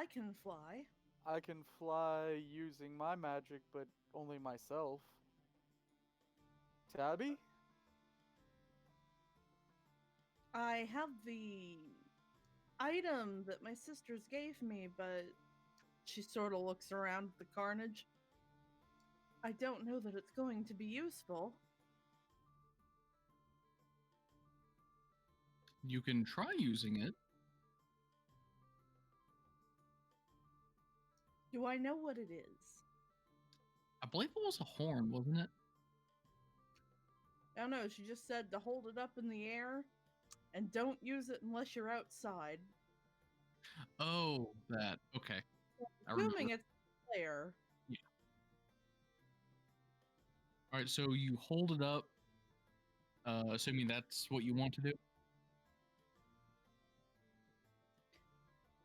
I can fly. I can fly using my magic, but only myself. Tabby? I have the item that my sisters gave me, but she sort of looks around at the carnage. I don't know that it's going to be useful. You can try using it. Do I know what it is? I believe it was a horn, wasn't it? I don't know. She just said to hold it up in the air and don't use it unless you're outside. Oh, that. Okay. Assuming it's there. Yeah. All right, so you hold it up, assuming that's what you want to do?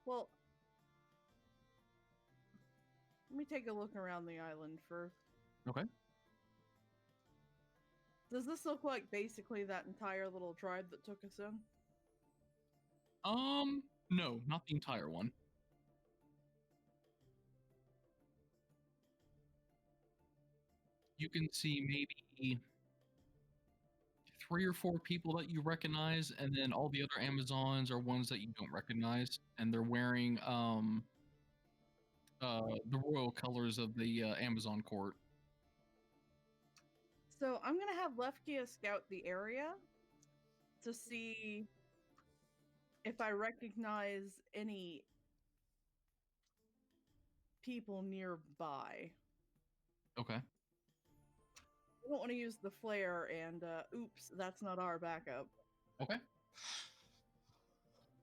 Well, let me take a look around the island first. Okay. Does this look like basically that entire little tribe that took us in? No, not the entire one. You can see maybe 3 or 4 people that you recognize, and then all the other Amazons are ones that you don't recognize, and they're wearing the royal colors of the Amazon court. So I'm gonna have Lefkia scout the area to see if I recognize any people nearby. Okay. I don't want to use the flare and oops, that's not our backup. Okay.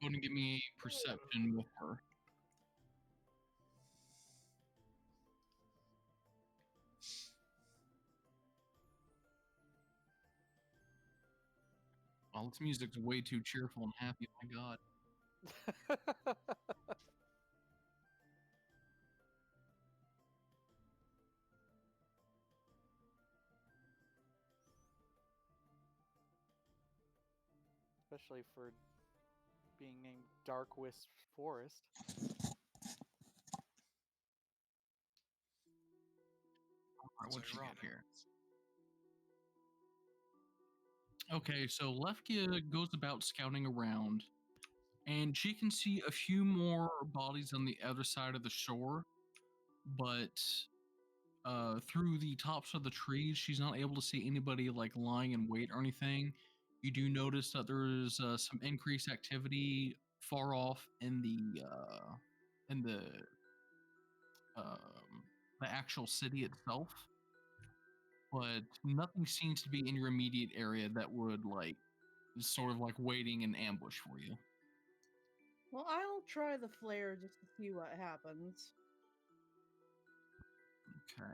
Go and give me perception with her. Well, this music's way too cheerful and happy. Oh my god. Especially for being named Dark Wisp Forest. Alright, what you got here? Okay, so Lefkia goes about scouting around, and she can see a few more bodies on the other side of the shore, but through the tops of the trees, she's not able to see anybody like lying in wait or anything. You do notice that there's some increased activity far off in the actual city itself, but nothing seems to be in your immediate area that would like sort of like waiting in ambush for you. Well, I'll try the flare just to see what happens. Okay.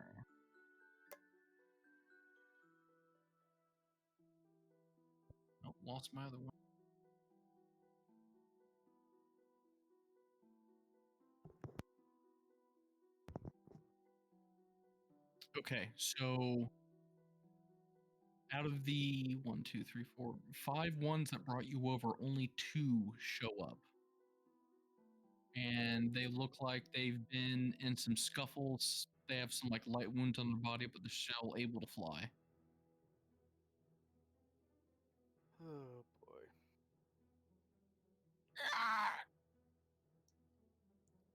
Oh, lost my other one. Okay, so out of the 1, 2, 3, 4, 5 ones that brought you over, only 2 show up. And they look like they've been in some scuffles. They have some like light wounds on their body, but they're still able to fly. Oh boy.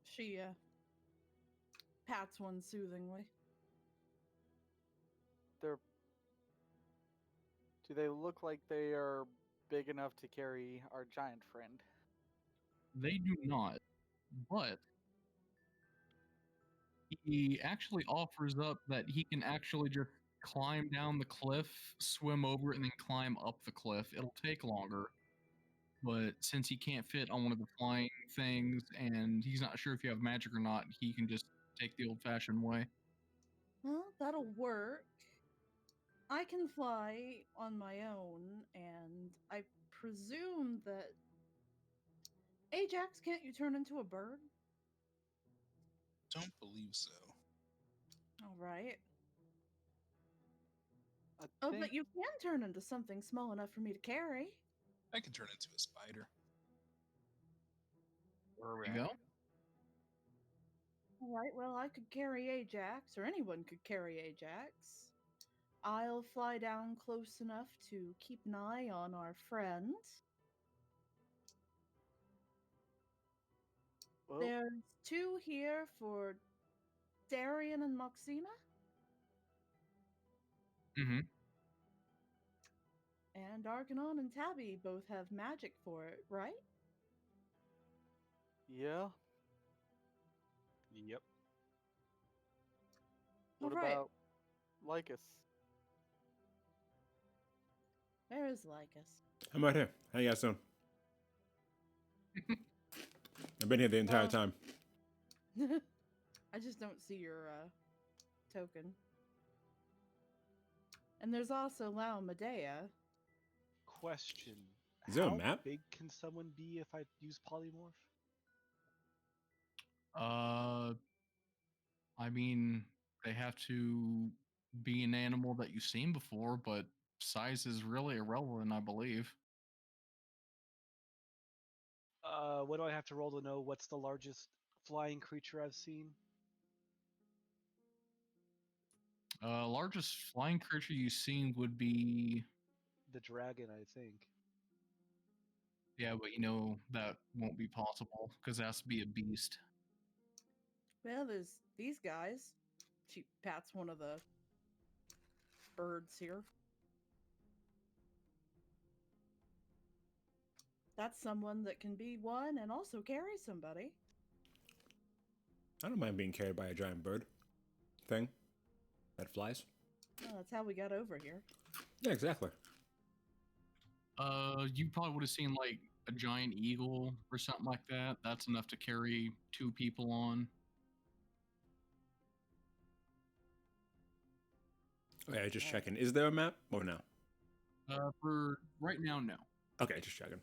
She pats one soothingly. Do they look like they are big enough to carry our giant friend? They do not, but he actually offers up that he can actually just climb down the cliff, swim over it, and then climb up the cliff. It'll take longer, but since he can't fit on one of the flying things, and he's not sure if you have magic or not, he can just take the old-fashioned way. Well, that'll work. I can fly on my own, and I presume that... Ajax, can't you turn into a bird? Don't believe so. Alright. But you can turn into something small enough for me to carry. I can turn into a spider. There we go. right, well, I could carry Ajax, or anyone could carry Ajax. I'll fly down close enough to keep an eye on our friend. Well, There's two here for Darian and Moxina, Mm-hmm. and Arcanon and Tabby both have magic for it, right? yeah. Yep. What All right, about Lycus? where is Lycus? I'm right here. How you guys doing? I've been here the entire Well- time. I just don't see your token. And there's also Lao Medea. Question. Is there a How map? big can someone be if I use polymorph? I mean, they have to be an animal that you've seen before, but size is really irrelevant, I believe. What do I have to roll to know what's the largest flying creature I've seen? Largest flying creature you've seen would be, The dragon, I think. yeah, but you know that won't be possible because it has to be a beast. Well, there's these guys. She pats one of the birds here. That's someone that can be one and also carry somebody. I don't mind being carried by a giant bird thing that flies. Well, that's how we got over here. Yeah, exactly. You probably would have seen like a giant eagle or something like that. That's enough to carry 2 people on. Okay, just checking. Is there a map or no? For right now, no. Okay, just checking.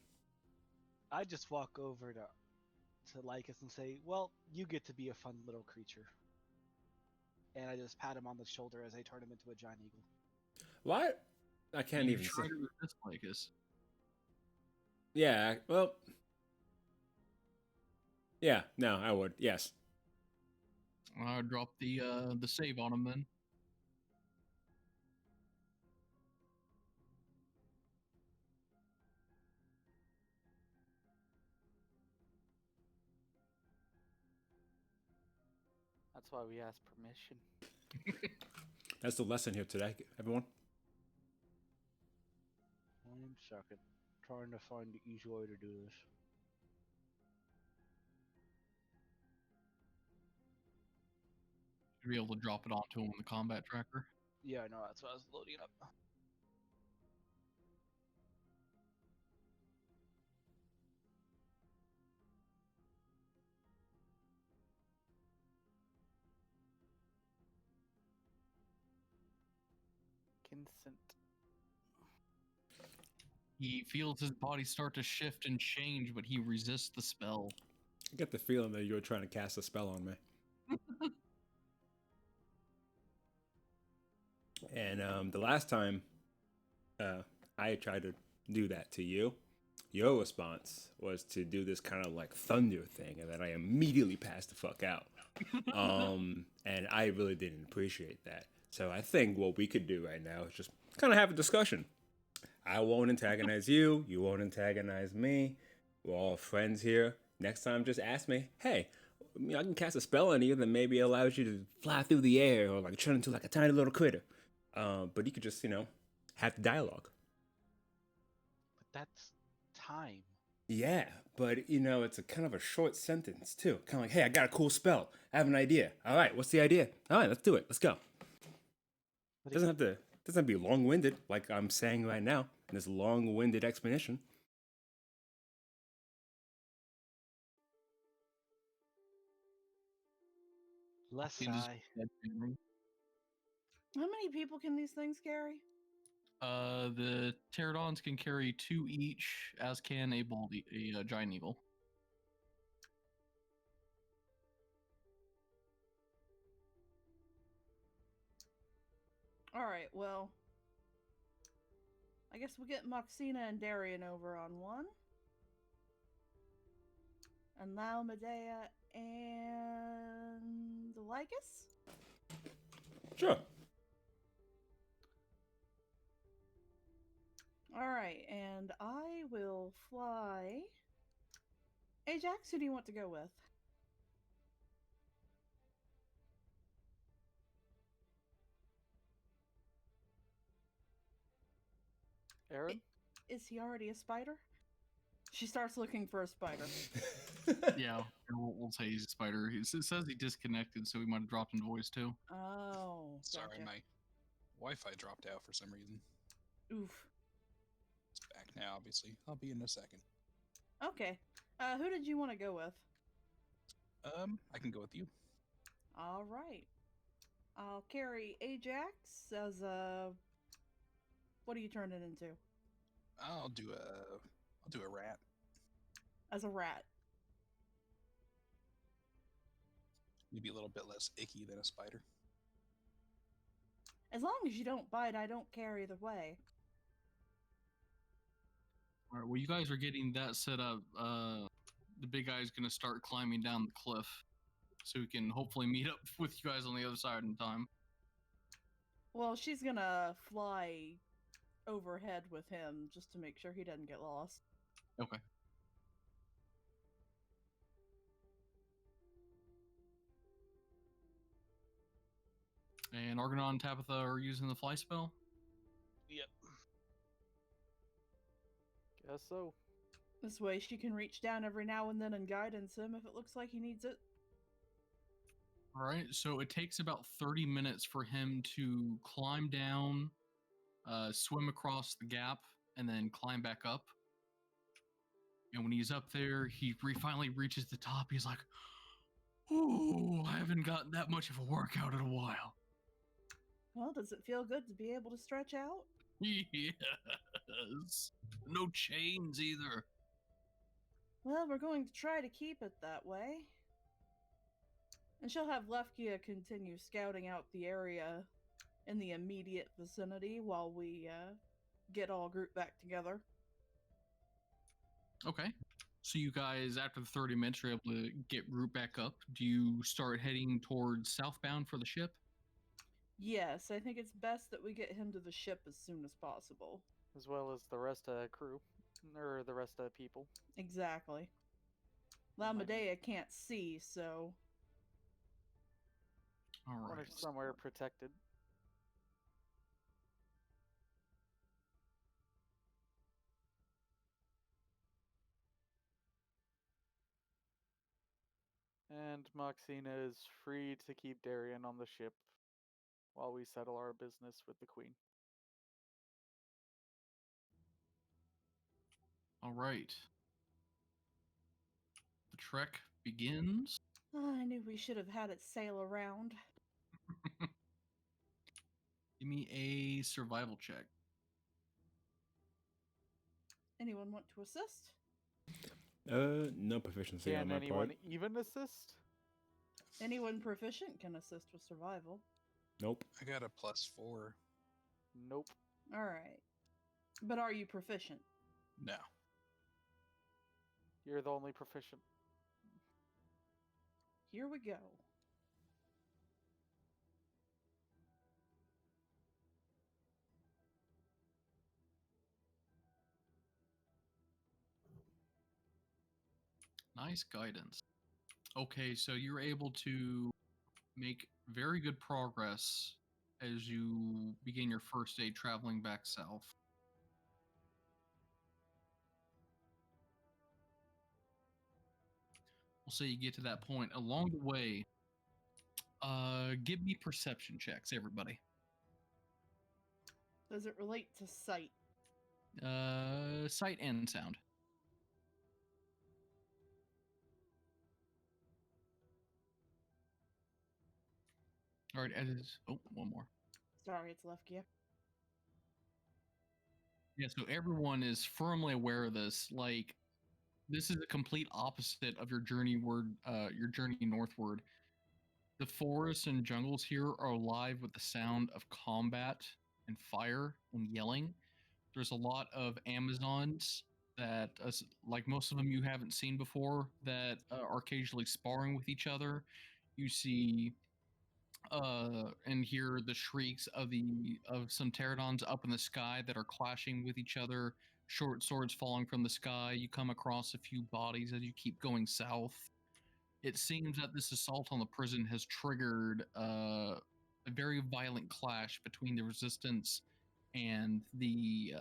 I just walk over to Lycus and say, "Well, you get to be a fun little creature." And I just pat him on the shoulder as I turn him into a giant eagle. What? I can't You even try see. to resist Lycus. Yeah, well. Yeah, no, I would. Yes. I drop the save on him then. That's why we ask permission. That's the lesson here today, everyone. 1 second. Trying to find the easy way to do this. Should be able to drop it onto him in the combat tracker. Yeah, no, that's what I was loading up. Consent. He feels his body start to shift and change, but he resists the spell. I get the feeling that you were trying to cast a spell on me. And the last time I tried to do that to you, your response was to do this kind of like thunder thing, and then I immediately passed the fuck out. And I really didn't appreciate that. So I think what we could do right now is just kind of have a discussion. I won't antagonize you. You won't antagonize me. We're all friends here. Next time, just ask me, hey, I can cast a spell on you that maybe allows you to fly through the air or like turn into like a tiny little critter. But you could just, have the dialogue. But that's time. Yeah, but it's a kind of a short sentence too. Kind of like, hey, I got a cool spell. I have an idea. All right, what's the idea? All right, let's do it. Let's go. But Doesn't have to be long-winded like I'm saying right now in this long-winded explanation. less He just- I. How many people can these things carry? The pterodons can carry 2 each, as can a giant eagle. All right, well, I guess we'll get Moxina and Darian over on one. And Lao Medea and Lycus? Sure. Alright, and I will fly. Ajax, who do you want to go with? Aaron? Is he already a spider? She starts looking for a spider. Yeah, we'll say he's a spider. It says he disconnected, so he might have dropped in voice too. Oh, Sorry, gotcha. my Wi-Fi dropped out for some reason. Oof. It's back now, obviously. I'll be in a second. Okay. Who did you want to go with? I can go with you. All right. I'll carry Ajax as a. What do you turn it into? I'll do a rat. As a rat. Maybe a little bit less icky than a spider. As long as you don't bite, I don't care either way. All right, well, you guys are getting that set up. The big guy's going to start climbing down the cliff, so we can hopefully meet up with you guys on the other side in time. Well, she's gonna fly overhead with him just to make sure he doesn't get lost. Okay. And Argonaut and Tabitha are using the fly spell? Yep. Guess so. This way she can reach down every now and then and guidance him if it looks like he needs it. All right, so it takes about 30 minutes for him to climb down, swim across the gap, and then climb back up. And when he's up there, he finally reaches the top. He's like, "Ooh, I haven't gotten that much of a workout in a while." Well, does it feel good to be able to stretch out? Yes. No chains either. Well, we're going to try to keep it that way. And she'll have Lefkia continue scouting out the area in the immediate vicinity while we get all grouped back together. Okay. So you guys, after the 30 minutes, are able to get grouped back up. Do you start heading towards southbound for the ship? Yes, I think it's best that we get him to the ship as soon as possible. As well as the rest of crew. Or the rest of people. Exactly. Might be- Lamadea can't see, so... All Or right. somewhere protected. And Moxina is free to keep Darian on the ship while we settle our business with the Queen. All right. The trek begins. I knew we should have had it sail around. Give me a survival check. Anyone want to assist? No proficiency on Can my anyone part. even assist? Anyone proficient can assist with survival. Nope. I got a +4. Nope. Alright. But are you proficient? No. You're the only proficient. Here we go. Nice guidance. Okay, so you're able to make very good progress as you begin your first day traveling back south. We'll say you get to that point. Along the way, give me perception checks, everybody. Does it relate to sight? Sight and sound. All right, one more. Sorry, it's Lefkia. Yeah, so everyone is firmly aware of this. Like, this is the complete opposite of your journey northward. The forests and jungles here are alive with the sound of combat and fire and yelling. There's a lot of Amazons that, like most of them you haven't seen before, that are occasionally sparring with each other. You see and hear the shrieks of some pterodons up in the sky that are clashing with each other. Short swords falling from the sky. You come across a few bodies as you keep going south. It seems that this assault on the prison has triggered a very violent clash between the resistance and the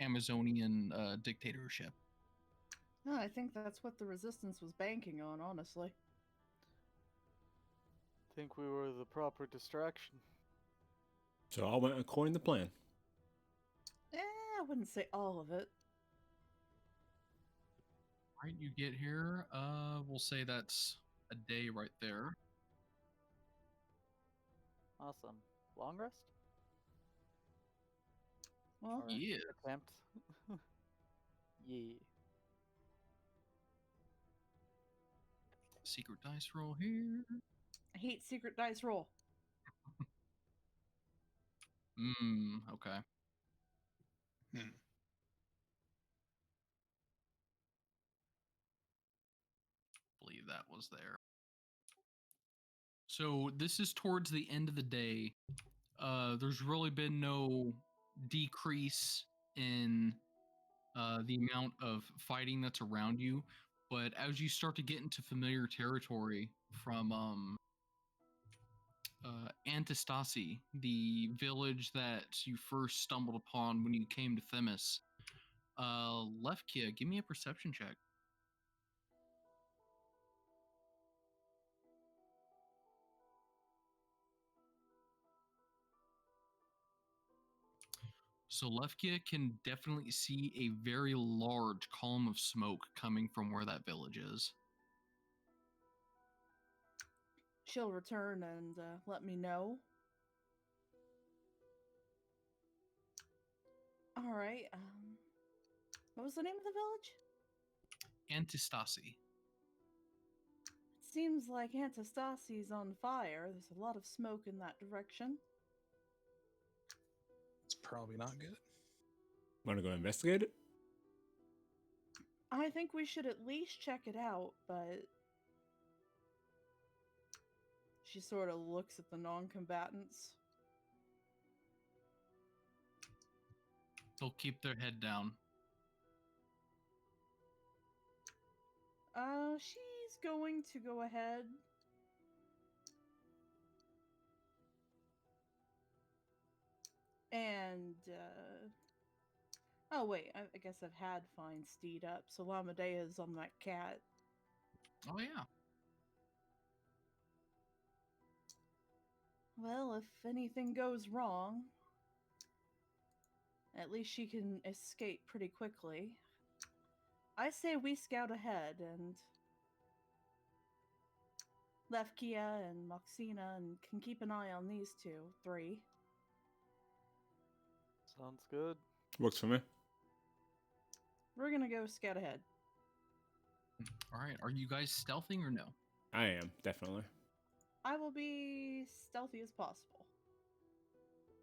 Amazonian dictatorship. No, I think that's what the resistance was banking on, honestly. Think we were the proper distraction. So all went according to plan. I wouldn't say all of it. Right, you get here. We'll say that's a day right there. Awesome. Long rest? Well, Or Yeah. attempt? Yeah. Secret dice roll here. I hate secret dice roll. Okay. Hmm. Believe that was there. So this is towards the end of the day. There's really been no decrease in the amount of fighting that's around you, but as you start to get into familiar territory from Antistasi, the village that you first stumbled upon when you came to Themis, Lefkia, give me a perception check. So Lefkia can definitely see a very large column of smoke coming from where that village is. She'll return and let me know. All right. What was the name of the village? Antistasi. It seems like Antistasi's on fire. There's a lot of smoke in that direction. It's probably not good. Want to go investigate it? I think we should at least check it out, but she sort of looks at the non-combatants. They'll keep their head down. She's going to go ahead. And, oh wait, I guess I've had Fine Steed up, so Lamadea's on that cat. Oh yeah. Well, if anything goes wrong, at least she can escape pretty quickly. I say we scout ahead and Lefkia and Moxina and can keep an eye on these three. Sounds good. Works for me. We're gonna go scout ahead. All right. Are you guys stealthing or no? I am, definitely. I will be stealthy as possible.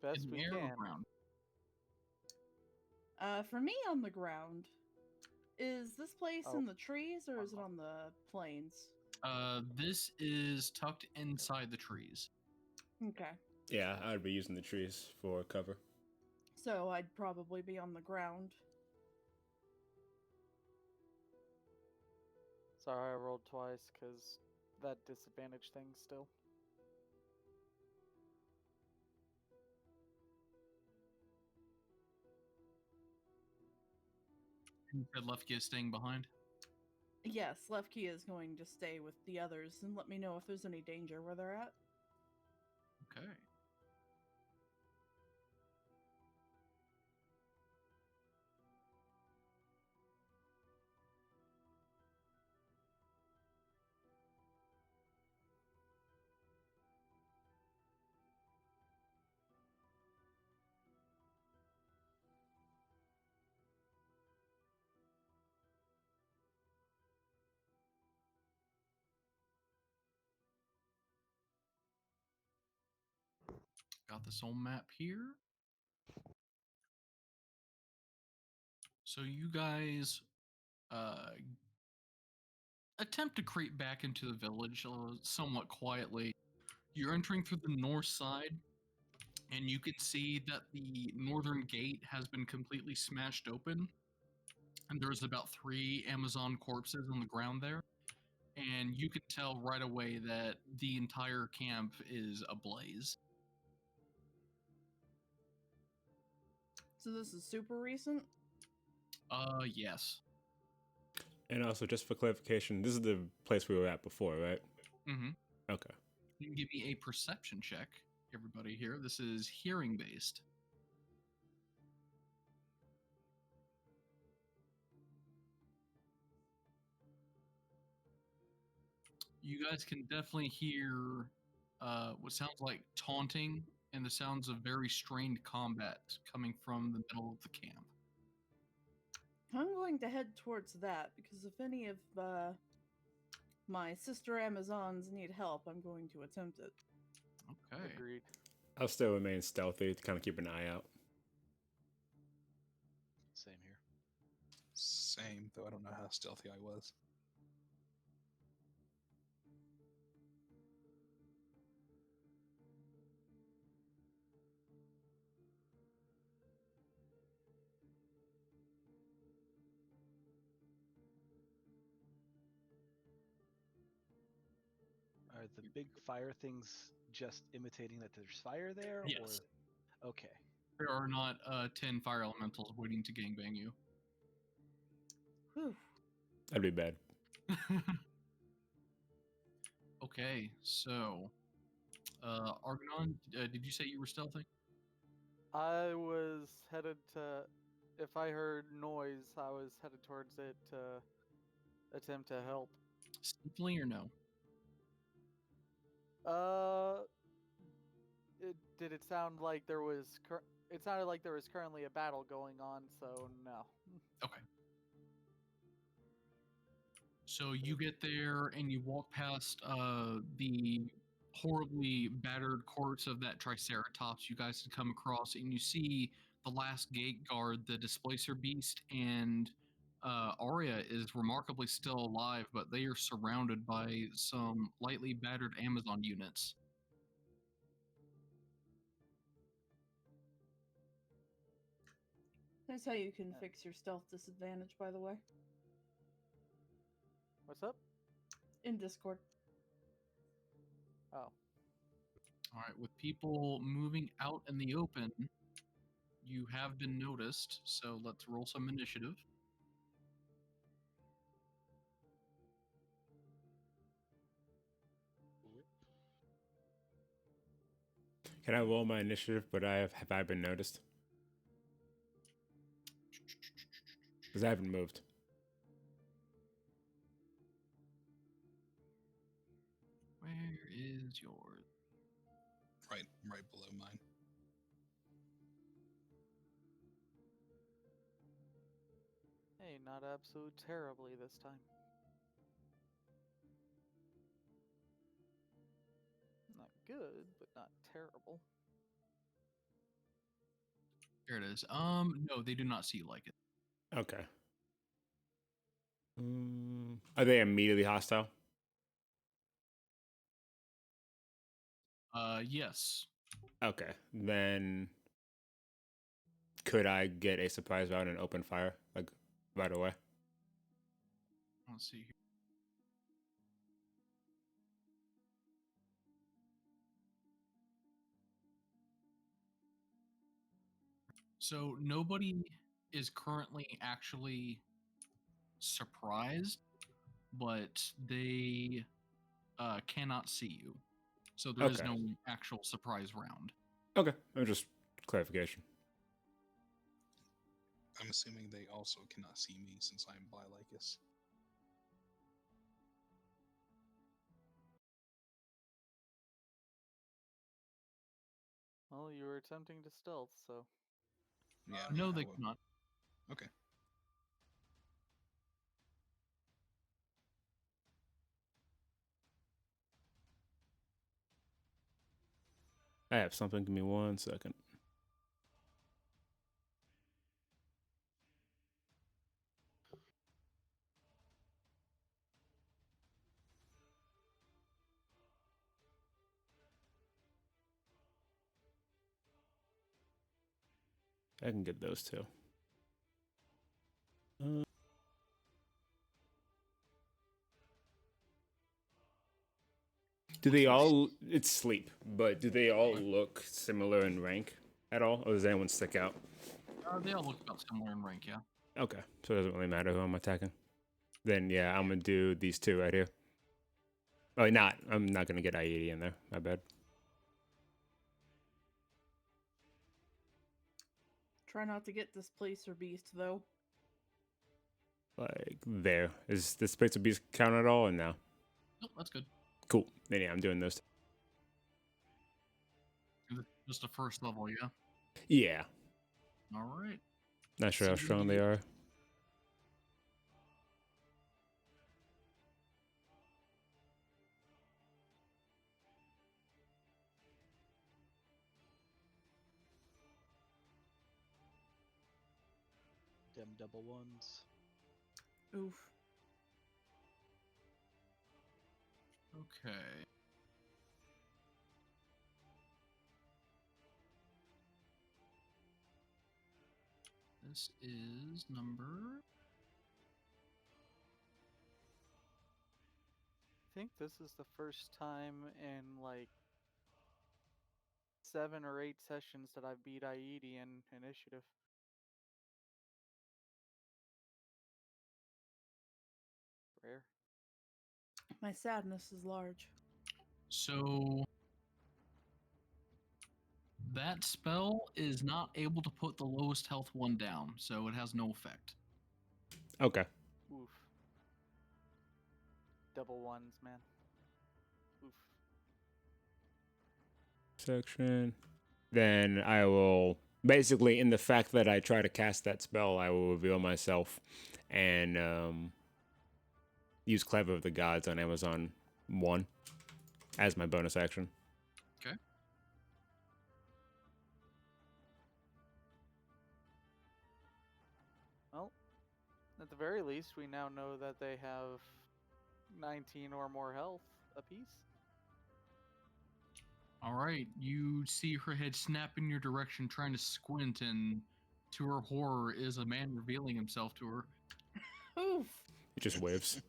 Best In we air or can. ground? For me on the ground, is this place Oh. in the trees or is it on the plains? This is tucked inside the trees. Okay. Yeah, I would be using the trees for cover. So I'd probably be on the ground. Sorry I rolled twice, because that disadvantage thing still. You said Lefkia is staying behind? Yes, Lefkia is going to stay with the others and let me know if there's any danger where they're at. Okay. Got this whole map here. So you guys attempt to creep back into the village somewhat quietly. You're entering through the north side, and you can see that the northern gate has been completely smashed open. And there's about 3 Amazon corpses on the ground there. And you can tell right away that the entire camp is ablaze. So this is super recent? Yes. And also, just for clarification, this is the place we were at before, right? Mm-hmm. Okay. You can give me a perception check, everybody here. This is hearing based. You guys can definitely hear what sounds like taunting and the sounds of very strained combat coming from the middle of the camp. I'm going to head towards that because if any of my sister Amazons need help, I'm going to attempt it. Okay. Agreed. I'll still remain stealthy to kind of keep an eye out. Same here. Same, though I don't know how stealthy I was. Are the big fire things just imitating that there's fire there? Yes. Or... Okay. There are not 10 fire elementals waiting to gangbang you. Whew. That'd be bad. Okay, so Argonon, did you say you were stealthing? I was headed to. If I heard noise, I was headed towards it to attempt to help. Stealthily or no? Did it sound like there was? It sounded like there was currently a battle going on, so no. Okay. So you get there and you walk past the horribly battered corpse of that Triceratops you guys had come across, and you see the last gate guard, the Displacer Beast, and Arya is remarkably still alive, but they are surrounded by some lightly battered Amazon units. That's how you can fix your stealth disadvantage, by the way. What's up? In Discord. Oh, All right, with people moving out in the open, you have been noticed, so let's roll some initiative. Can I roll my initiative? But have I been noticed? Because I haven't moved. Where is yours? Right below mine. hey, not absolute terribly this time. Not good, but not terrible. There it is. No, they do not see you like it. Okay. Are they immediately hostile? Yes. Okay. Then could I get a surprise round and open fire like right away? Let's see here. So nobody is currently actually surprised, but they cannot see you. So there is Okay. no actual surprise round. Okay. Just clarification. I'm assuming they also cannot see me since I'm Blylicus. Well, you were attempting to stealth, so. Yeah. No, I they would- cannot. Okay. I have something. Give me 1 second. I can get those two. Do they all? It's sleep, but do they all look similar in rank at all, or does anyone stick out? They all look about similar in rank, yeah. Okay, so it doesn't really matter who I'm attacking. Then yeah, I'm gonna do these two right here. Oh, not. I'm not gonna get I-80 in there. My bad. Try not to get Displacer Beast, though. Like there. Is this Pixel Beast count at all, or no? Nope, that's good. Cool. Then yeah, I'm doing those. Just a first level, yeah. Yeah. All right. Not sure how So strong they are. Them double ones. Oof. Okay. This is number. I think this is the first time in like 7 or 8 sessions that I've beat I-80 in initiative. Rare. My sadness is large. So that spell is not able to put the lowest health one down, so it has no effect. Okay. Oof. Double ones, man. Oof. Section. Then I will basically, in the fact that I try to cast that spell, I will reveal myself and use Clever of the Gods on Amazon 1 as my bonus action. Okay. Well, at the very least, we now know that they have 19 or more health apiece. All right. You see her head snap in your direction, trying to squint, and to her horror, is a man revealing himself to her. Oof. It just waves.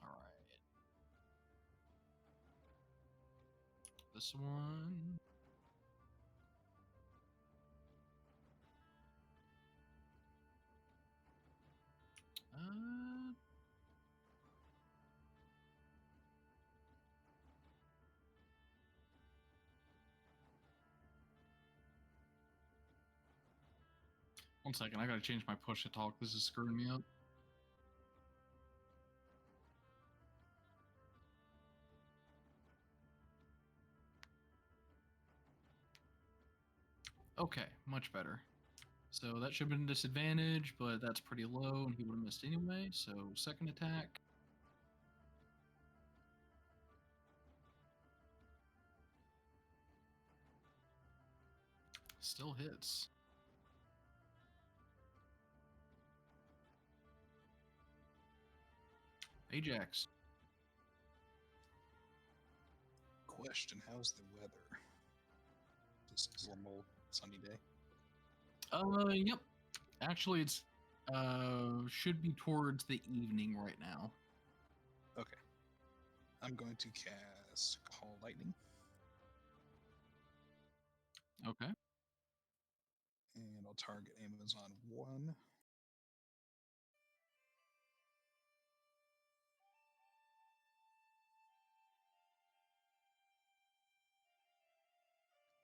All right. This one. Uh, One second, I gotta change my push to talk. This is screwing me up. Okay, much better. So that should have been a disadvantage, but that's pretty low, and he would have missed anyway. So second attack. Still hits. Ajax. Question: how's the weather? Just normal sunny day. Yep. Actually, it's should be towards the evening right now. Okay. I'm going to cast Call Lightning, Okay. and I'll target Amazon 1.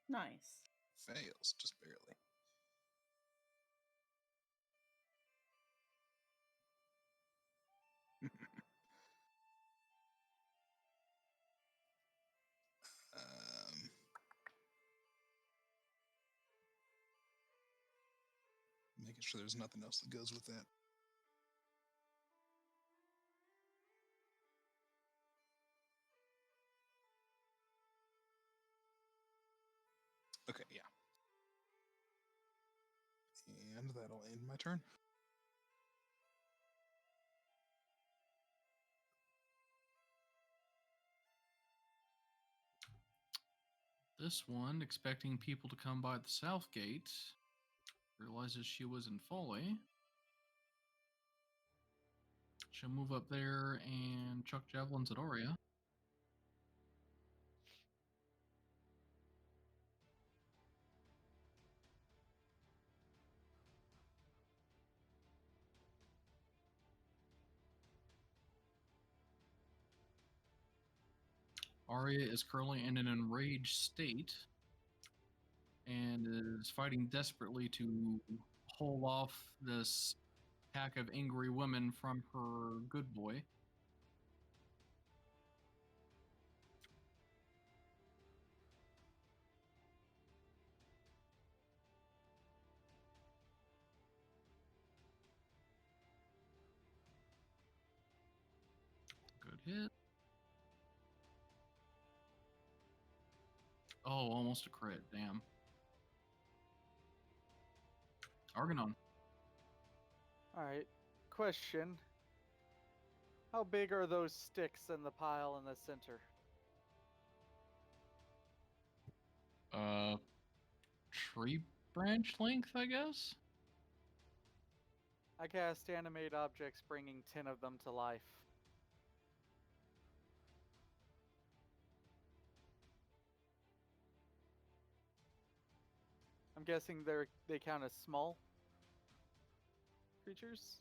Nice. Fails, just barely. um, Making sure there's nothing else that goes with that. Okay, yeah. And that'll end my turn. This one, expecting people to come by the south gate, realizes she was in folly. She'll move up there and chuck javelins at Arya. Arya is currently in an enraged state and is fighting desperately to hold off this pack of angry women from her good boy. Good hit. Oh, almost a crit. Damn. Argonon. Alright. Question. How big are those sticks in the pile in the center? Tree branch length, I guess? I cast animate objects, bringing 10 of them to life. I'm guessing they count as small creatures?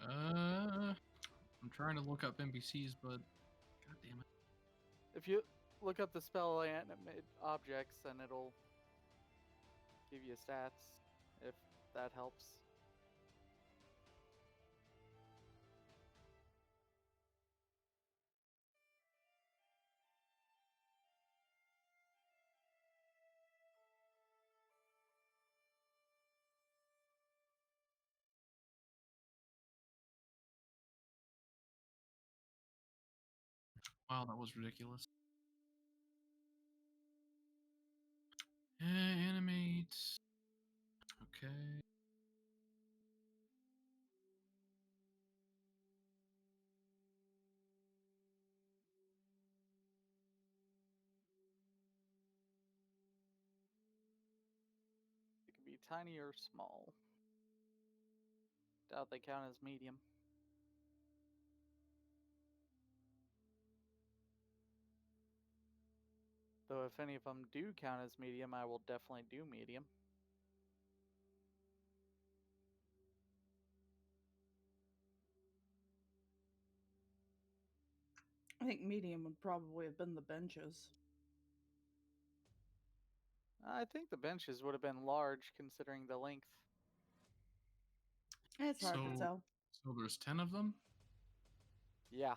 I'm trying to look up NPCs, but god damn it. If you look up the spell animate objects, then it'll give you stats, if that helps. Wow, that was ridiculous. Animate. Okay. It can be tiny or small. Doubt they count as medium. Though if any of them do count as medium, I will definitely do medium. I think medium would probably have been the benches. I think the benches would have been large considering the length. It's hard to So- tell. So there's 10 of them? Yeah.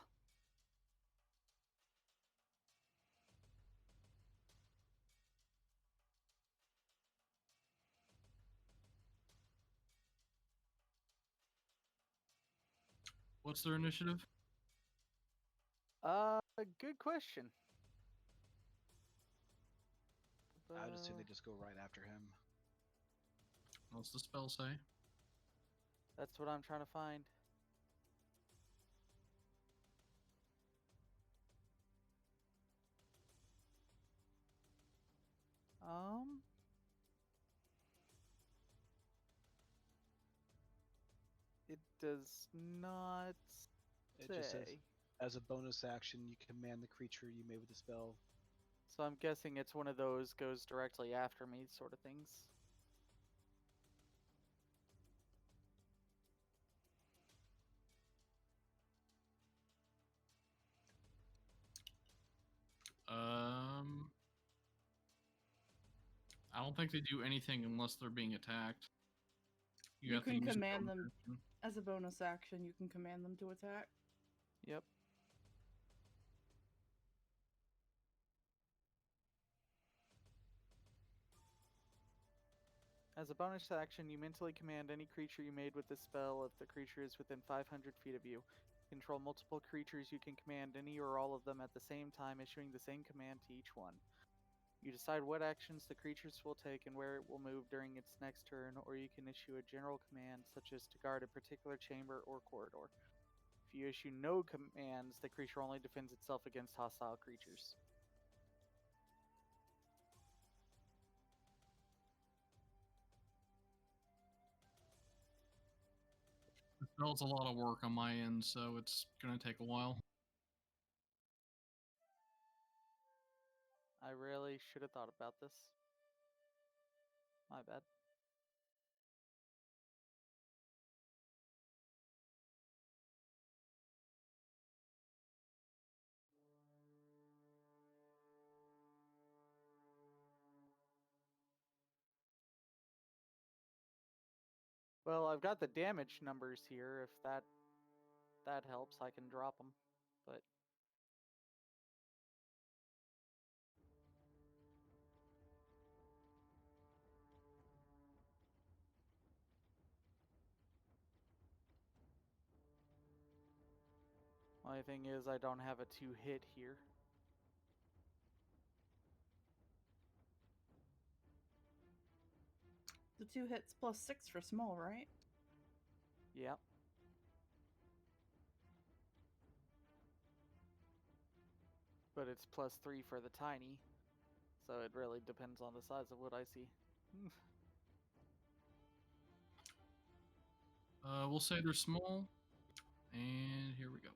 What's their initiative? Good question. I would assume they just go right after him. What's the spell say? That's what I'm trying to find. It does not It say. just says, as a bonus action, you command the creature you made with the spell. So I'm guessing it's one of those goes directly after me sort of things. I don't think they do anything unless they're being attacked. You have to can use a command bonus them. action. As a bonus action, you can command them to attack. Yep. As a bonus action, you mentally command any creature you made with this spell if the creature is within 500 feet of you. Control multiple creatures, you can command any or all of them at the same time, issuing the same command to each one. You decide what actions the creatures will take and where it will move during its next turn, or you can issue a general command, such as to guard a particular chamber or corridor. If you issue no commands, the creature only defends itself against hostile creatures. The spell's a lot of work on my end, so it's gonna take a while. I really should have thought about this. My bad. Well, I've got the damage numbers here. If that helps, I can drop them. But only thing is, I don't have a 2-hit here. The 2 hits plus 6 for small, right? Yep. But it's plus 3 for the tiny, so it really depends on the size of what I see. We'll say they're small, and here we go.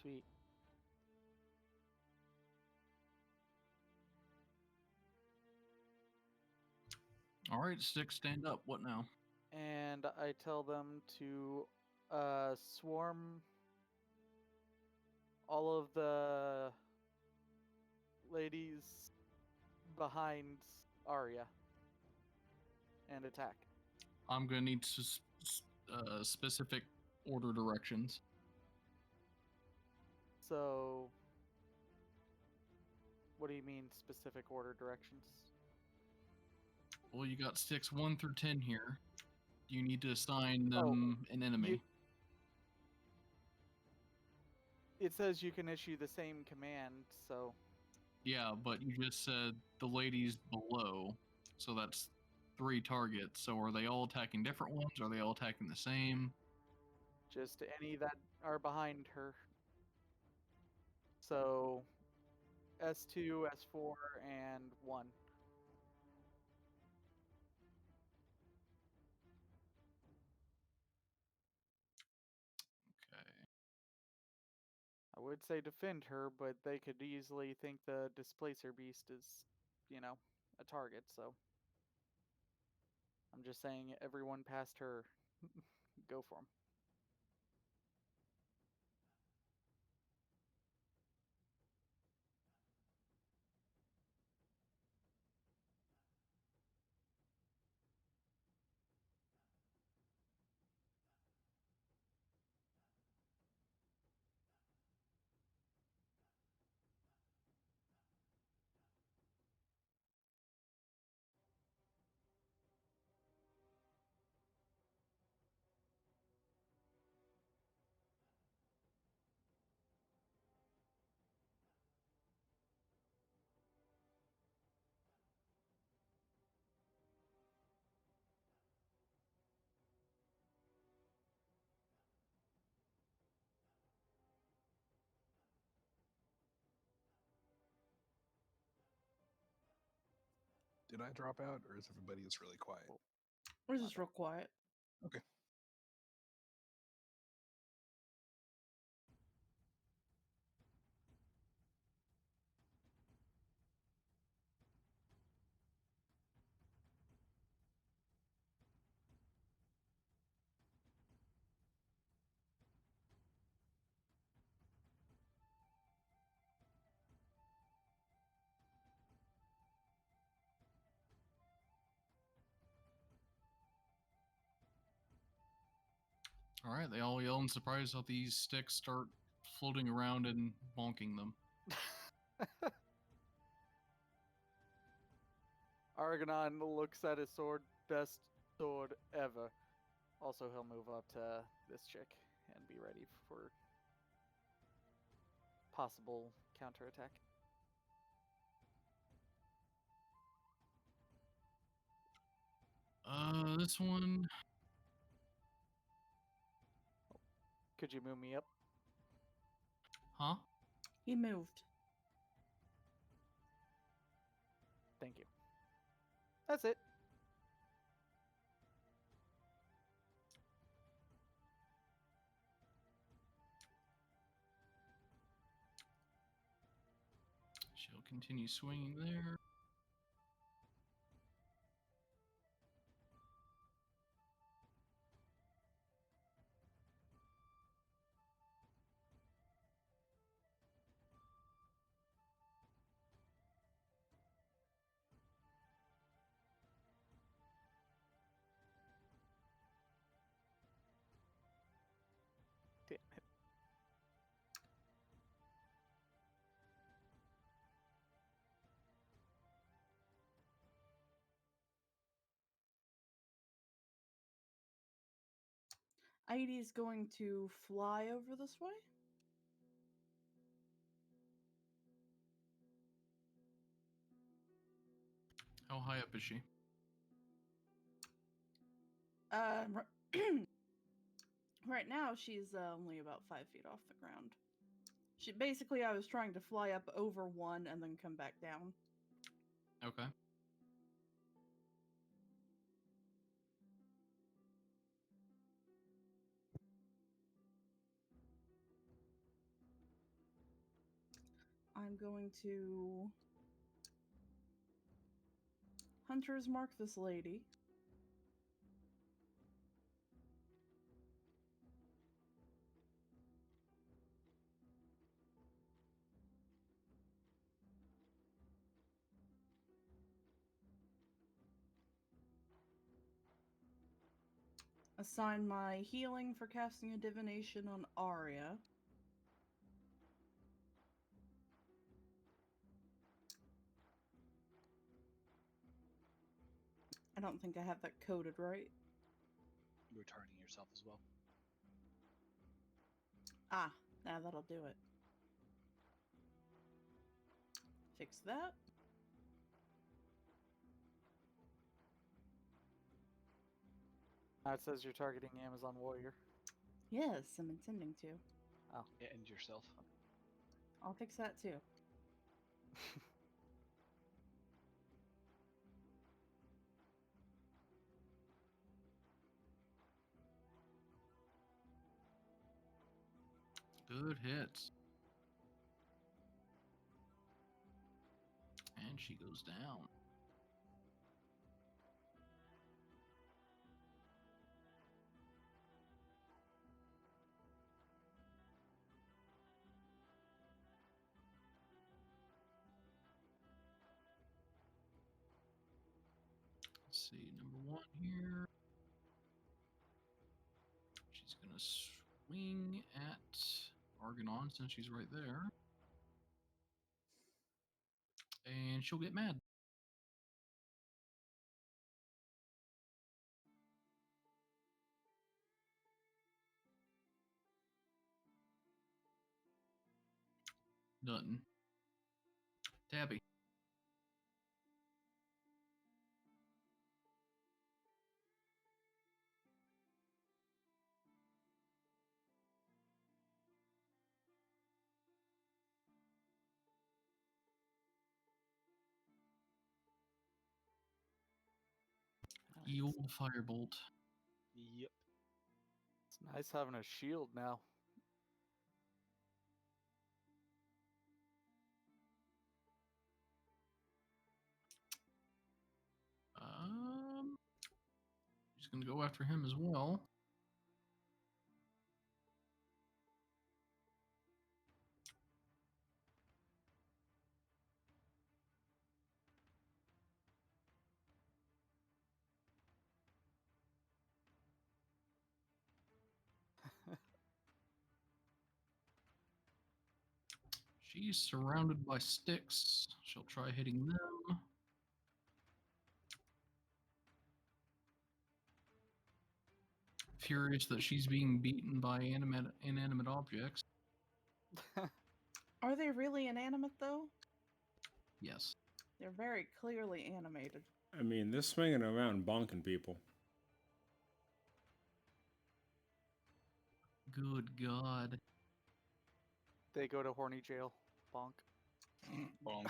Sweet. All right, sticks, stand up. What now? And I tell them to swarm all of the ladies behind Arya and attack. I'm gonna need specific order directions. So, what do you mean specific order directions? Well, you got sticks 1 through 10 here. You need to assign them an enemy. It says you can issue the same command, so Yeah, but you just said the ladies below, so that's 3 targets. So are they all attacking different ones? Are they all attacking the same? just any that are behind her. So, S2, S4, and 1. Okay. I would say defend her, but they could easily think the Displacer Beast is, a target, so. I'm just saying everyone past her, go for them. Did I drop out, or is everybody just really quiet? We're just real quiet. Okay. All right, they all yell in surprise how these sticks start floating around and bonking them. Argonon looks at his sword, sword ever. Also, he'll move up to this chick and be ready for possible counterattack. This one. Could you move me up? Huh? He moved. Thank you. That's it. She'll continue swinging there. Damn it. Heidi's going to fly over this way. How high up is she? Right now she's only about 5 feet off the ground. Basically, I was trying to fly up over one and then come back down. Okay. I'm going to Hunter's Mark this lady. Assign my healing for casting a divination on Arya. I don't think I have that coded right. You're targeting yourself as well. Ah, now that'll do it. Fix that. Now it says you're targeting Amazon Warrior. Yes, I'm intending to. Oh. And yourself. I'll fix that too. Good hits. And she goes down. Let's see, number one here. She's gonna swing at Argonon since she's right there. And she'll get mad. Done. Tabby. Eel Firebolt. Yep. It's nice having a shield now. She's gonna go after him as well. She's surrounded by sticks. She'll try hitting them. furious that she's being beaten by inanimate objects. Are they really inanimate though? Yes. They're very clearly animated. I mean, they're swinging around bonking people. Good God. They go to horny jail. Bonk. Bonk.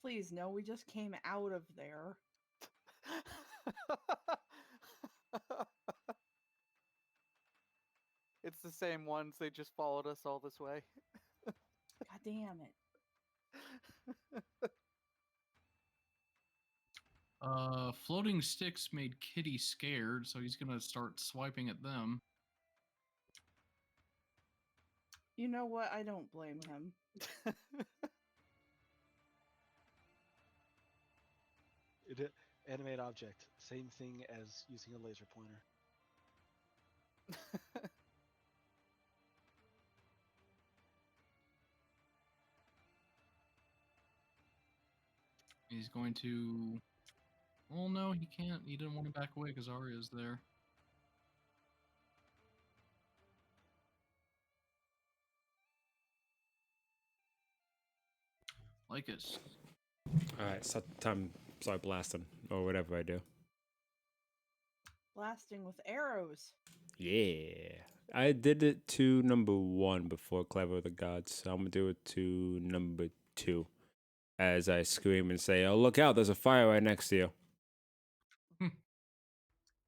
Please, no, we just came out of there. It's the same ones. They just followed us all this way. God damn it. Floating sticks made Kitty scared, so he's gonna start swiping at them. You know what? I don't blame him. Animate object. Same thing as using a laser pointer. He's going to... Well, no, he can't. He didn't want to back away because Arya's there. Lycus. Alright, so time start blasting, or whatever I do. Blasting with arrows. Yeah. I did it to number 1 before Clever of the Gods, so I'm gonna do it to number 2. As I scream and say, oh, look out, there's a fire right next to you.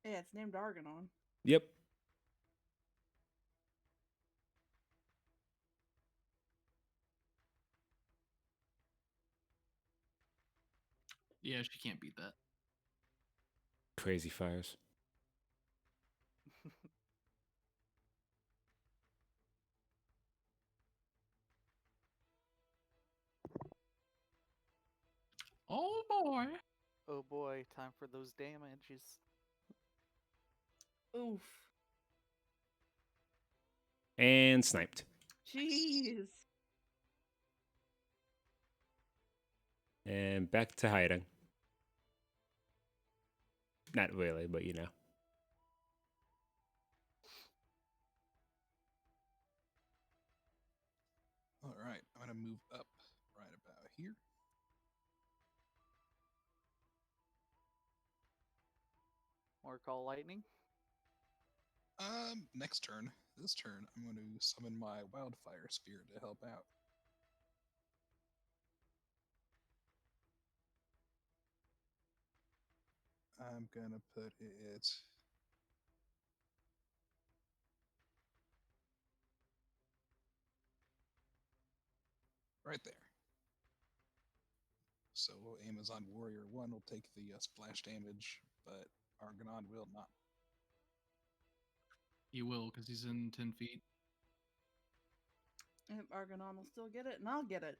Yeah, it's named Argonon. Yep. Yeah, she can't beat that. Crazy fires. Oh boy! Oh boy, time for those damages. Oof. And sniped. Jeez. And back to hiding. Not really, but you know. All right, I'm gonna move up right about here. Or call lightning. Next turn. This turn, I'm going to summon my wildfire spear to help out. I'm gonna put it right there. So Amazon Warrior 1 will take the splash damage, but Argonon will not. He will, because he's in 10 feet. Yep, Argonon will still get it, and I'll get it.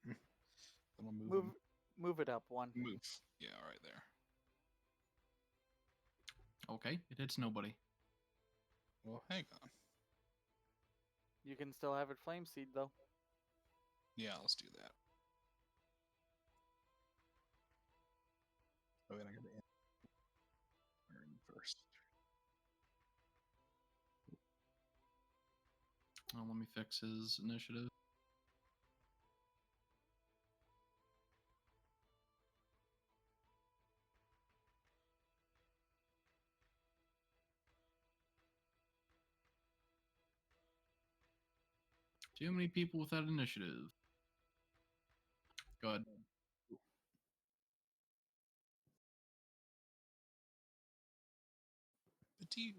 Then we'll move him. Move it up 1. Move. Yeah, right there. Okay, it hits nobody. Well, hang on. You can still have it flame seed though. Yeah, let's do that. Oh, wait, I gotta first. Oh, let me fix his initiative. Too many people with that initiative. Go ahead. But you.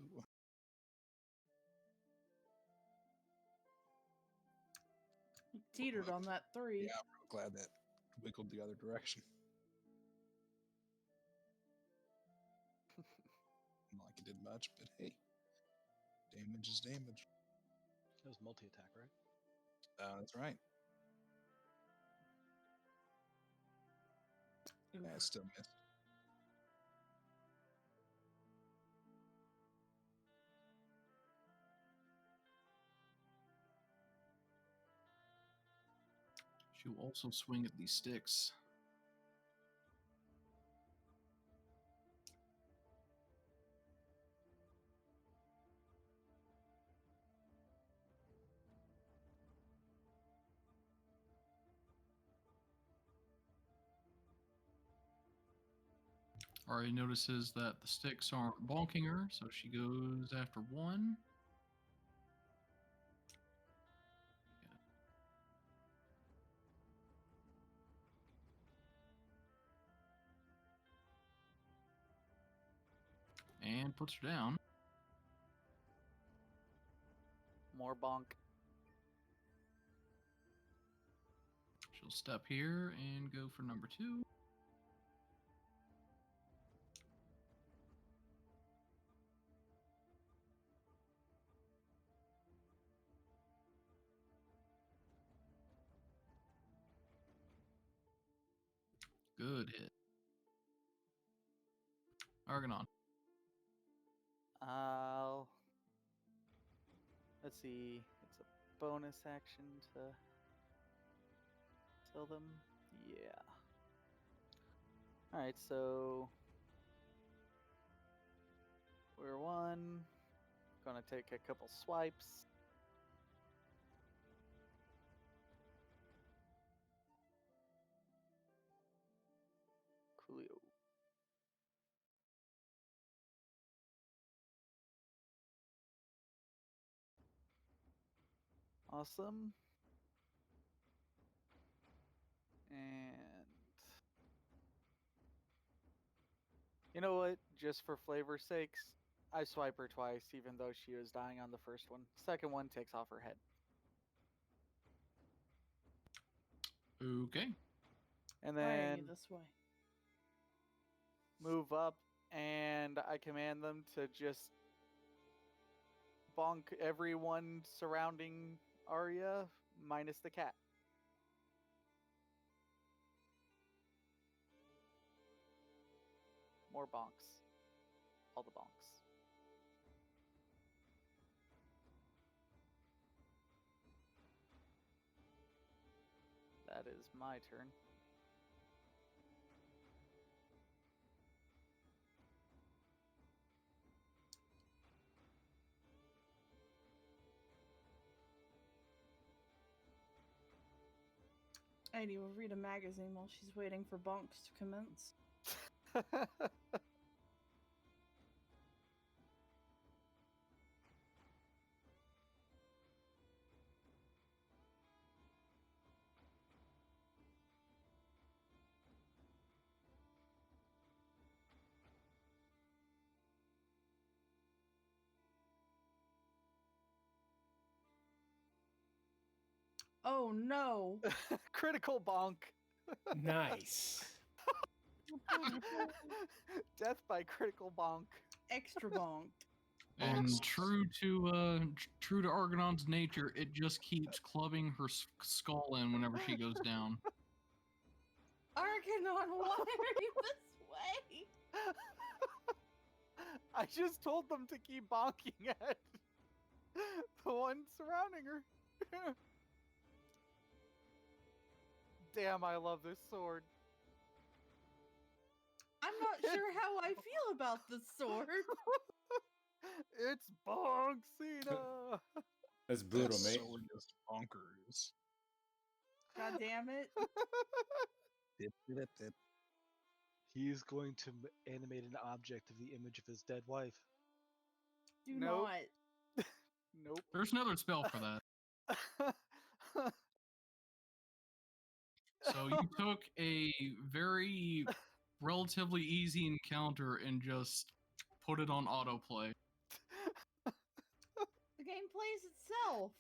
He teetered on that 3. Yeah, I'm real glad that wiggled the other direction. Not like it did much, but hey, damage is damage. That was multi-attack, right? That's right. Yeah, I still missed. She will also swing at these sticks. Ari notices that the sticks aren't bonking her, so she goes after one. And puts her down. More bonk. She'll step here and go for number 2. Good hit. Argonon. Let's see. It's a bonus action to kill them. Yeah. All right, so we're one. Gonna take a couple swipes. Coolio. Awesome. And you know what? Just for flavor's sakes, I swipe her twice, even though she was dying on the first one. Second one takes off her head. Okay. And Alrighty, then this way. move up, and I command them to just bonk everyone surrounding Arya, minus the cat. More bonks. All the bonks. That is my turn. Heidi will read a magazine while she's waiting for bonks to commence. Oh no! Critical bonk. Nice. Death by critical bonk. Extra bonked. And Bonks. true to Argonon's nature, it just keeps clubbing her skull in whenever she goes down. Argonon, why are you this way? I just told them to keep bonking at the one surrounding her. Damn, I love this sword. I'm not sure how I feel about this sword. It's Bonksina. That's brutal, That mate. sword is bonkers. God damn it. Dip. He's going to animate an object of the image of his dead wife. Do Nope. not. Nope. There's another spell for that. So you took a very relatively easy encounter and just put it on autoplay. The game plays itself.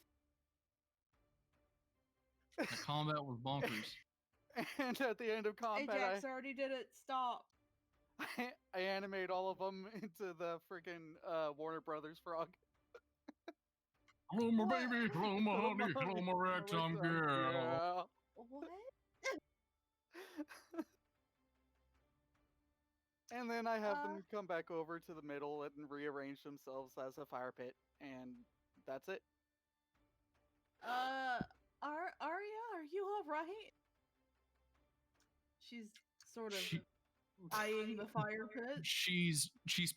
The combat was bonkers. And at the end of combat, Ajax already did it. Stop. I animate all of them into the freaking Warner Brothers frog. Hello, my What? baby. Hello, my honey. Hello, my ragtime girl. What? And then I have them come back over to the middle and rearrange themselves as a fire pit, and that's it. Arya, are you alright? She's sort of eyeing the fire pit. She's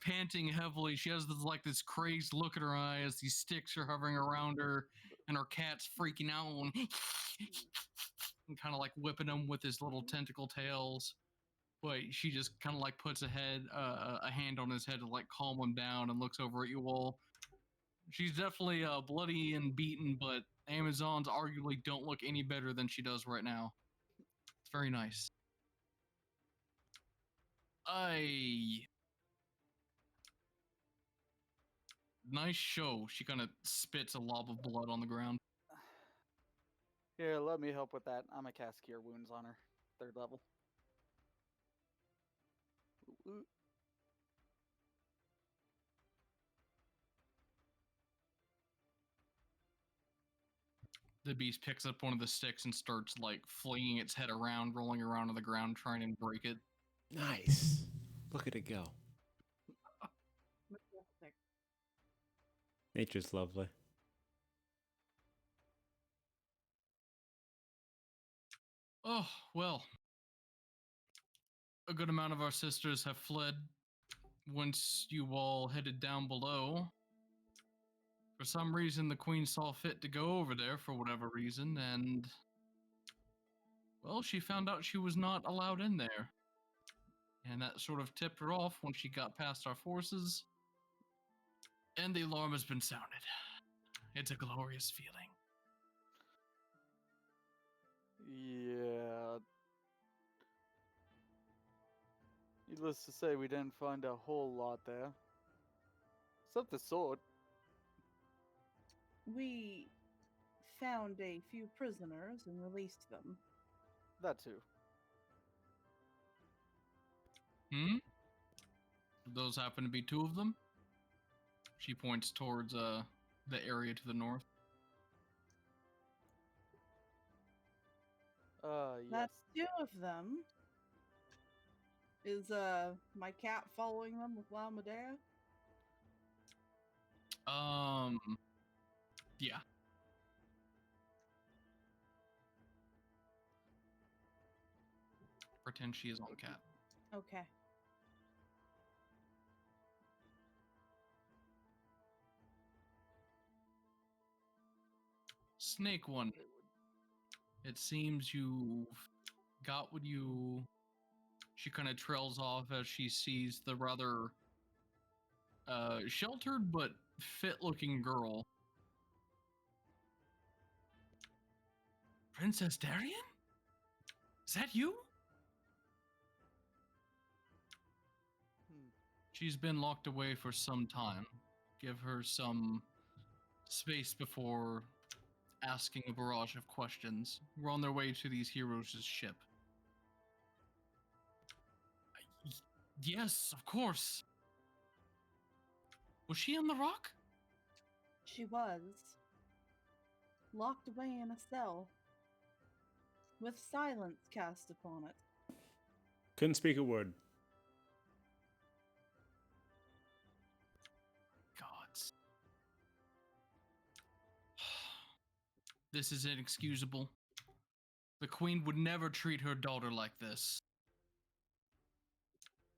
panting heavily. She has this crazed look in her eye as these sticks are hovering around her, and her cat's freaking out and kind of like whipping them with his little tentacle tails. But she just kind of like puts a hand on his head to like calm him down and looks over at you all. She's definitely bloody and beaten, but Amazons arguably don't look any better than she does right now. It's very nice. Nice show. She kind of spits a lob of blood on the ground. Here, let me help with that. I'm a cast Cure Wounds on her. 3rd level. Ooh. The beast picks up one of the sticks and starts like flinging its head around, rolling around on the ground, trying to break it. Nice. Look at it go. Majestic. Nature's lovely. Oh, well. A good amount of our sisters have fled once you all headed down below. For some reason, the queen saw fit to go over there for whatever reason, and well, she found out she was not allowed in there. And that sort of tipped her off when she got past our forces. And the alarm has been sounded. It's a glorious feeling. Yeah. Needless to say, we didn't find a whole lot there. Except the sword. We found a few prisoners and released them. That too. Those happen to be 2 of them. She points towards the area to the north. Yes. That's 2 of them. Is my cat following them with La Medea? Yeah. Pretend she is on cat. Okay. Snake one. It seems you've got what you... She kind of trails off as she sees the rather sheltered but fit-looking girl. Princess Darian? Is that you? She's been locked away for some time. Give her some space before asking a barrage of questions. We're on their way to these heroes' ship. Yes, of course. Was she on the rock? She was. Locked away in a cell. With silence cast upon it. Couldn't speak a word. Gods. This is inexcusable. The queen would never treat her daughter like this.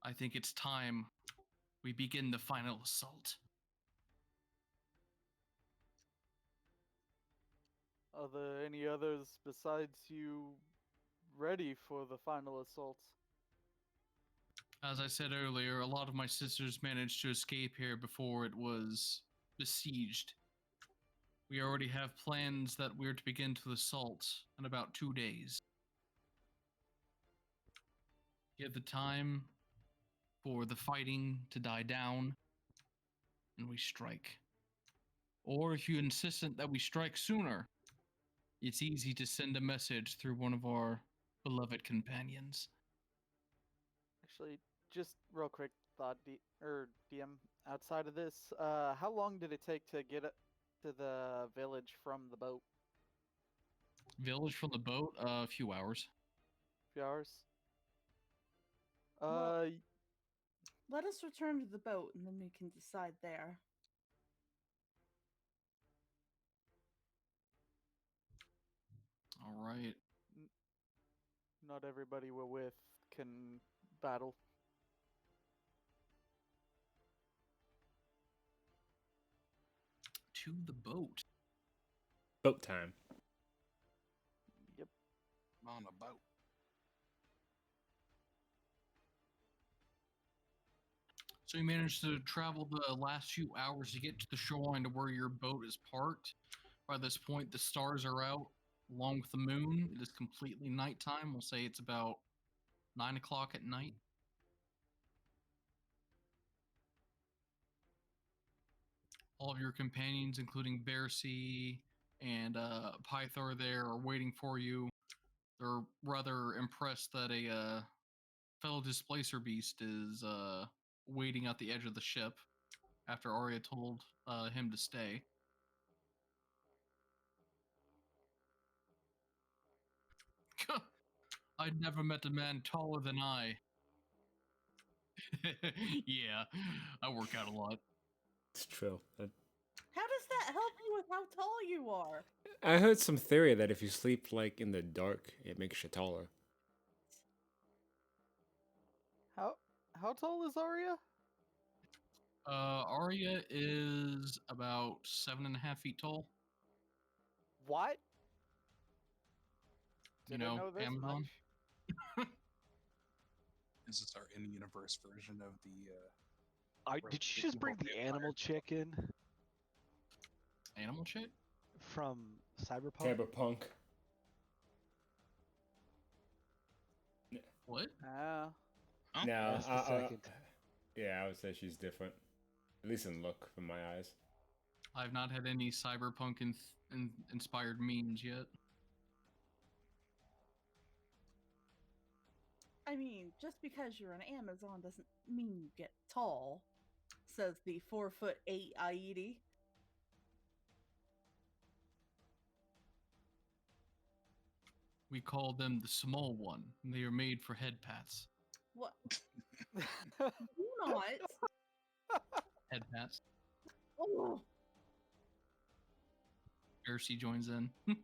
I think it's time we begin the final assault. Are there any others besides you ready for the final assault? As I said earlier, a lot of my sisters managed to escape here before it was besieged. We already have plans that we're to begin to assault in about 2 days. Give the time for the fighting to die down, and we strike. Or if you insistent that we strike sooner, it's easy to send a message through one of our beloved companions. Actually, just real quick thought, DM. Outside of this, how long did it take to get to the village from the boat? Village from the boat, a few hours. A few hours. Well, let us return to the boat and then we can decide there. All right. Not everybody we're with can battle. To the boat. Boat time. Yep. On a boat. So you managed to travel the last few hours to get to the shoreline to where your boat is parked. By this point, the stars are out, along with the moon. It is completely nighttime. We'll say it's about 9 o'clock at night. All of your companions, including Bercy and Pythor, there are waiting for you. They're rather impressed that a fellow displacer beast is waiting at the edge of the ship after Arya told him to stay. I'd never met a man taller than I. Yeah, I work out a lot. It's true. How does that help you with how tall you are? I heard some theory that if you sleep like in the dark, it makes you taller. How tall is Arya? Arya is about 7.5 feet tall. What? You Didn't know, know this Amazon. much. Is this our in-universe version of the? Did you just bring the animal chick in Animal chick? from Cyberpunk? Cyberpunk. What? Ah. Huh? No, That's the second. yeah, I would say she's different. At least in look, from my eyes. I've not had any cyberpunk inspired memes yet. I mean, just because you're an Amazon doesn't mean you get tall, says the 4'8" Aidi. We call them the small one, and they are made for head pats. What? Do not. Head pats. Oh, Percy joins in. not.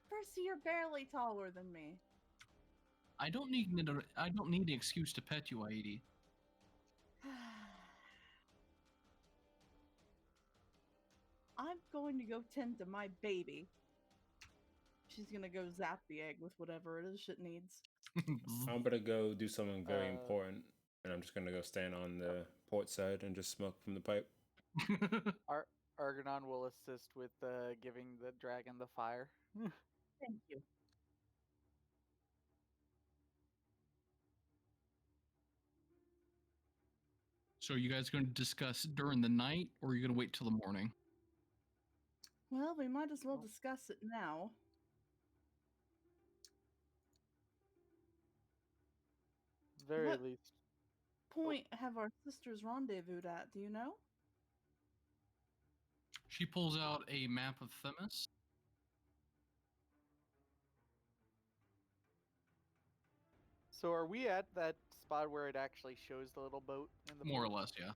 Percy, you're barely taller than me. I don't need an excuse to pet you, Aidi. I'm going to go tend to my baby. She's gonna go zap the egg with whatever it is it needs. I'm gonna go do something very Uh, important, and I'm just gonna go stand on the port side and just smoke from the pipe. Argonon will assist with giving the dragon the fire. Thank you. So are you guys going to discuss during the night, or are you going to wait till the morning? Well, we might as well discuss it now. Very What least. point have our sisters rendezvoused at? Do you know? She pulls out a map of Themis. So are we at that spot where it actually shows the little boat in the More or port? less, yeah.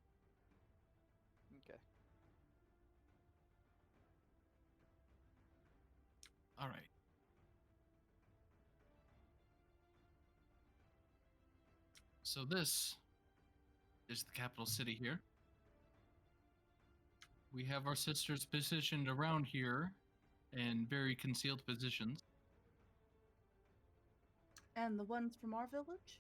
Okay. All right. So this is the capital city here. We have our sisters positioned around here in very concealed positions. And the ones from our village?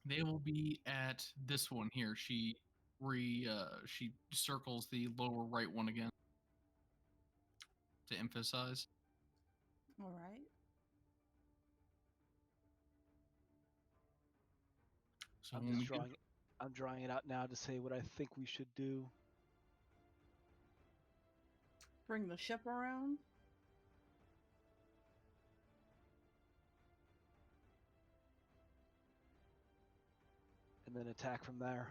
They will be at this one here. She circles the lower right one again to emphasize. All right. So I'm when just we get, I'm drawing it out now to say what I think we should do. Bring the ship around? And then attack from there.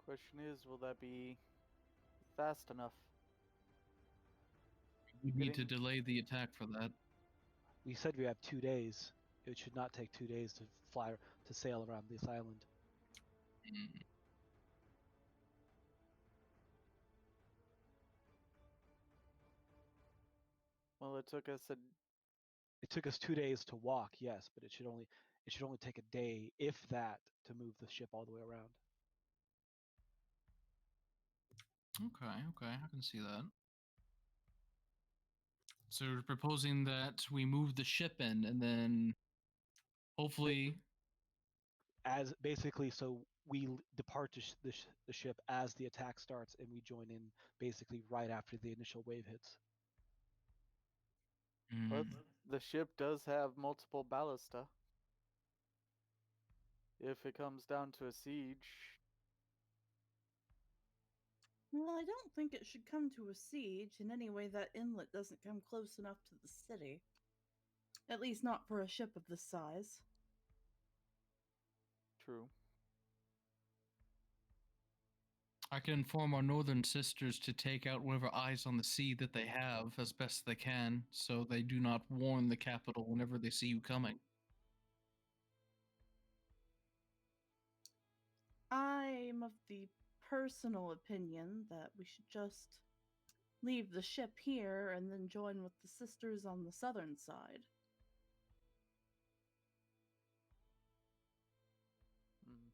Question is, will that be fast enough? we need to Getting- delay the attack for that. We said we have 2 days. It should not take 2 days to sail around this island. Mm. Well, it took us It took us 2 days to walk, yes, but it should only it should only take a day, if that, to move the ship all the way around. Okay, I can see that. So you're proposing that we move the ship in, and then hopefully, As basically, so we depart the ship as the attack starts, and we join in basically right after the initial wave hits. But mm, the ship does have multiple ballista. If it comes down to a siege, Well, I don't think it should come to a siege. In any way, that inlet doesn't come close enough to the city. At least not for a ship of this size. true. I can inform our northern sisters to take out whatever eyes on the sea that they have as best they can, so they do not warn the capital whenever they see you coming. I'm of the personal opinion that we should just leave the ship here and then join with the sisters on the southern side. Mm.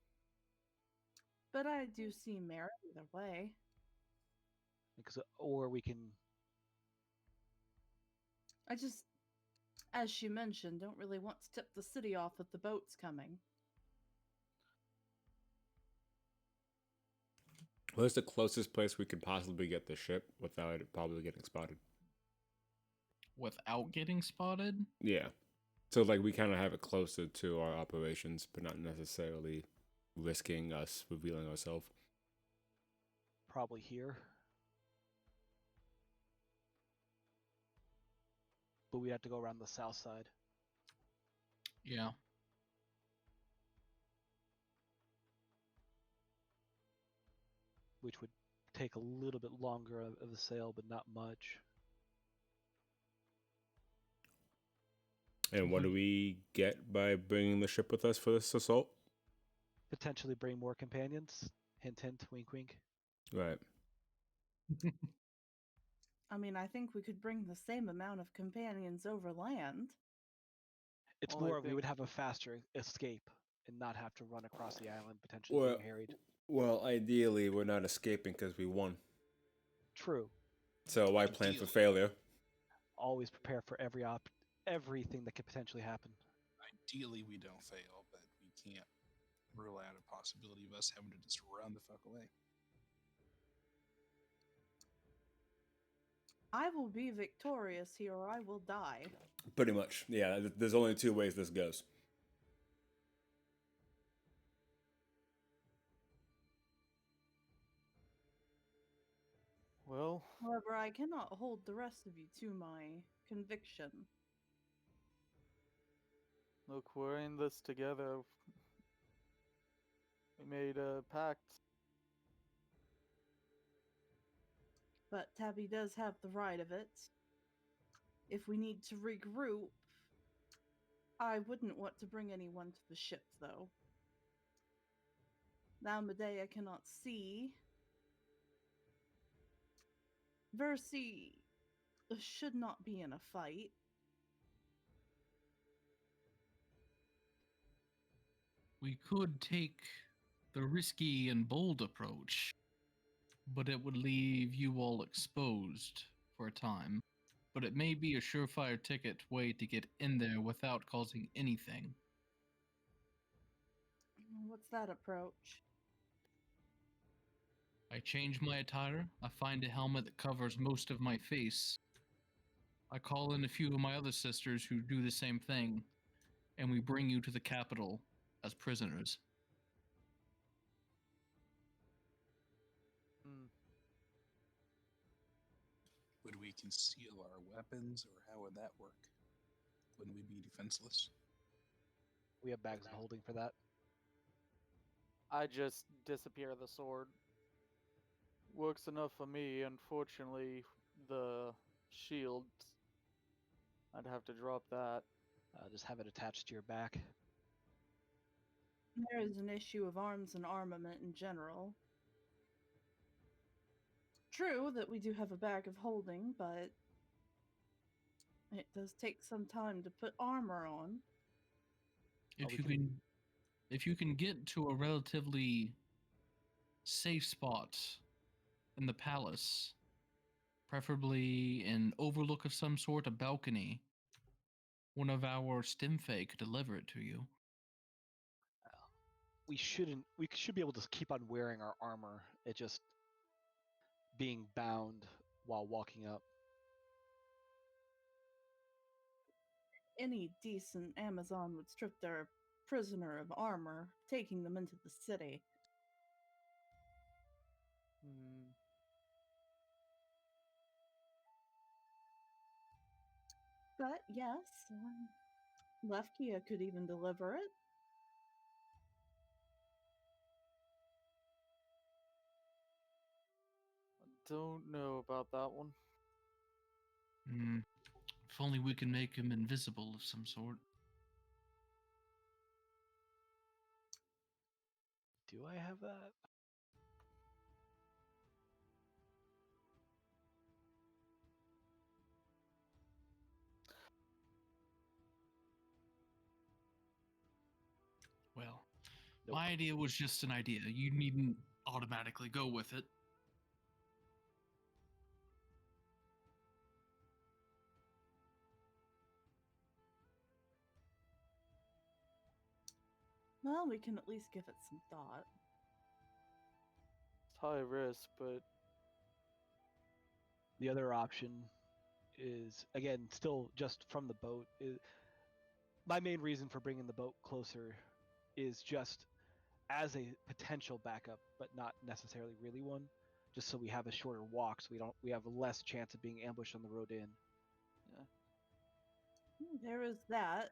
But I do see merit either way. Because, or we can. I just, as she mentioned, don't really want to tip the city off that the boat's coming. What's the closest place we could possibly get the ship without it probably getting spotted? Without getting spotted? Yeah. So like we kind of have it closer to our operations, but not necessarily risking us revealing ourselves. Probably here. But we have to go around the south side. Yeah. Which would take a little bit longer of the sail, but not much. And what do we get by bringing the ship with us for this assault? Potentially bring more companions. Hint, hint, wink, wink. Right. I mean, I think we could bring the same amount of companions over land. It's Only more we thing- would have a faster escape and not have to run across the island, potentially Well, being harried. well, ideally, we're not escaping because we won. True. So why plan for Ideally. failure? Always prepare for everything that could potentially happen. Ideally, we don't fail, but we can't rule out a possibility of us having to just run the fuck away. I will be victorious here or I will die. Pretty much. Yeah, there's only two ways this goes. Well, However, I cannot hold the rest of you to my conviction. look, we're in this together. We made a pact. But Tabby does have the right of it. If we need to regroup, I wouldn't want to bring anyone to the ship, though. Now Medea cannot see. Versi should not be in a fight. We could take the risky and bold approach, but it would leave you all exposed for a time. But it may be a surefire ticket way to get in there without causing anything. What's that approach? I change my attire, I find a helmet that covers most of my face. I call in a few of my other sisters who do the same thing, and we bring you to the capital as prisoners. Mm. Would we conceal our weapons, or how would that work? Wouldn't we be defenseless? We have bags of holding for that. I just disappear the sword. Works enough for me. Unfortunately, the shield, I'd have to drop that. Just have it attached to your back. There is an issue of arms and armament in general. True that we do have a bag of holding, but it does take some time to put armor on. If we you can, if you can get to a relatively safe spot in the palace, preferably an overlook of some sort, a balcony, one of our stimfae could deliver it to you. we shouldn't. We should be able to keep on wearing our armor. It just being bound while walking up. Any decent Amazon would strip their prisoner of armor, taking them into the city. Hmm. But yes, Lefkia could even deliver it. Don't know about that one. Hmm. If only we can make him invisible of some sort. Do I have that? Well, Nope. my idea was just an idea. You needn't automatically go with it. Well, we can at least give it some thought. It's high risk, but The other option is, again, still just from the boat. My main reason for bringing the boat closer is just as a potential backup, but not necessarily really one. Just so we have a shorter walk, so we have less chance of being ambushed on the road in. There is that,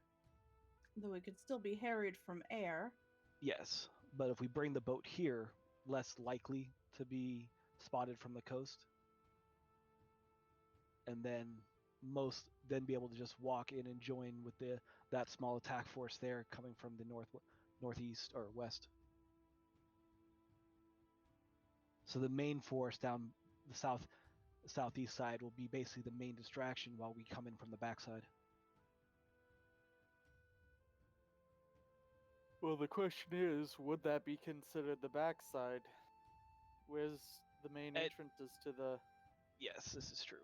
though we could still be harried from air. Yes, but if we bring the boat here, less likely to be spotted from the coast, and then be able to just walk in and join with that small attack force there coming from the northeast or west. So the main force down the southeast side will be basically the main distraction while we come in from the backside. well, the question is, would that be considered the backside? Where's the main entrance is to the? Yes, this is true.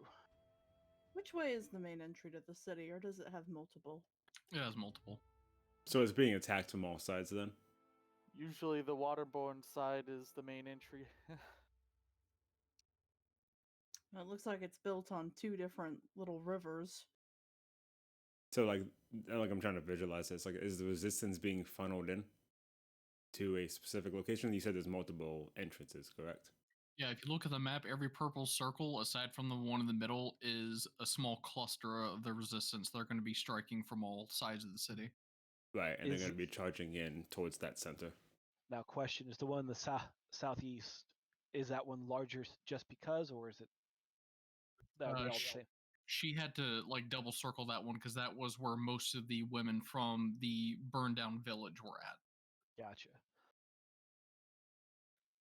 Which way is the main entry to the city, or does it have multiple? It has multiple. So it's being attacked from all sides then? Usually, the waterborne side is the main entry. It looks like it's built on two different little rivers. So like I'm trying to visualize this. Like, is the resistance being funneled in to a specific location? You said there's multiple entrances, correct? Yeah, if you look at the map, every purple circle, aside from the one in the middle, is a small cluster of the resistance. They're going to be striking from all sides of the city. Right, and they're Is going to be charging in towards that center. Now, question is the one in the southeast. Is that one larger just because, or is it that they all the same? She had to like double circle that one because that was where most of the women from the burned down village were at. Gotcha.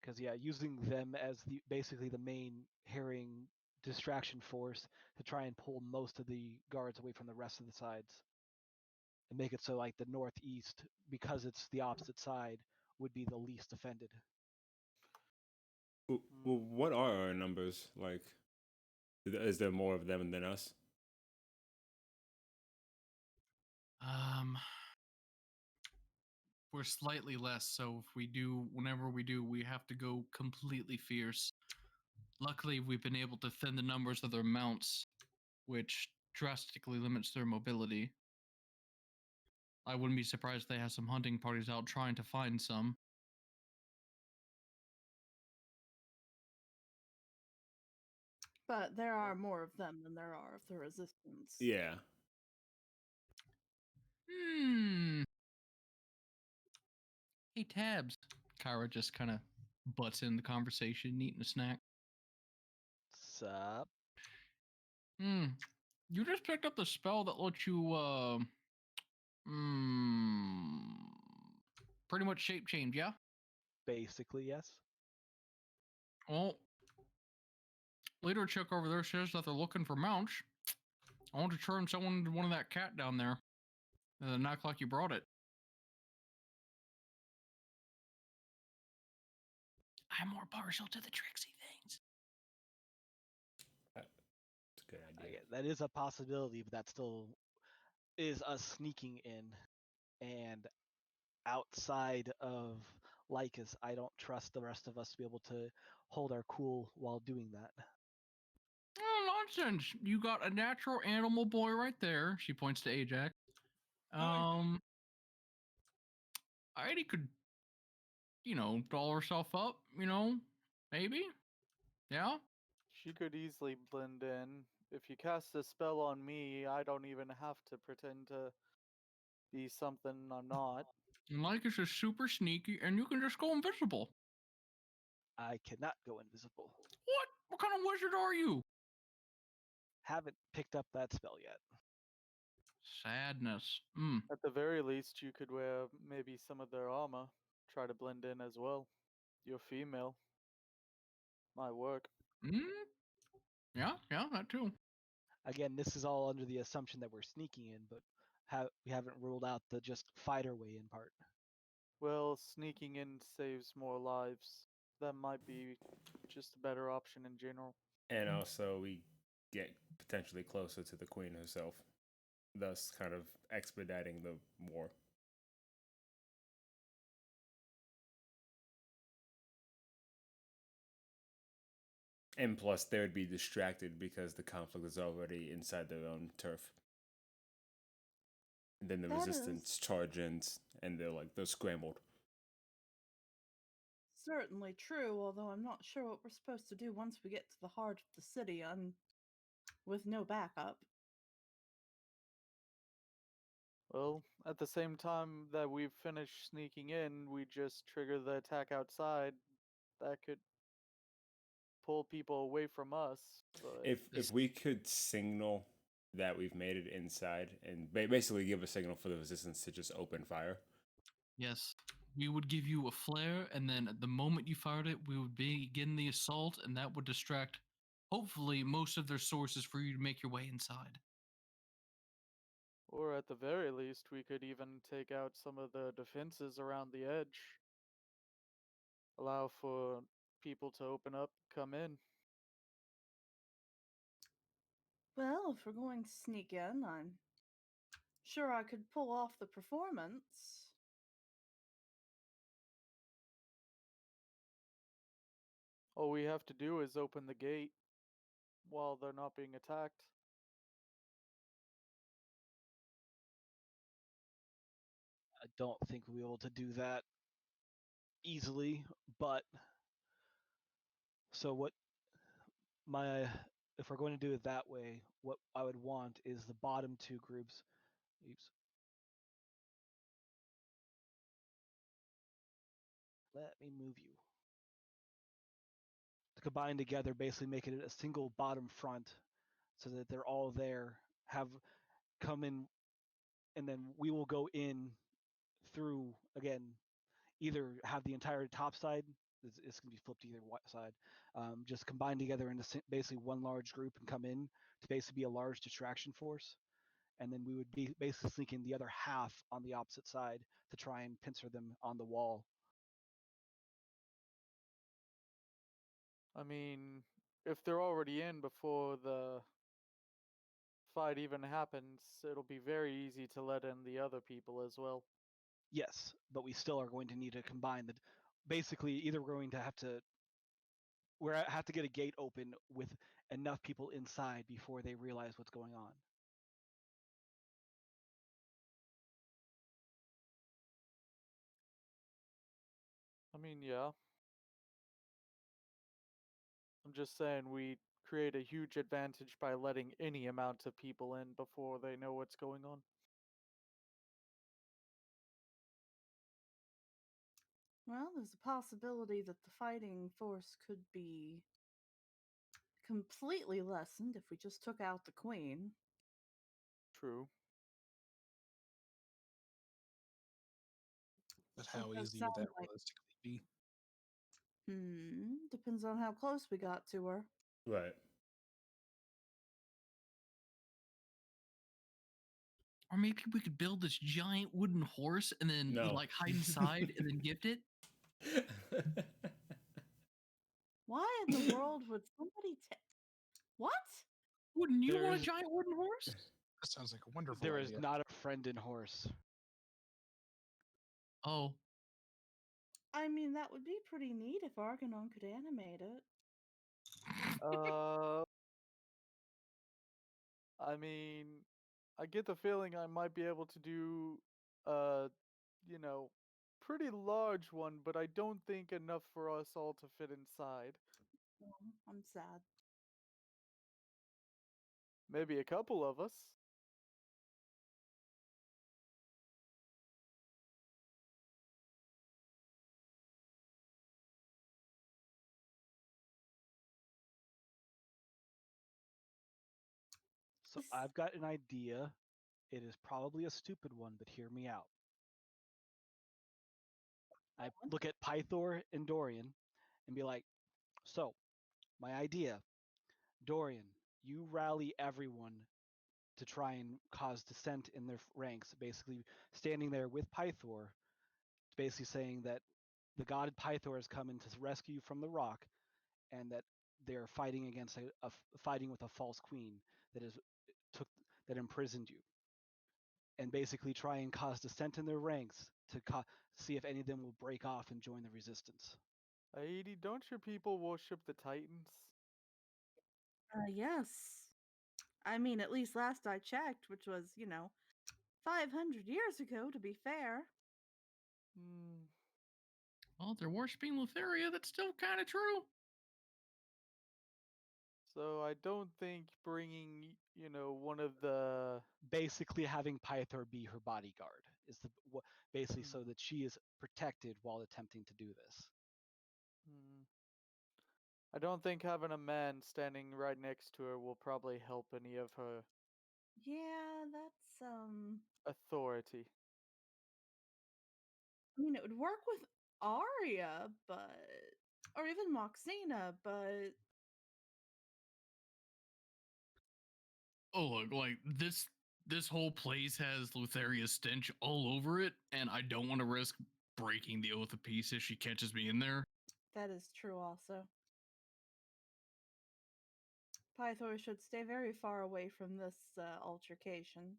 Because yeah, using them as basically the main harrying distraction force to try and pull most of the guards away from the rest of the sides, and make it so like the northeast, because it's the opposite side, would be the least offended. Well, what are our numbers like? Is there more of them than us? We're slightly less, so whenever we do, we have to go completely fierce. Luckily, we've been able to thin the numbers of their mounts, which drastically limits their mobility. I wouldn't be surprised if they have some hunting parties out trying to find some. But there are more of them than there are of the resistance. Yeah. Hey, Tabs. Kyra just kind of butts in the conversation, eating a snack. Sup? You just picked up the spell that lets you, pretty much shape change, yeah? Basically, yes. Well, leader chick over there says that they're looking for mounts. I want to turn someone into one of that cat down there. And then act like you brought it. I'm more partial to the tricksy things. That's a good idea. That is a possibility, but that still is us sneaking in. And outside of Lycus, I don't trust the rest of us to be able to hold our cool while doing that. Oh, nonsense. You got a natural animal boy right there. She points to Ajax. Heidi could, doll herself up, maybe. Yeah. She could easily blend in. If you cast a spell on me, I don't even have to pretend to be something I'm not. And Lycus is super sneaky, and you can just go invisible. I cannot go invisible. What? What kind of wizard are you? Haven't picked up that spell yet. Sadness. At the very least, you could wear maybe some of their armor. Try to blend in as well. You're female. Might work. Yeah, that too. Again, this is all under the assumption that we're sneaking in, but we haven't ruled out the just fight our way in part. Well, sneaking in saves more lives. That might be just a better option in general. And also, we get potentially closer to the queen herself, thus kind of expediting the war. And plus, they would be distracted because the conflict is already inside their own turf. And then the resistance charge ins, and they're scrambled. Certainly true, although I'm not sure what we're supposed to do once we get to the heart of the city with no backup. Well, at the same time that we've finished sneaking in, we just trigger the attack outside. That could pull people away from us. But If we could signal that we've made it inside and basically give a signal for the resistance to just open fire. Yes. We would give you a flare, and then at the moment you fired it, we would begin the assault, and that would distract, hopefully, most of their sources for you to make your way inside. or at the very least, we could even take out some of the defenses around the edge. Allow for people to open up, come in. Well, if we're going to sneak in, I'm sure I could pull off the performance. All we have to do is open the gate while they're not being attacked. I don't think we'll be able to do that easily, but so if we're going to do it that way, what I would want is the bottom two groups. Let me move you. To combine together, basically making it a single bottom front so that they're all there, have come in, and then we will go in through, again, either have the entire top side, it's going to be flipped to either side, just combine together into basically one large group and come in to basically be a large distraction force. And then we would be basically sneaking the other half on the opposite side to try and pincer them on the wall. I mean, if they're already in before the fight even happens, it'll be very easy to let in the other people as well. Yes, but we still are going to need to combine the. Basically, either we're going to have to get a gate open with enough people inside before they realize what's going on. I mean, yeah. I'm just saying we create a huge advantage by letting any amount of people in before they know what's going on. Well, there's a possibility that the fighting force could be completely lessened if we just took out the queen. True. But how It does easy would that sound like- realistically be? Depends on how close we got to her. Right. Or maybe we could build this giant wooden horse and then No. hide inside and then gift it. Why in the world would somebody take. What? Wouldn't you want a There's- giant wooden horse? That sounds like a wonderful There is idea. not a friend in horse. Oh, I mean, that would be pretty neat if Argonon could animate it. I mean, I get the feeling I might be able to do, you know, pretty large one, but I don't think enough for us all to fit inside. Oh, I'm sad. Maybe a couple of us. So I've got an idea. It is probably a stupid one, but hear me out. I look at Pythor and Dorian and be like, so, my idea, Dorian, you rally everyone to try and cause dissent in their ranks, basically standing there with Pythor, basically saying that the god Pythor has come in to rescue you from the rock, and that they're fighting against fighting with a false queen that that imprisoned you, and basically try and cause dissent in their ranks to see if any of them will break off and join the resistance. Aidi, don't your people worship the Titans? Yes. I mean, at least last I checked, which was, 500 years ago, to be fair. Hmm. well, if they're worshiping Lutheria, that's still kind of true. So I don't think bringing, one of the. Basically, having Pythor be her bodyguard is basically Hmm. so that she is protected while attempting to do this. I don't think having a man standing right next to her will probably help any of her Yeah, that's, authority. I mean, it would work with Arya, but. Or even Moxina, but. Oh, look, like this whole place has Lutheria's stench all over it, and I don't want to risk breaking the oath of peace if she catches me in there. That is true also. Pythor should stay very far away from this altercation.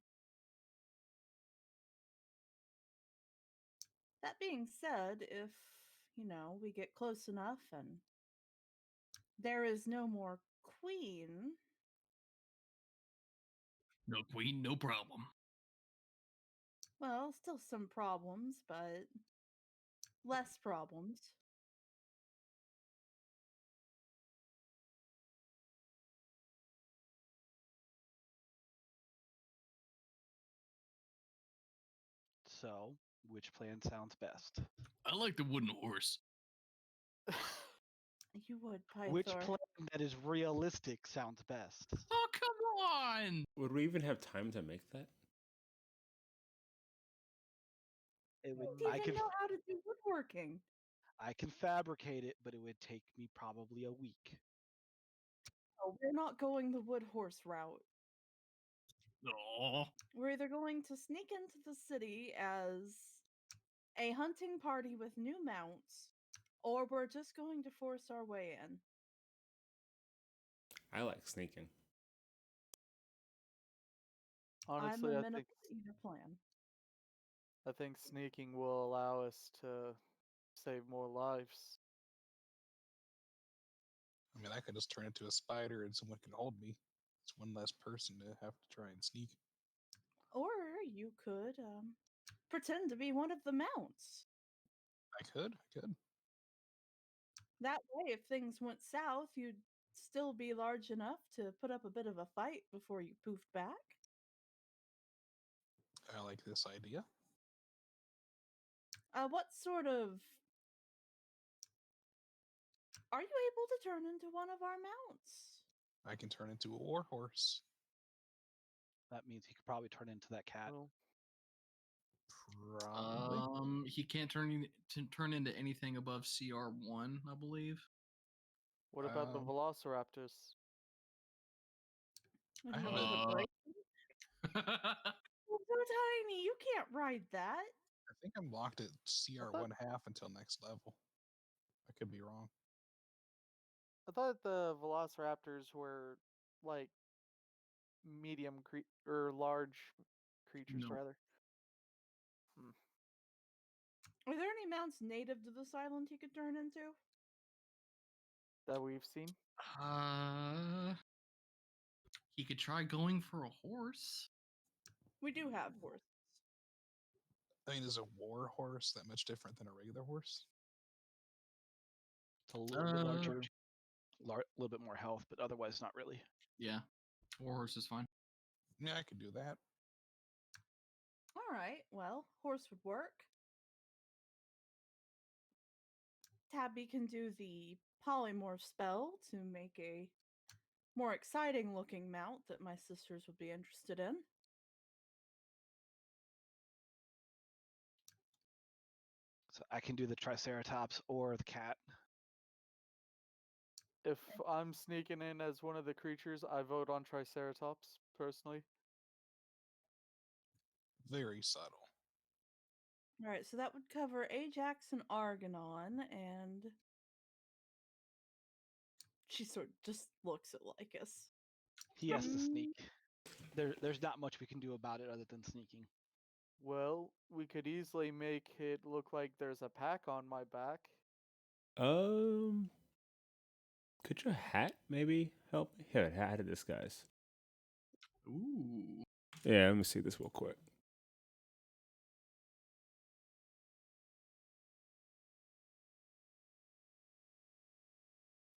That being said, if, we get close enough and there is no more queen. No queen, no problem. Well, still some problems, but less problems. So, which plan sounds best? I like the wooden horse. You would, Pythor. Which plan that is realistic sounds best? Oh, come on! Would we even have time to make that? It would, You don't even know how to do woodworking. I can fabricate it, but it would take me probably a week. Oh, we're not going the wood horse route. Oh, We're either going to sneak into the city as a hunting party with new mounts, or we're just going to force our way in. I like sneaking. Honestly, I'm amenable to either plan. I think sneaking will allow us to save more lives. I mean, I could just turn into a spider and someone can hold me. It's one less person to have to try and sneak. Or you could pretend to be one of the mounts. I could. That way, if things went south, you'd still be large enough to put up a bit of a fight before you poofed back. I like this idea. What sort of. Are you able to turn into one of our mounts? I can turn into a war horse. That means he could probably turn into that cat. Well, probably. he can't turn into anything above CR1, I believe. What about the velociraptors? What I do you have need a- a break? It's so tiny, you can't ride that. I think I'm locked at CR 1/2 until next level. I could be wrong. I thought the velociraptors were like medium or large creatures, No. rather. Are there any mounts native to this island he could turn into? That we've seen. He could try going for a horse. We do have horses. I mean, is a war horse that much different than a regular horse? It's a little bit larger, little bit more health, but otherwise not really. Yeah, war horse is fine. Yeah, I could do that. All right, well, horse would work. Tabby can do the polymorph spell to make a more exciting looking mount that my sisters would be interested in. So I can do the Triceratops or the cat. If I'm sneaking in as one of the creatures, I vote on Triceratops, personally. Very subtle. All right, so that would cover Ajax and Argonon, and she sort of just looks at Lycus. He has to sneak. There's not much we can do about it other than sneaking. Well, we could easily make it look like there's a pack on my back. Could your hat maybe help? Here, hat of disguise. Ooh. Yeah, let me see this real quick.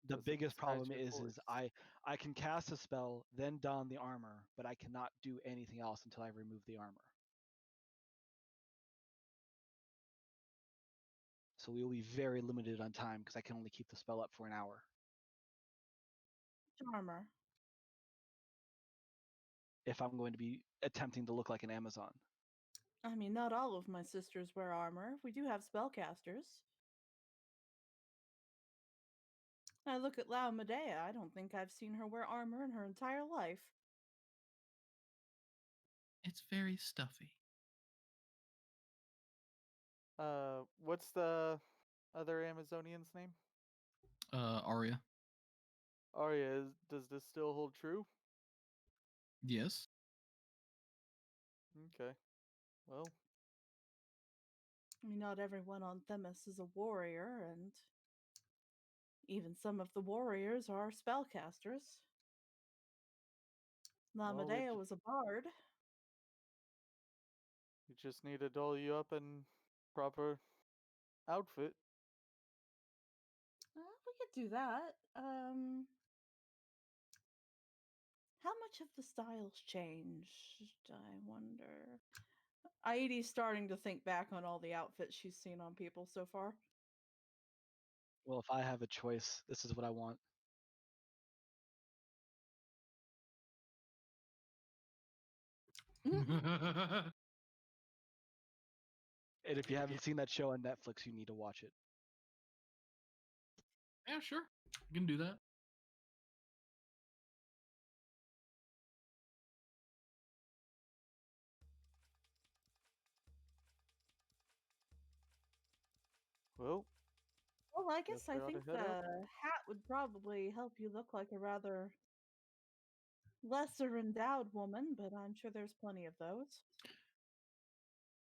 The Doesn't biggest disguise problem your is force. I can cast a spell, then don the armor, but I cannot do anything else until I remove the armor. So we will be very limited on time because I can only keep the spell up for an hour. Armor. If I'm going to be attempting to look like an Amazon. I mean, not all of my sisters wear armor. We do have spellcasters. I look at Lao Medea. I don't think I've seen her wear armor in her entire life. It's very stuffy. What's the other Amazonian's name? Arya. Arya, does this still hold true? Yes. Okay. Well, I mean, not everyone on Themis is a warrior, and even some of the warriors are spellcasters. La Well, Medea was a bard. we just need to doll you up in proper outfit. We could do that. How much have the styles changed? I wonder. Aidi's starting to think back on all the outfits she's seen on people so far. Well, if I have a choice, this is what I want. And if you haven't seen that show on Netflix, you need to watch it. Yeah, sure. I can do that. Well, Well, I guess we I ought to think head the up. hat would probably help you look like a rather lesser endowed woman, but I'm sure there's plenty of those.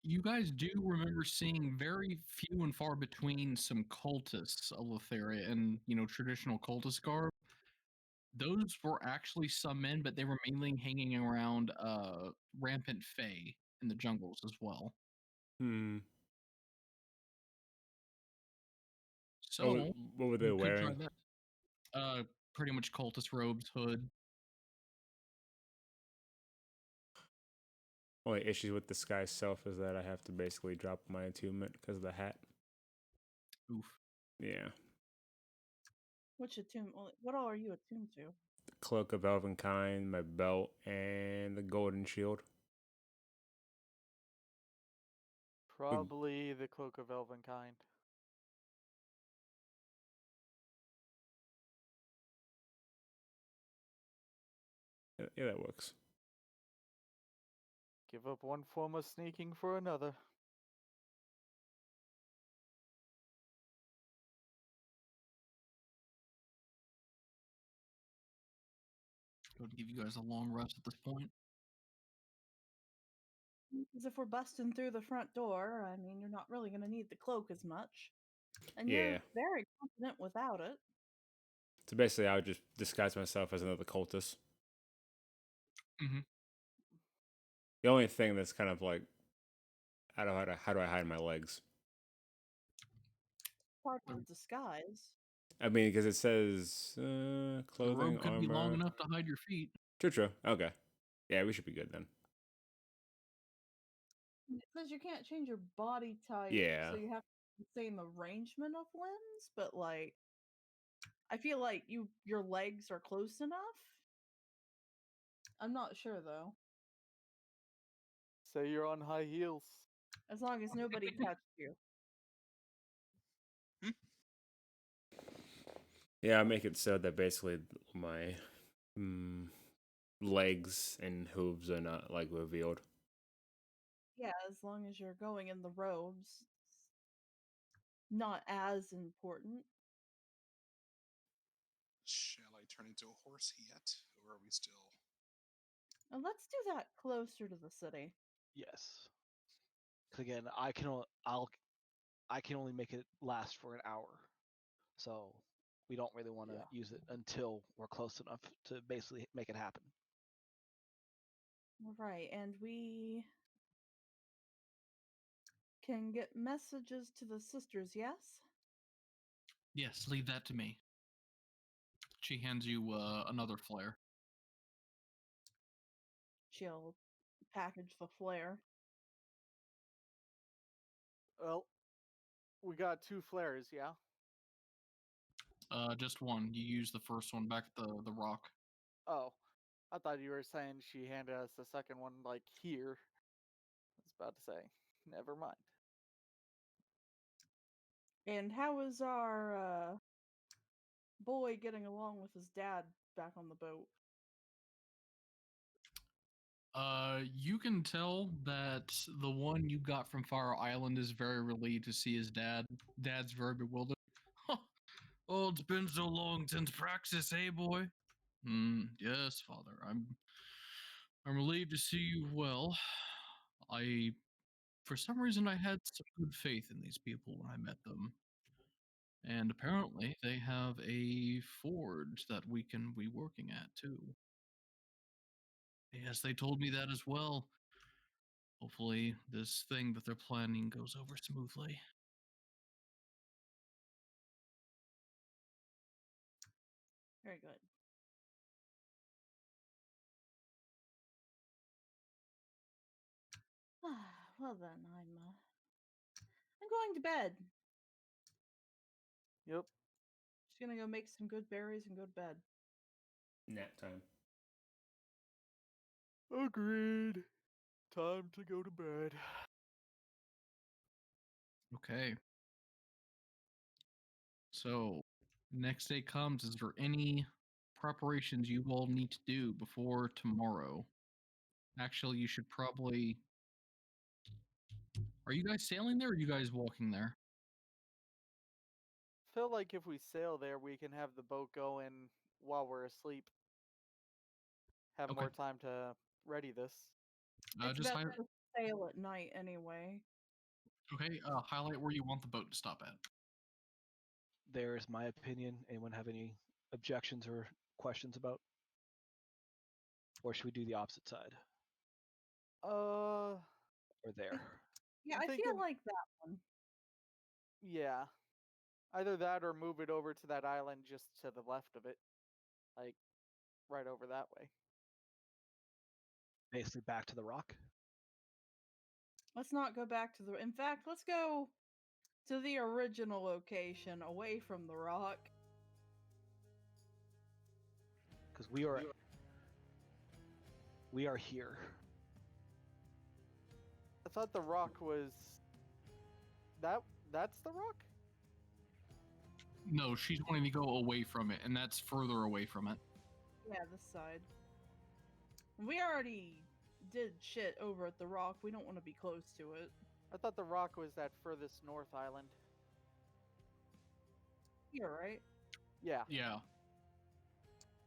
You guys do remember seeing very few and far between some cultists of Letheria and, traditional cultist garb. Those were actually some men, but they were mainly hanging around rampant fae in the jungles as well. Hmm. So What were they you could try wearing? that. Pretty much cultist robes, hood. Only issue with disguise self is that I have to basically drop my attunement because of the hat. Oof. Yeah. Which attune? What all are you attuned to? The cloak of Elvenkind, my belt, and the golden shield. Probably the Cloak of Elvenkind. Yeah, that works. Give up one form of sneaking for another. Go to give you guys a long rest at this point. Because if we're busting through the front door, I mean, you're not really going to need the cloak as much. And Yeah. you're very confident without it. So basically, I would just disguise myself as another cultist. Mhm. The only thing that's kind of like, how do I hide my legs? Part of the disguise. I mean, because it says The clothing, robe could be long armor. enough to hide your feet. True. Okay. Yeah, we should be good then. It says you can't change your body type, Yeah. so you have the same arrangement of limbs, but like, I feel like your legs are close enough. I'm not sure though. Say you're on high heels. As long as nobody touched you. Yeah, I make it so that basically my legs and hooves are not like revealed. Yeah, as long as you're going in the robes, it's not as important. Shall I turn into a horse yet, or are we still? And let's do that closer to the city. Yes. 'Cause again, I can only make it last for an hour, so we don't really want to use it until we're close enough to basically make it happen. Right, and we can get messages to the sisters, yes? Yes, leave that to me. She hands you another flare. She'll package the flare. Well, we got 2 flares, yeah? Just one. You use the first one back at the rock. Oh, I thought you were saying she handed us the second one, like, here. I was about to say, never mind. And how is our boy getting along with his dad back on the boat? You can tell that the one you got from Fire Island is very relieved to see his dad. Dad's very bewildered. Oh, it's been so long since praxis, eh, boy? Yes, father. I'm relieved to see you well. For some reason, I had some good faith in these people when I met them. And apparently, they have a forge that we can be working at, too. Yes, they told me that as well. Hopefully, this thing that they're planning goes over smoothly. Very good. Well then, I'm going to bed. Yep. Just gonna go make some good berries and go to bed. Nap time. Agreed. Time to go to bed. Okay. So, next day comes. Is there any preparations you all need to do before tomorrow? Actually, you should probably. Are you guys sailing there or are you guys walking there? Feel like if we sail there, we can have the boat going while we're asleep. Have Okay. more time to ready this. It's Just better to sail at night anyway. okay. Highlight where you want the boat to stop at. There's my opinion. Anyone have any objections or questions about? Or should we do the opposite side? Or there? Yeah, I'm I thinking- feel like that one. Yeah. Either that or move it over to that island just to the left of it. Like, right over that way. Basically back to the rock? Let's not go back to the. In fact, let's go to the original location, away from the rock. Because we are here. I thought the rock was... That's the rock? No, she's wanting to go away from it, and that's further away from it. Yeah, this side. We already did shit over at the rock. We don't want to be close to it. I thought the rock was that furthest north island. You're right. Yeah. Yeah.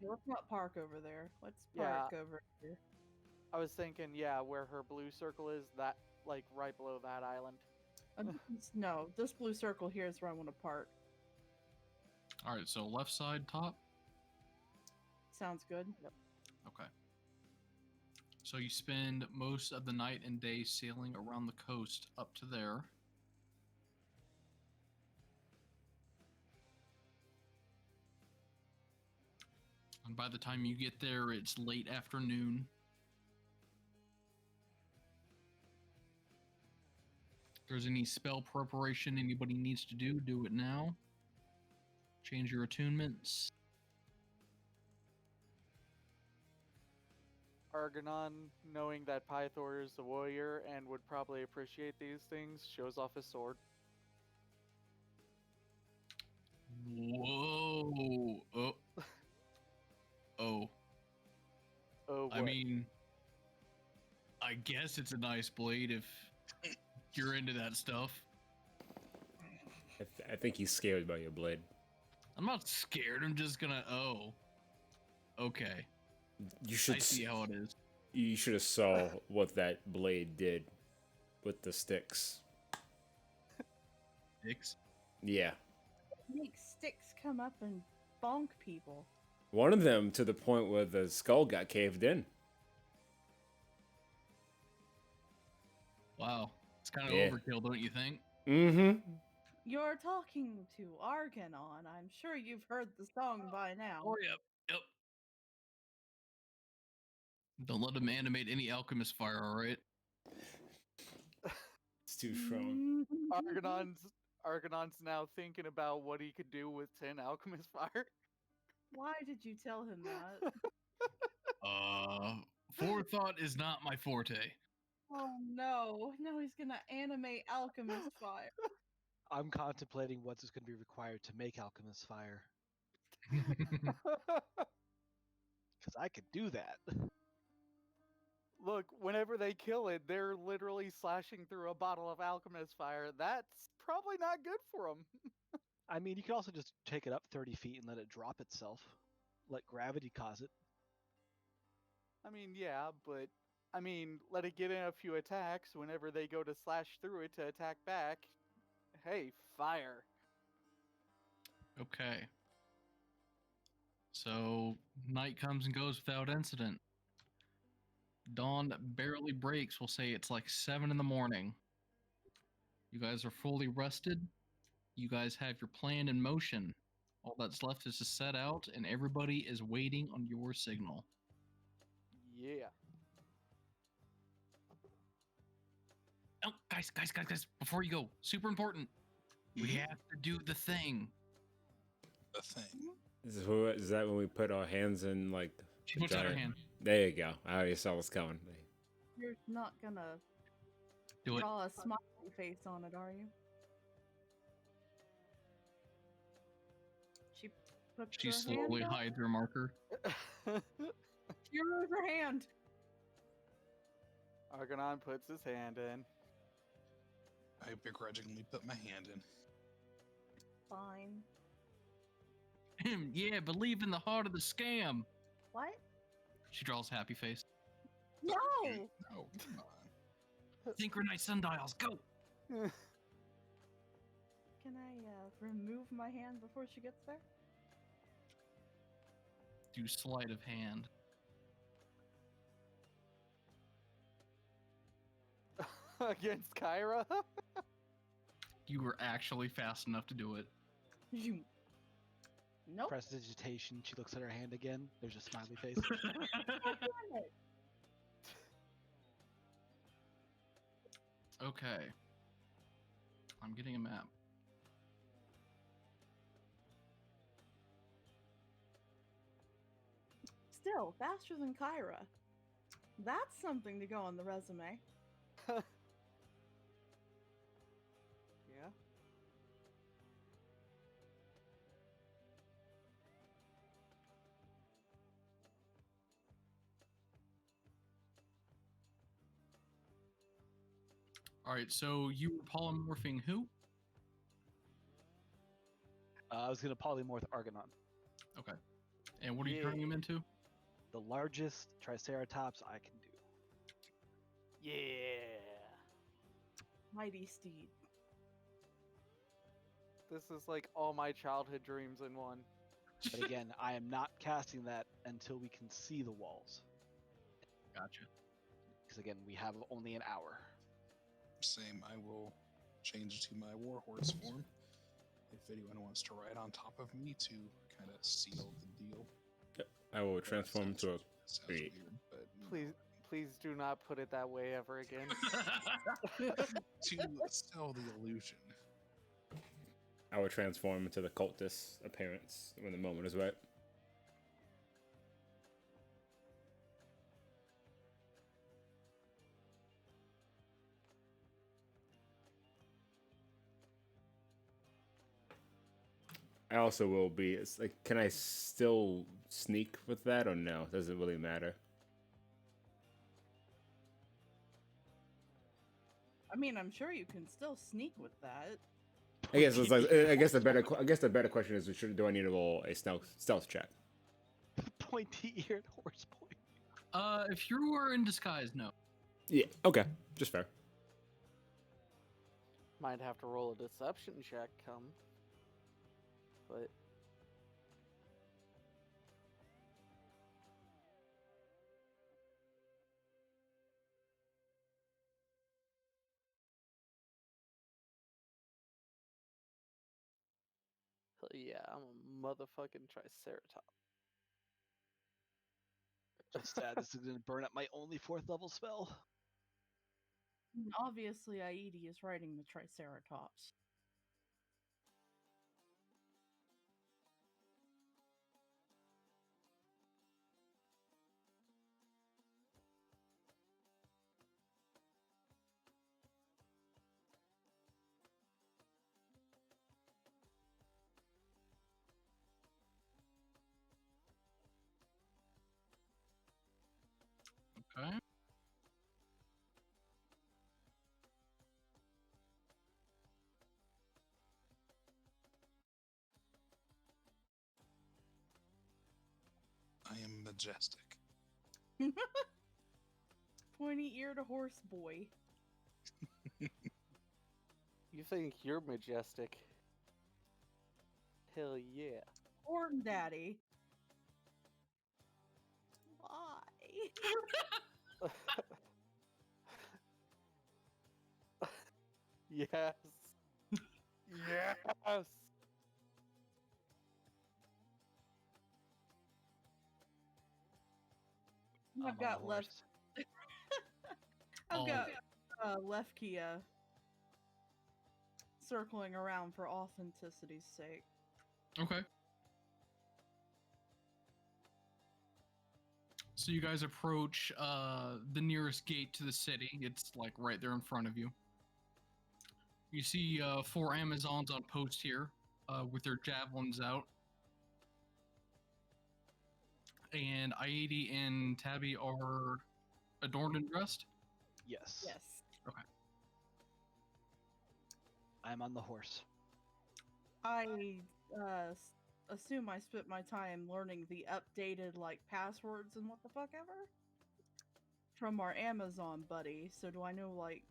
Let's not park over there. Let's Yeah. park over here. I was thinking, yeah, where her blue circle is, that like right below that island. No, this blue circle here is where I want to park. All right, so left side top. Sounds good. Okay. So you spend most of the night and day sailing around the coast up to there. And by the time you get there, it's late afternoon. If there's any spell preparation anybody needs to do it now. Change your attunements. Argonon, knowing that Pythor is a warrior and would probably appreciate these things, shows off his sword. Whoa. Oh. Oh. Oh, I mean, I guess it's a nice blade if you're into that stuff. I think he's scared by your blade. I'm not scared. I'm just gonna. Oh. Okay. You should. I see how it is. You should have saw what that blade did with the sticks. Sticks? Yeah. Make sticks come up and bonk people. One of them to the point where the skull got caved in. Wow. It's kind of Yeah. overkill, don't you think? Mm-hmm. You're talking to Argonon. I'm sure you've heard the song by now. Oh, yep. Don't let him animate any alchemist fire, alright? It's too strong. Argonon's now thinking about what he could do with 10 alchemist fire. Why did you tell him that? Forethought is not my forte. Oh no. Now he's gonna animate alchemist fire. I'm contemplating what's going to be required to make alchemist fire. Because I could do that. Look, whenever they kill it, they're literally slashing through a bottle of alchemist fire. That's probably not good for them. I mean, you could also just take it up 30 feet and let it drop itself. Let gravity cause it. I mean, yeah, but I mean, let it get in a few attacks. Whenever they go to slash through it to attack back, hey, fire. Okay. So, night comes and goes without incident. Dawn barely breaks. We'll say it's like 7 in the morning. You guys are fully rested. You guys have your plan in motion. All that's left is to set out, and everybody is waiting on your signal. Yeah. Oh, guys, before you go, super important. We have to do the thing. The thing. Is that when we put our hands in, like... She puts out her hand. There you go. I already saw what's coming. You're not gonna Do it. draw a smiley face on it, are you? She slowly hides her marker. She removes her hand. Argonon puts his hand in. I begrudgingly put my hand in. Fine. Yeah, believe in the heart of the scam. What? She draws a happy face. No! No, come on. Synchronize sundials, go! Can I remove my hand before she gets there? Do sleight of hand. Against Kyra? You were actually fast enough to do it. You. Nope. Prestidigitation. She looks at her hand again. There's a smiley face. Okay. I'm getting a map. Still, faster than Kyra. That's something to go on the resume. Yeah. Alright, so you were polymorphing who? I was going to polymorph Argonon. Okay. And what are you turning him into? The largest Triceratops I can do. Yeah. Mighty steed. This is like all my childhood dreams in one. But again, I am not casting that until we can see the walls. Gotcha. Because again, we have only an hour. Same. I will change to my warhorse form if anyone wants to ride on top of me to kind of seal the deal. I will transform to a. Sounds Wait. weird, but Please do not put it that way ever again. to sell the illusion. I will transform into the cultist appearance when the moment is right. I also will be. It's like, can I still sneak with that or no? Does it really matter? I mean, I'm sure you can still sneak with that. I guess it's like. I guess the better question is: do I need to roll a stealth check? Pointy-eared horse boy. If you were in disguise, no. Yeah. Okay. Just fair. Might have to roll a deception check, but hell yeah, I'm a motherfucking triceratops. Just sad. This is gonna burn up my only 4th level spell. And obviously, Aidi is riding the Triceratops. Okay. I am majestic. Pointy-eared horse boy. You think you're majestic? Hell yeah. Horn daddy. Why? Yes. Yes. I've got left. I've got Lefkia circling around for authenticity's sake. Okay. So you guys approach the nearest gate to the city. It's like right there in front of you. You see 4 Amazons on post here with their javelins out. And Aidi and Tabby are adorned and dressed? Yes. Yes. Okay. I'm on the horse. I assume I spent my time learning the updated like passwords and what the fuck ever from our Amazon buddy. So do I know like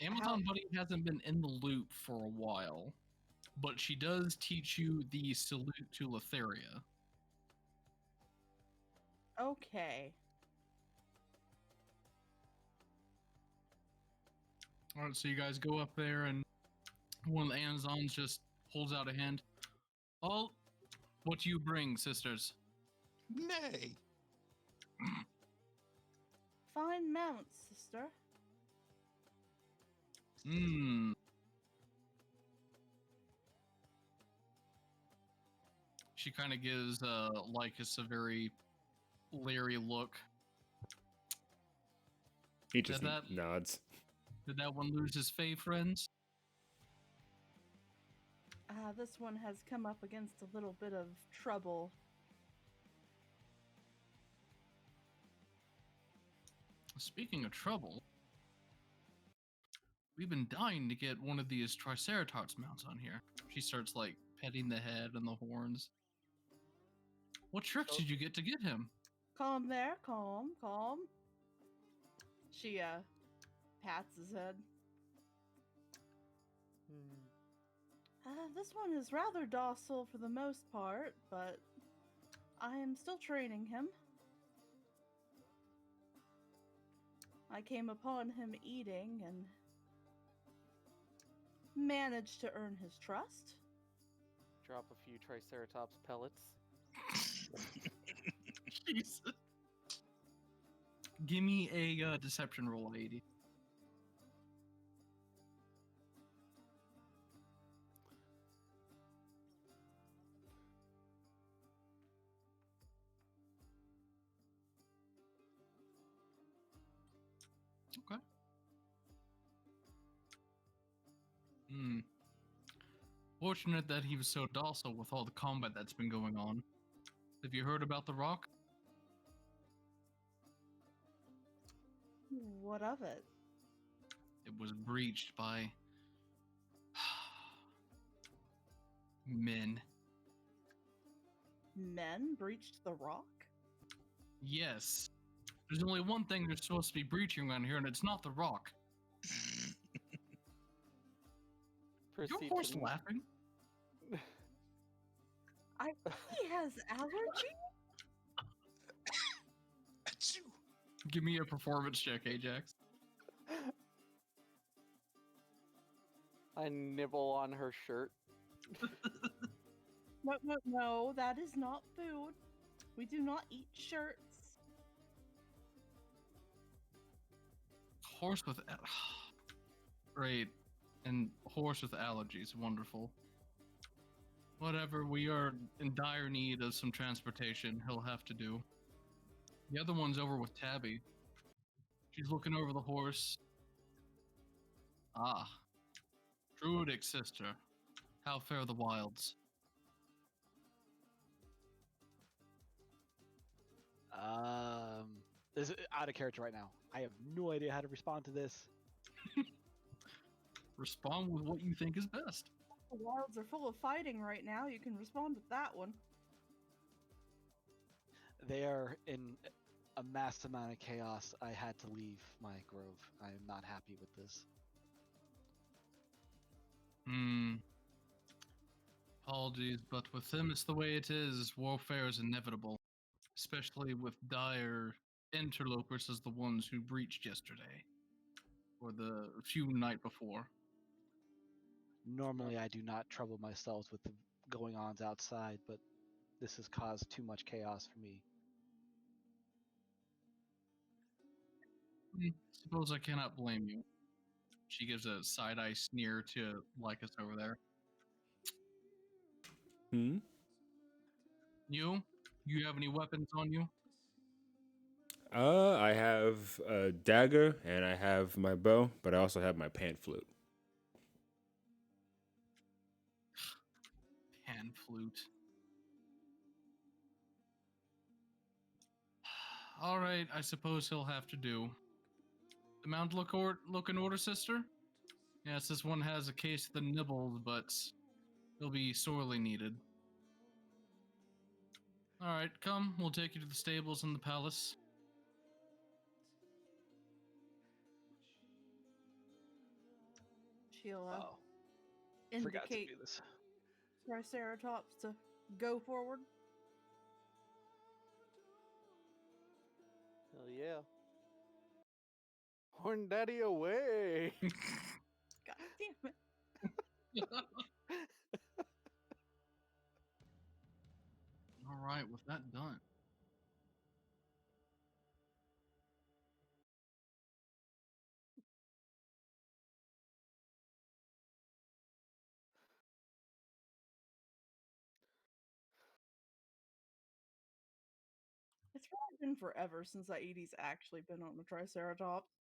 Amazon Buddy hasn't been in the loop for a while, but she does teach you the salute to Letheria. okay. Alright, so you guys go up there and one of the Amazons just holds out a hand. Oh, what do you bring, sisters? Nay. Fine mount, sister. Mmm. She kind of gives Lycus a very leery look. He just Did that- nods. Did that one lose his fae, friends? This one has come up against a little bit of trouble. Speaking of trouble, we've been dying to get one of these Triceratops mounts on here. She starts like petting the head and the horns. What tricks did you get to get him? Calm there, calm, calm. She pats his head. This one is rather docile for the most part, but I am still training him. I came upon him eating and managed to earn his trust. Drop a few Triceratops pellets. Jesus. Give me a deception roll, 80. Okay. Fortunate that he was so docile with all the combat that's been going on. Have you heard about the rock? What of it? It was breached by men. Men breached the rock? Yes. There's only one thing they're supposed to be breaching around here, and it's not the rock. Your Proceed horse to- laughing? He has allergy? Achoo! Give me a performance check, Ajax. I nibble on her shirt. No, that is not food. We do not eat shirts. Horse with... Great. And horse with allergies. Wonderful. Whatever, we are in dire need of some transportation. He'll have to do. The other one's over with Tabby. She's looking over the horse. Ah. Druidic sister. How fare the wilds? This is out of character right now. I have no idea how to respond to this. Respond with what you think is best. The wilds are full of fighting right now. You can respond with that one. They are in a mass amount of chaos. I had to leave my grove. I am not happy with this. Apologies, but with Themis the way it is, warfare is inevitable. Especially with dire interlopers as the ones who breached yesterday. Or the few night before. Normally, I do not trouble myself with the going-ons outside, but this has caused too much chaos for me. Suppose I cannot blame you. She gives a side-eye sneer to Lycus over there. You? You have any weapons on you? I have a dagger and I have my bow, but I also have my pan flute. Pan flute. All right, I suppose he'll have to do. The mount look in order, sister? Yes, this one has a case of the nibbles, but he'll be sorely needed. All right, come. We'll take you to the stables in the palace. She'll Wow. Forgot to indicate do this. Triceratops to go forward. Hell yeah. Horn Daddy away! God damn it. All right, with that done. It's probably been forever since Aedes actually been on the Triceratops.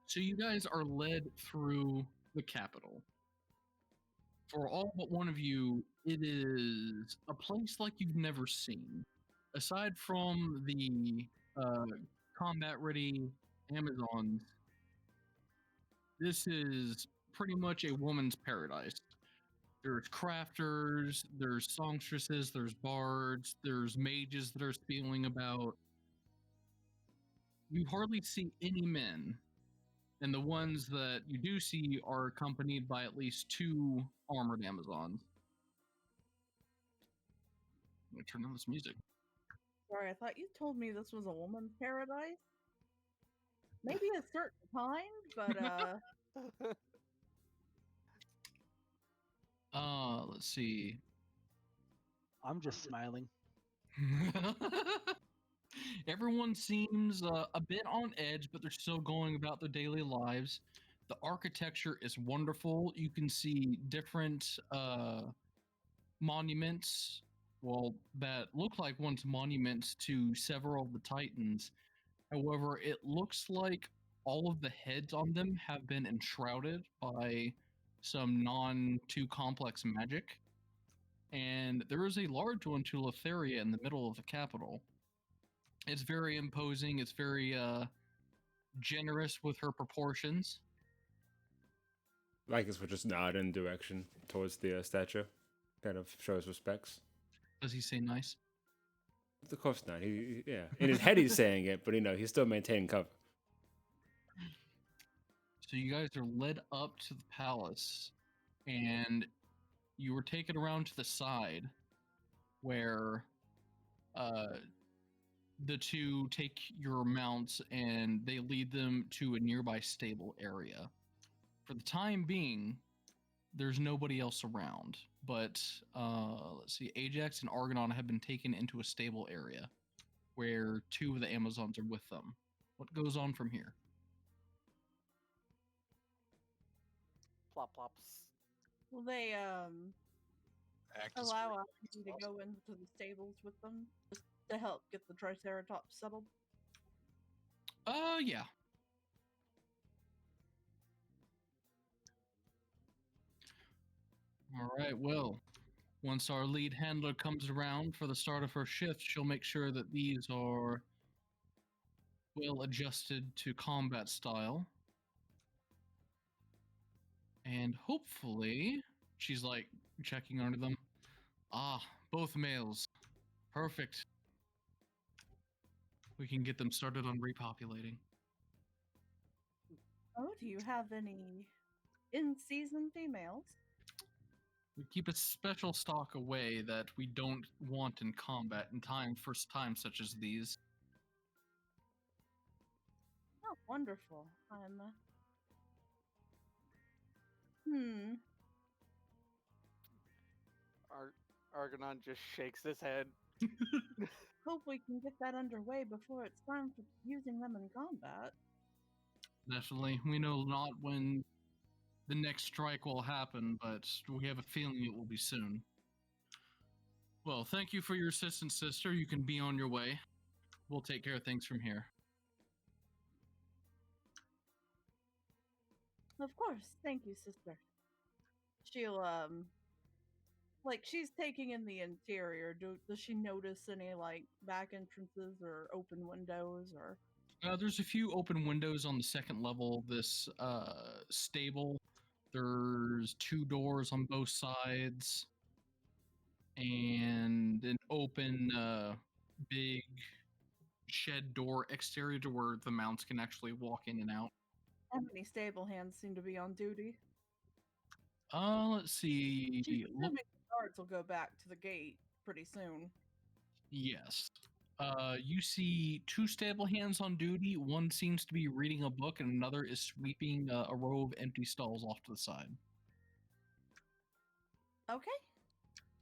So you guys are led through the capital. For all but one of you, it is a place like you've never seen. Aside from the combat-ready Amazons, this is pretty much a woman's paradise. There's crafters, there's songstresses, there's bards, there's mages that are spieling about. You hardly see any men, and the ones that you do see are accompanied by at least 2 armored Amazons. I'm gonna turn on this music. Sorry, I thought you told me this was a woman's paradise. Maybe a certain kind, but Let's see. I'm just smiling. Everyone seems a bit on edge, but they're still going about their daily lives. The architecture is wonderful. You can see different monuments, well, that look like once monuments to several of the Titans. However, it looks like all of the heads on them have been enshrouded by some non-too complex magic. And there is a large one to Letheria in the middle of the capital. It's very imposing. It's very generous with her proportions. Lycus would just nod in direction towards the statue, kind of shows respects. Does he say nice? Of course not. Yeah. In his head, he's saying it, but he's still maintaining cover. So you guys are led up to the palace, and you were taken around to the side, where the 2 take your mounts and they lead them to a nearby stable area. For the time being, there's nobody else around, but let's see, Ajax and Argonon have been taken into a stable area where 2 of the Amazons are with them. What goes on from here? Plop plops. will they Act as allow quickly us as to possible. go into the stables with them just to help get the Triceratops settled? Yeah. All right, well, once our lead handler comes around for the start of her shift, she'll make sure that these are well adjusted to combat style. And hopefully, she's like checking under them. Ah, both males. Perfect. We can get them started on repopulating. Oh, do you have any in-season females? We keep a special stock away that we don't want in combat in first times such as these. Oh, wonderful. I'm Argonon just shakes his head. hope we can get that underway before it's time for using them in combat. Definitely. We know not when the next strike will happen, but we have a feeling it will be soon. Well, thank you for your assistance, sister. You can be on your way. We'll take care of things from here. Of course. Thank you, sister. She'll like she's taking in the interior. Does she notice any like back entrances or open windows or There's a few open windows on the second level of this stable. There's 2 doors on both sides and an open big shed door exterior to where the mounts can actually walk in and out. how many stable hands seem to be on duty? Let's see. She's assuming the guards will go back to the gate pretty soon. Yes. You see 2 stable hands on duty. One seems to be reading a book, and another is sweeping a row of empty stalls off to the side. Okay.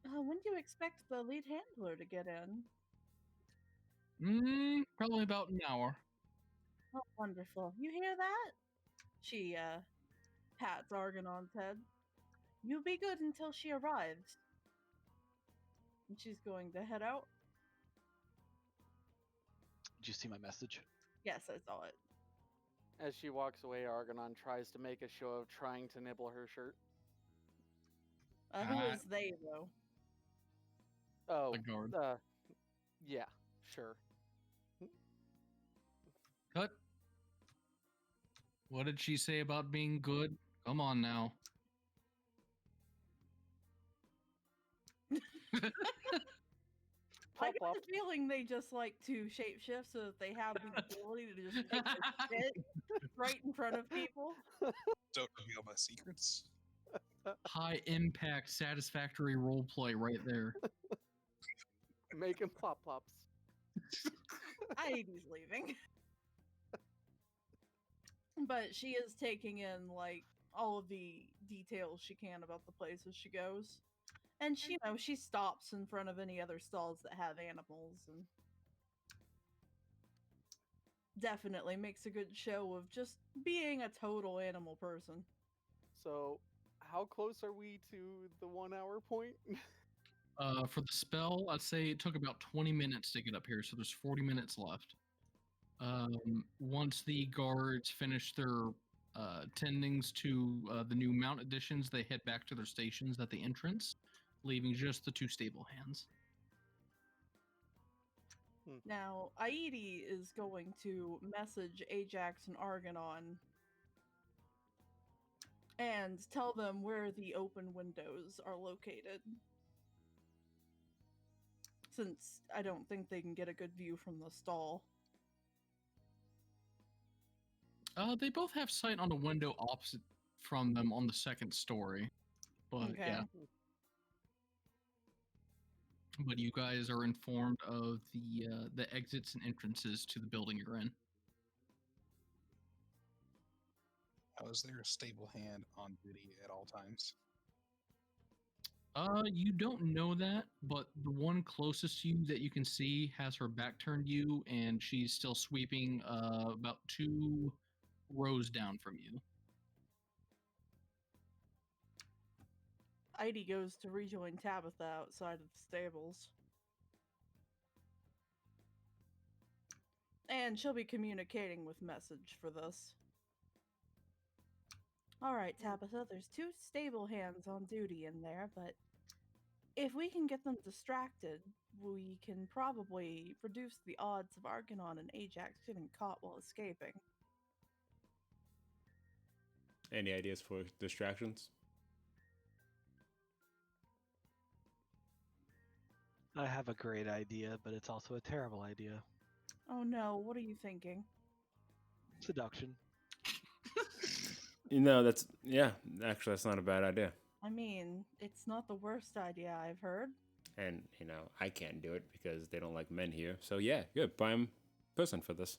When do you expect the lead handler to get in? Probably about an hour. Oh, wonderful. You hear that? She pats Argonon's head. You be good until she arrives. And she's going to head out. Did you see my message? Yes, I saw it. As she walks away, Argonon tries to make a show of trying to nibble her shirt. Who is they, though? Oh, The guard. Yeah, sure. Cut. What did she say about being good? Come on now. I got the feeling they just like to shapeshift so that they have the ability to just take their shit right in front of people. Don't reveal my secrets. High impact, satisfactory role play right there. Making plop plops. Heidi's leaving. But she is taking in, like, all of the details she can about the places she goes. And she, you know, she stops in front of any other stalls that have animals and definitely makes a good show of just being a total animal person. So, how close are we to the 1 hour point? For the spell, I'd say it took about 20 minutes to get up here, so there's 40 minutes left. Once the guards finish their tendings to the new mount additions, they head back to their stations at the entrance, leaving just the 2 stable hands. Now, Aidi is going to message Ajax and Argonon and tell them where the open windows are located. Since I don't think they can get a good view from the stall. They both have sight on a window opposite from them on the 2nd story. But Okay. yeah. But you guys are informed of the exits and entrances to the building you're in. How is there a stable hand on duty at all times? You don't know that, but the one closest to you that you can see has her back turned to you, and she's still sweeping about 2 rows down from you. Aidi goes to rejoin Tabitha outside of the stables. And she'll be communicating with message for this. Alright, Tabitha, there's 2 stable hands on duty in there, but if we can get them distracted, we can probably reduce the odds of Argonon and Ajax getting caught while escaping. Any ideas for distractions? I have a great idea, but it's also a terrible idea. Oh no, what are you thinking? Seduction. You know, actually, that's not a bad idea. I mean, it's not the worst idea I've heard. And, I can't do it because they don't like men here. So, yeah, good. Prime person for this.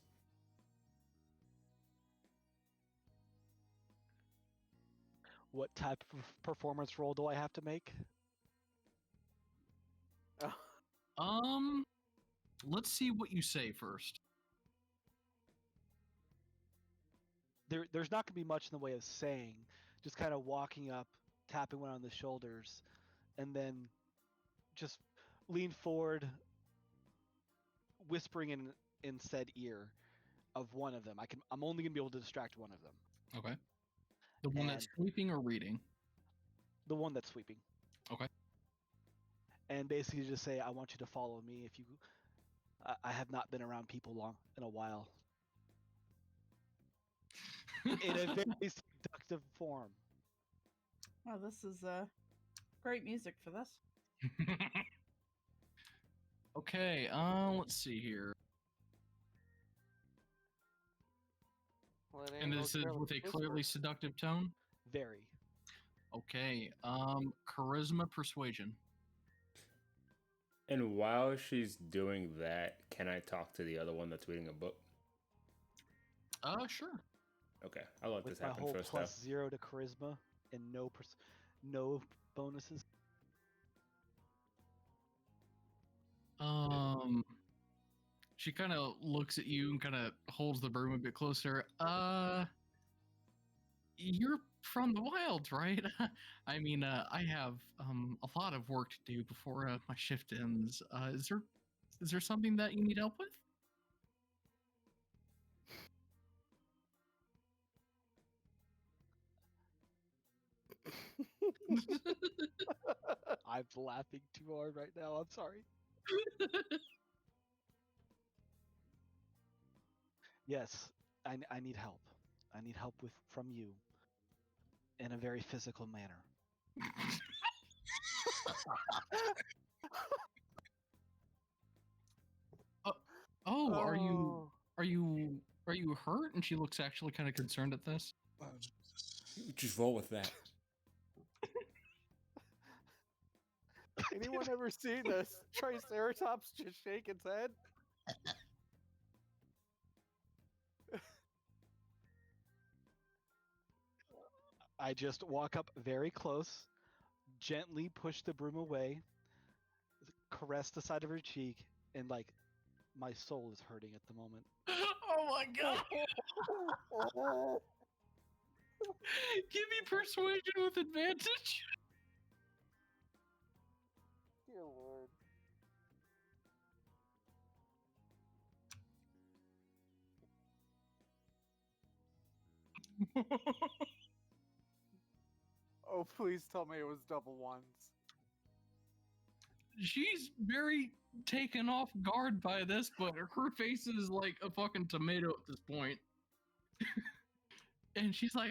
What type of performance role do I have to make? Let's see what you say first. There's not going to be much in the way of saying. Just kind of walking up, tapping one on the shoulders, and then just lean forward, whispering in said ear of one of them. I'm only going to be able to distract one of them. Okay. The one that's sweeping or reading? The one that's sweeping. Okay. And basically just say, I want you to follow me. If you, I have not been around people long in a while. In a very seductive form. Oh, this is great music for this. Okay, let's see here. And this is with a clearly seductive tone? Very. Okay, charisma persuasion. And while she's doing that, can I talk to the other one that's reading a book? Sure. Okay, I'll let With this my happen whole first. plus 0 to charisma and no bonuses. She kind of looks at you and kind of holds the broom a bit closer. You're from the wilds, right? I mean, I have a lot of work to do before my shift ends. Is there something that you need help with? I'm laughing too hard right now. I'm sorry. Yes, I need help. I need help from you. in a very physical manner. Oh, are Oh. you hurt? And she looks actually kind of concerned at this. Oh, Jesus. Just roll with that. Anyone ever seen this? Triceratops just shake its head? I just walk up very close, gently push the broom away, caress the side of her cheek, and like, my soul is hurting at the moment. Oh my god! Give me persuasion with advantage. Dear Lord. Oh, please tell me it was double ones. She's very taken off guard by this, but her face is like a fucking tomato at this point. And she's like,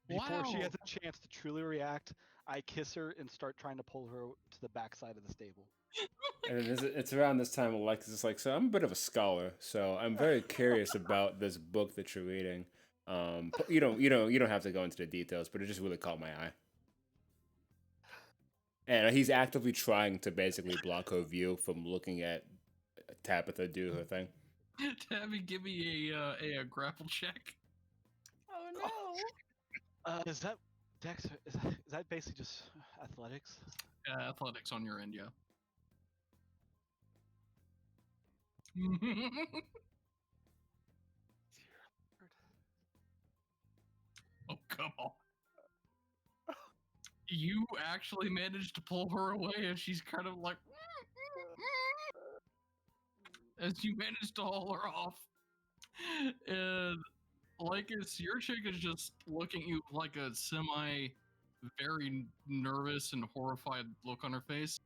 Before she wow. has a chance to truly react, I kiss her and start trying to pull her to the backside of the stable. And then it's around this time Alexis is like, so I'm a bit of a scholar, so I'm very curious about this book that you're reading. But you don't have to go into the details, but it just really caught my eye. And he's actively trying to basically block her view from looking at Tabitha do her thing. Tabby, give me a grapple check. Oh no! Is that Dex? Is that basically just athletics? Athletics on your end, yeah. Oh, come on. You actually managed to pull her away, and she's kind of like, as you managed to haul her off. And Lycus, your chick is just looking at you like a very nervous and horrified look on her face.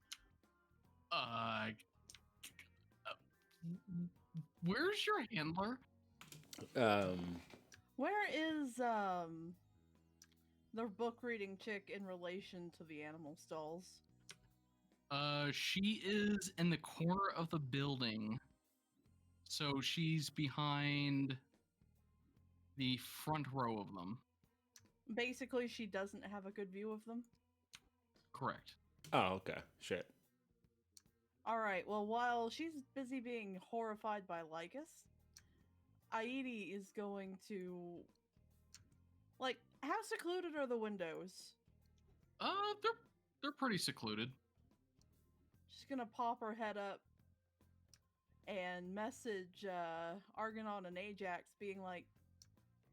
Where's your handler? Where is the book reading chick in relation to the animal stalls? She is in the corner of the building. So she's behind the front row of them. Basically, she doesn't have a good view of them. Correct. Oh, okay. Shit. All right. Well, while she's busy being horrified by Lycus, Aidi is going to, like, how secluded are the windows? They're pretty secluded. She's gonna pop her head up and message Argonon and Ajax, being like,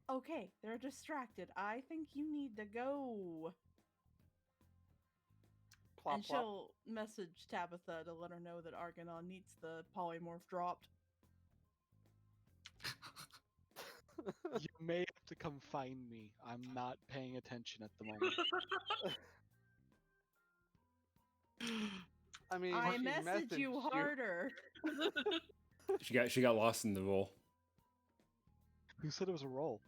"Okay, they're distracted. I think you need to go." Plop, And plop. she'll message Tabitha to let her know that Argonon needs the polymorph dropped. You may have to come find me. I'm not paying attention at the moment. I mean, I she message messaged you harder. She got lost in the roll. Who said it was a roll?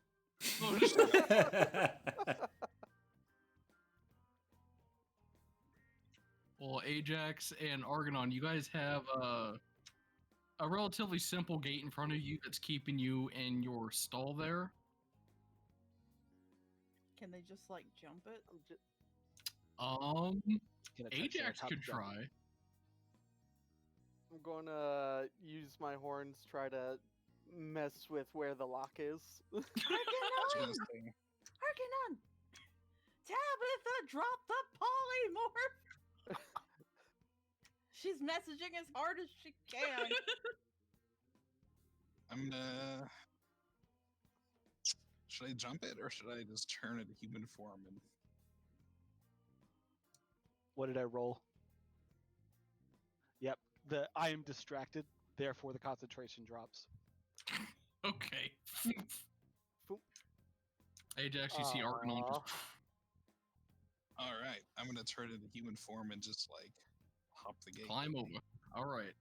Well, Ajax and Argonon, you guys have a relatively simple gate in front of you that's keeping you in your stall there. Can they just, like, jump it? Can a Ajax Triceratops could jump? try. I'm gonna use my horns, try to mess with where the lock is. Argonon! Interesting. Argonon! Tabitha, drop the polymorph! She's messaging as hard as she can. I'm gonna. Should I jump it or should I just turn it human form and What did I roll? Yep. I am distracted, therefore the concentration drops. Okay. Ajax, you see Argonon just... all right, I'm gonna turn it into human form and just like hop the gate. climb over. All right.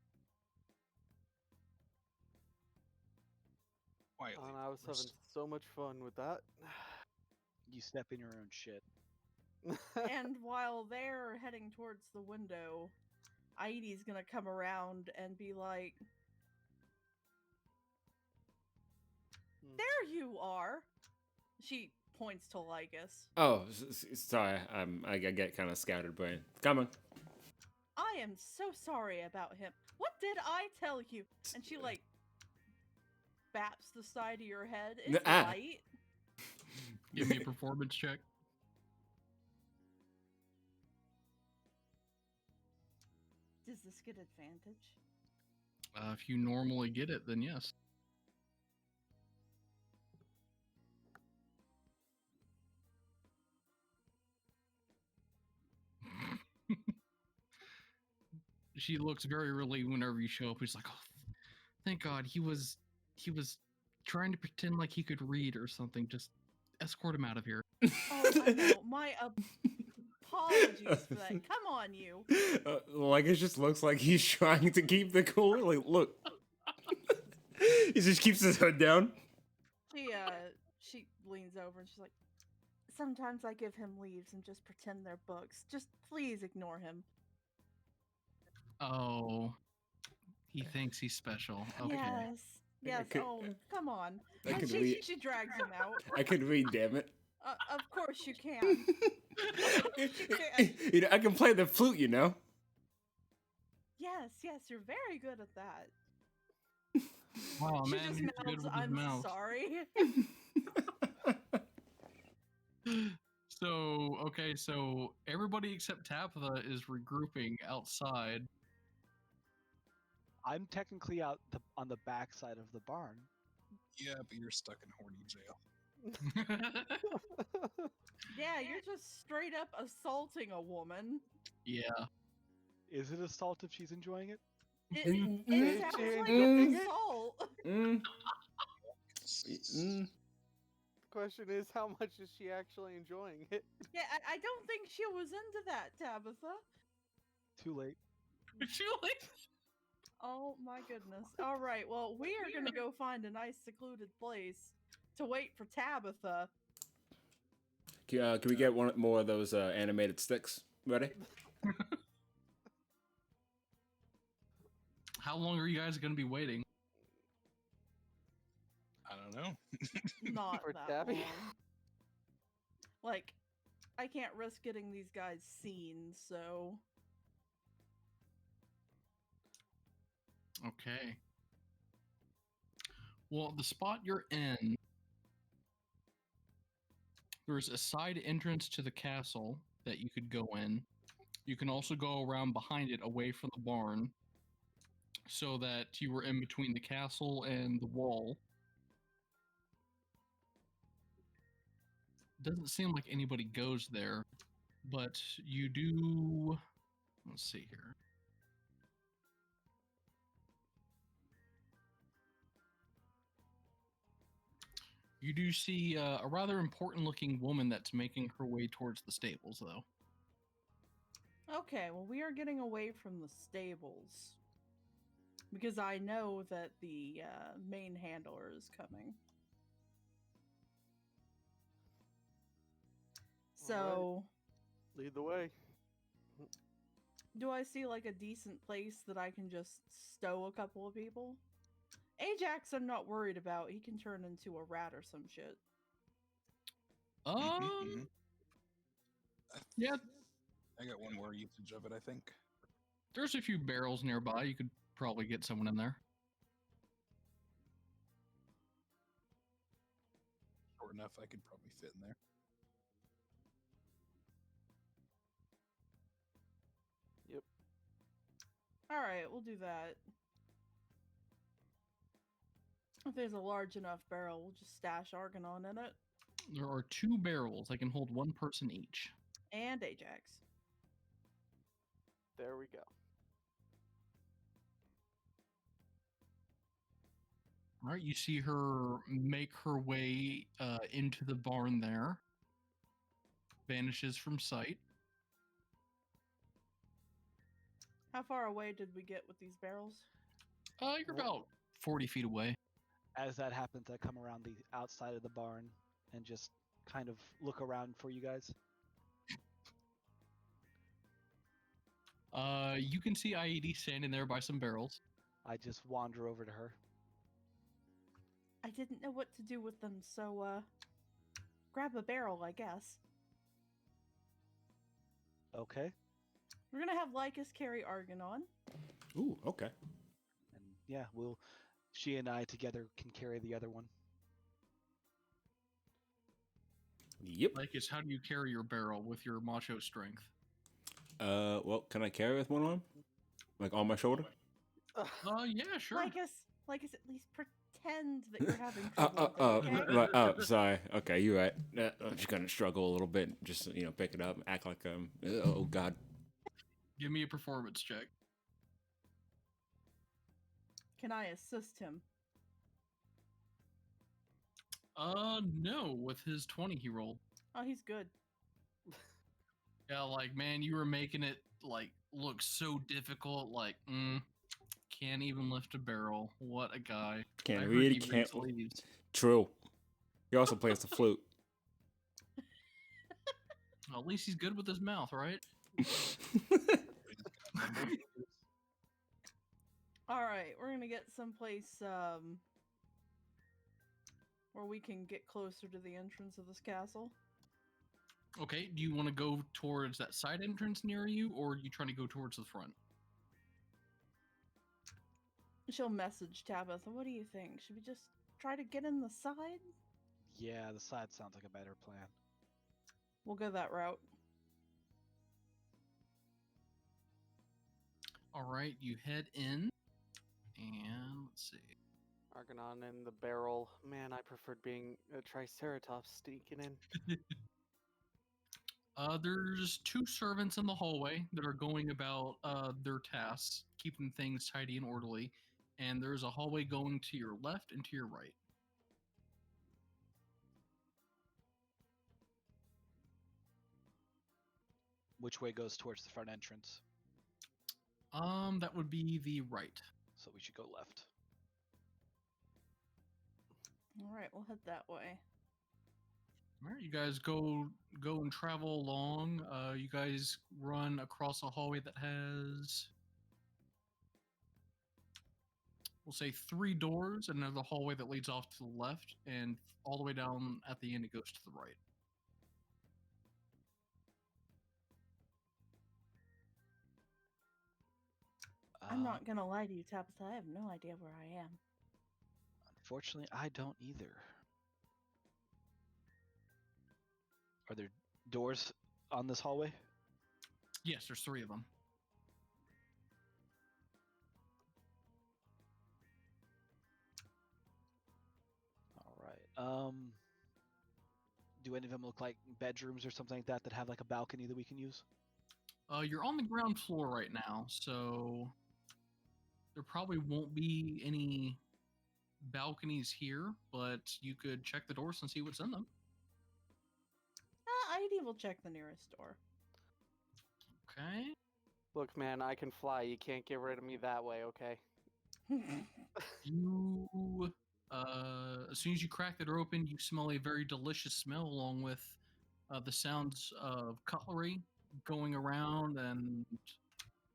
Quietly. And I was of course. having so much fun with that. you step in your own shit. And while they're heading towards the window, Aidi's gonna come around and be like, "There you are!" She points to Lycus. Oh, sorry. I get kind of scattered brain. Come on. I am so sorry about him. What did I tell you? And she like baps the side of your head. It's light. Give me a performance check. Does this get advantage? If you normally get it, then yes. She looks very relieved whenever you show up. She's like, "Oh, thank God, he was trying to pretend like he could read or something. Just escort him out of here." Oh, I know. My apologies for that. Come on, you. Like it just looks like he's trying to keep the cool. Like, look, he just keeps his head down. She leans over and she's like, "Sometimes I give him leaves and just pretend they're books. Just please ignore him." Oh, he thinks he's special. Okay. Yes. could- Oh, come on. I And could she read. drags him out. I could read. Damn it. Of course you can. You know, I can play the flute. You know. Yes, you're very good at that. Wow, She man, just he's good mouths, with his "I'm mouth. sorry." So everybody except Tabitha is regrouping outside. I'm technically out on the back side of the barn. Yeah, but you're stuck in horny jail. Yeah, you're just straight up assaulting a woman. Yeah. Is it assault if she's enjoying it? It sounds like Mm. an assault. Question is, how much is she actually enjoying it? Yeah, I don't think she was into that, Tabitha. Too late. Oh my goodness. All right, well, we are gonna go find a nice secluded place to wait for Tabitha. Can we get one more of those animated sticks ready? How long are you guys going to be waiting? I don't know. Not For that Tabby? long. Like, I can't risk getting these guys seen, so... Okay. Well, the spot you're in, there's a side entrance to the castle that you could go in. You can also go around behind it away from the barn so that you were in between the castle and the wall. Doesn't seem like anybody goes there, but you do... Let's see here. You do see a rather important-looking woman that's making her way towards the stables, though. Okay, well, we are getting away from the stables. Because I know that the main handler is coming. So, Lead the way. do I see like a decent place that I can just stow a couple of people? Ajax, I'm not worried about. He can turn into a rat or some shit. Yeah, I got one more usage of it, I think. there's a few barrels nearby. You could probably get someone in there. Short enough, I could probably fit in there. Yep. Alright, we'll do that. If there's a large enough barrel, we'll just stash Argonon in it. There are 2 barrels. They can hold 1 person each. And Ajax. There we go. All right, you see her make her way into the barn there. Vanishes from sight. How far away did we get with these barrels? You're about 40 feet away. As that happens, I come around the outside of the barn and just kind of look around for you guys. You can see IED standing there by some barrels. I just wander over to her. I didn't know what to do with them, so grab a barrel, I guess. Okay. We're gonna have Lycus carry Argonon. Ooh, okay. And yeah, she and I together can carry the other one. Yep. Like, is how do you carry your barrel with your macho strength? Well, can I carry with one arm? Like on my shoulder? Yeah, sure. Lycus, at least pretend that you're having trouble. with it, okay? Right, oh, sorry. Okay, you're right. I'm just gonna struggle a little bit. Just pick it up, act like oh god. Give me a performance check. Can I assist him? No. With his 20 he rolled. Oh, he's good. Yeah, like, man, you were making it, like, look so difficult. Like, can't even lift a barrel. What a guy. Can't I heard read, he can't. reads leaves. True. He also plays the flute. Well, at least he's good with his mouth, right? All right, we're gonna get someplace where we can get closer to the entrance of this castle. Okay, do you want to go towards that side entrance near you, or are you trying to go towards the front? She'll message Tabitha. What do you think? Should we just try to get in the side? Yeah, the side sounds like a better plan. We'll go that route. All right, you head in, and let's see. Argonon in the barrel. Man, I preferred being a Triceratops sneaking in. There's two servants in the hallway that are going about their tasks, keeping things tidy and orderly, and there's a hallway going to your left and to your right. Which way goes towards the front entrance? That would be the right. So we should go left. All right, we'll head that way. All right, you guys go and travel along. You guys run across a hallway that has, we'll say, 3 doors, and there's a hallway that leads off to the left, and all the way down at the end it goes to the right. I'm not gonna lie to you, Tabitha. I have no idea where I am. Unfortunately, I don't either. Are there doors on this hallway? Yes, there's 3 of them. All right. Do any of them look like bedrooms or something like that that have like a balcony that we can use? You're on the ground floor right now, so there probably won't be any balconies here, but you could check the doors and see what's in them. ID will check the nearest door. Okay. Look, man, I can fly. You can't get rid of me that way, okay? You, as soon as you crack the door open, you smell a very delicious smell, along with the sounds of cutlery going around and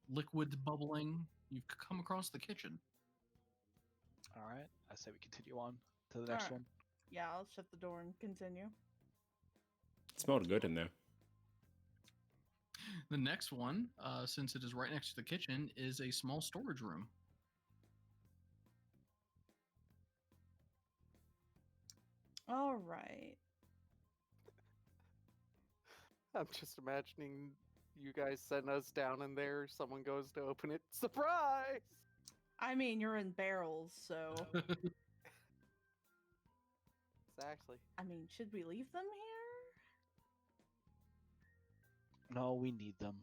liquids bubbling. You've come across the kitchen. All right. I say we continue on to the next Alright. one. Yeah, I'll shut the door and continue. It smelled good in there. The next one, since it is right next to the kitchen, is a small storage room. All right. I'm just imagining you guys send us down in there. Someone goes to open it. Surprise! I mean, you're in barrels, so. Exactly. I mean, should we leave them here? No, we need them.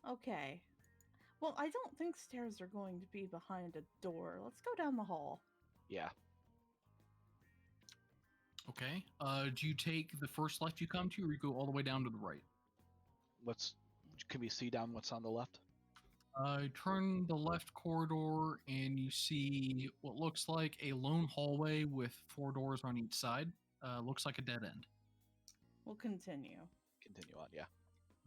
Okay. Well, I don't think stairs are going to be behind a door. Let's go down the hall. Yeah. Okay. Do you take the first left you come to, or you go all the way down to the right? Can we see down what's on the left? Turn the left corridor, and you see what looks like a lone hallway with 4 doors on each side. Looks like a dead end. We'll continue. Continue on, yeah.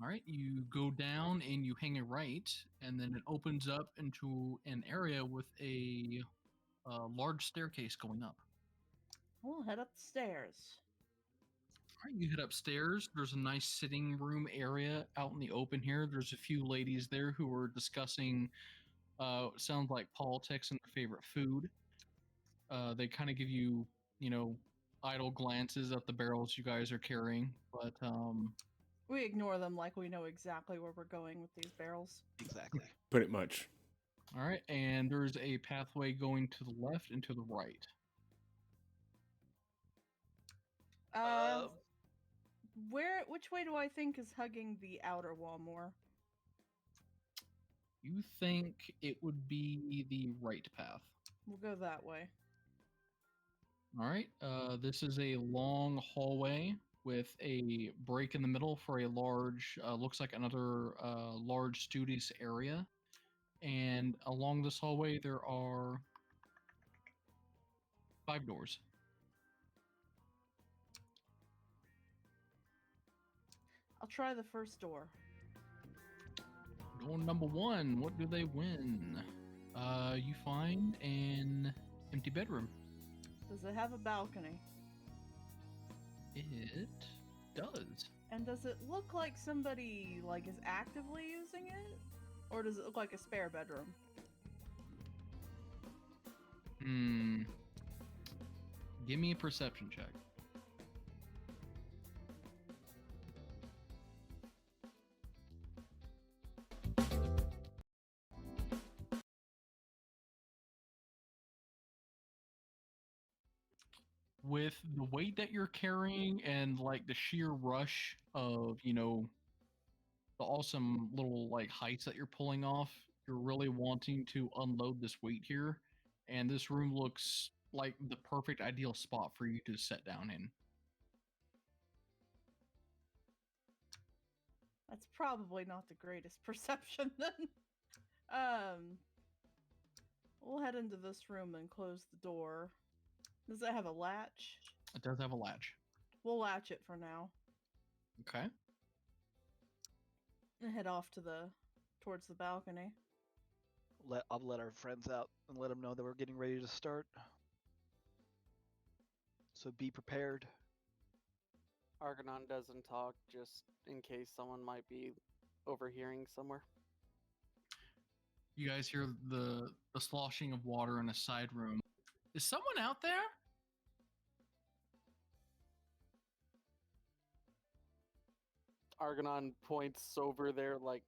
All right, you go down and you hang a right, and then it opens up into an area with a large staircase going up. We'll head up the stairs. All right, you head upstairs. There's a nice sitting room area out in the open here. There's a few ladies there who are discussing, sounds like politics and their favorite food. They kind of give you, idle glances at the barrels you guys are carrying, but We ignore them like we know exactly where we're going with these barrels. Exactly. Pretty much. all right. And there's a pathway going to the left and to the right. Which way do I think is hugging the outer wall more? You think it would be the right path. We'll go that way. All right. This is a long hallway with a break in the middle for a large, looks like another large studious area. And along this hallway, there are 5 doors. I'll try the first door. Door number 1. What do they win? You find an empty bedroom. Does it have a balcony? It does. And does it look like somebody is actively using it? Or does it look like a spare bedroom? Give me a perception check. With the weight that you're carrying and the sheer rush of, the awesome little heights that you're pulling off, you're really wanting to unload this weight here. And this room looks like the perfect ideal spot for you to sit down in. That's probably not the greatest perception then. We'll head into this room and close the door. Does it have a latch? It does have a latch. We'll latch it for now. Okay. And head off towards the balcony. I'll let our friends out and let them know that we're getting ready to start. So be prepared. Argonon doesn't talk just in case someone might be overhearing somewhere. You guys hear the sloshing of water in a side room. Is someone out there? Argonon points over there like,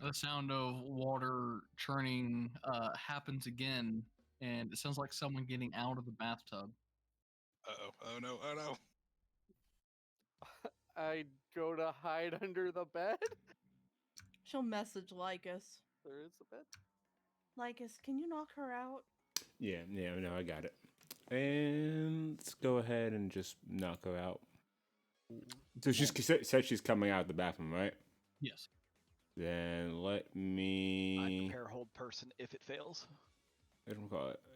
The sound of water churning happens again, and it sounds like someone getting out of the bathtub. Uh-oh. Oh no, oh no. I go to hide under the bed. She'll message Lycus. There is a bed. Lycus, can you knock her out? Yeah, no, I got it. And let's go ahead and just knock her out. So she said she's coming out of the bathroom, right? Yes. Then let I me... prepare hold person if it fails.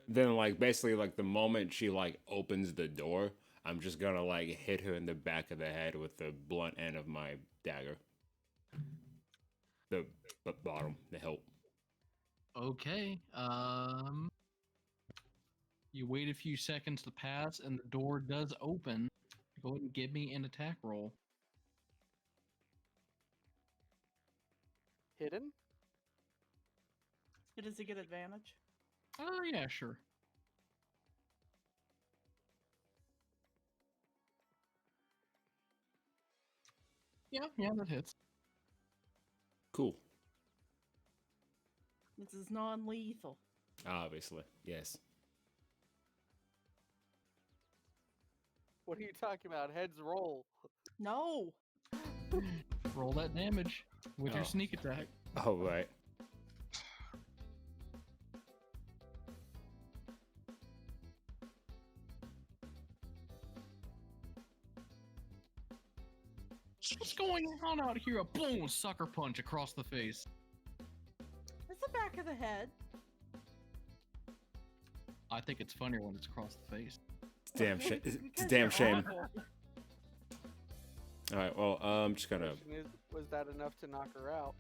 Then, basically, the moment she, opens the door, I'm just gonna, hit her in the back of the head with the blunt end of my dagger. The bottom, the hilt. Okay. You wait a few seconds to pass, and the door does open. Go ahead and give me an attack roll. Hidden? Does he get advantage? Oh, yeah, sure. Yeah, that hits. Cool. This is non-lethal. Obviously, yes. What are you talking about? Heads roll. No! Roll that damage with your Oh. sneak attack. Oh, right. What's going on out here? A boom! Sucker punch across the face. It's the back of the head. I think it's funnier when it's across the face. It's a damn shame. It's a Because damn you're shame. awful. All right. Well, I'm just gonna. Question is, was that enough to knock her out?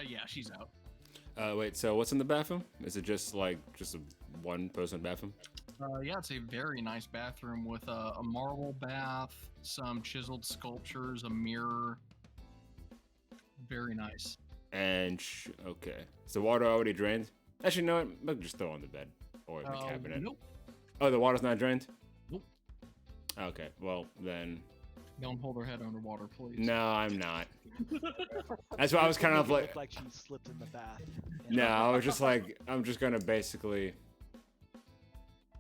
Yeah, she's out. Wait. So what's in the bathroom? Is it just a one-person bathroom? Yeah, it's a very nice bathroom with a marble bath, some chiseled sculptures, a mirror. Very nice. And okay. Is the water already drained? Actually, no. I'll just throw it on the bed or in the cabinet. Nope. Oh, the water's not drained? Nope. Okay. Well, then. Don't hold her head underwater, please. No, I'm not. That's why I was kind of Make it like. look like she slipped in the bath. No, I was just like, I'm just gonna basically.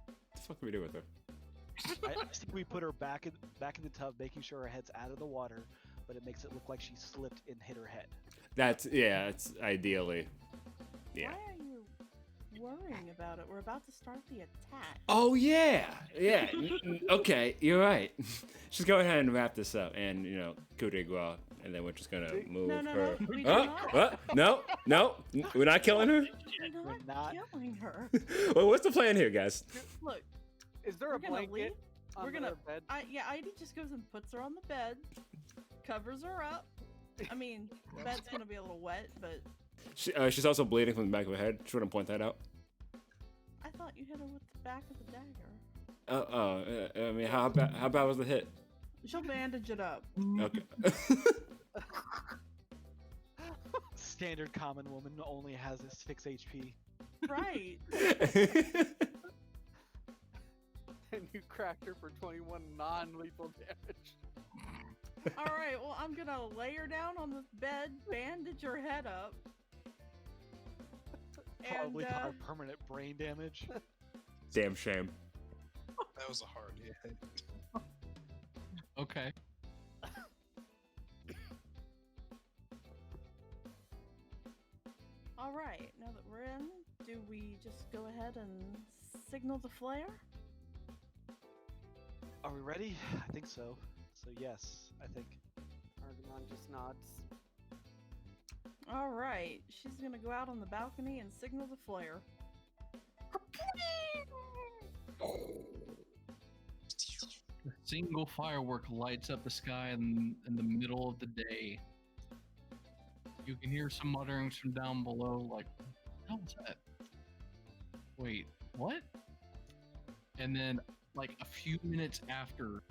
What the fuck do we do with her? I think we put her back in the tub, making sure her head's out of the water, but it makes it look like she slipped and hit her head. It's ideally. Yeah. Why are you worrying about it? We're about to start the attack. Oh yeah, yeah. Okay, you're right. Just go ahead and wrap this up, and coup de grace, and then we're just gonna move No, her. we do Oh, not. what? No, we're not killing her. We're not killing her. Well, what's the plan here, guys? Look, Is there we're a gonna blanket leave. on We're gonna. the bed? Heidi just goes and puts her on the bed, covers her up. I mean, the bed's gonna be a little wet, but She's also bleeding from the back of her head. Just want to point that out. I thought you hit her with the back of the dagger. I mean, how bad was the hit? She'll bandage it up. Okay. Standard common woman only has a 6 HP. Right. And you cracked her for 21 non-lethal damage. All right. Well, I'm gonna lay her down on the bed, bandage her head up, Probably and cause permanent brain damage. Damn shame. That was a hard hit. Okay. all right. Now that we're in, do we just go ahead and signal the flare? Are we ready? I think so. So yes, I think. Argonon just nods. All right. She's gonna go out on the balcony and signal the flare. A single firework lights up the sky in the middle of the day. You can hear some mutterings from down below, like, what the hell was that? Wait, what? And then, like, a few minutes after,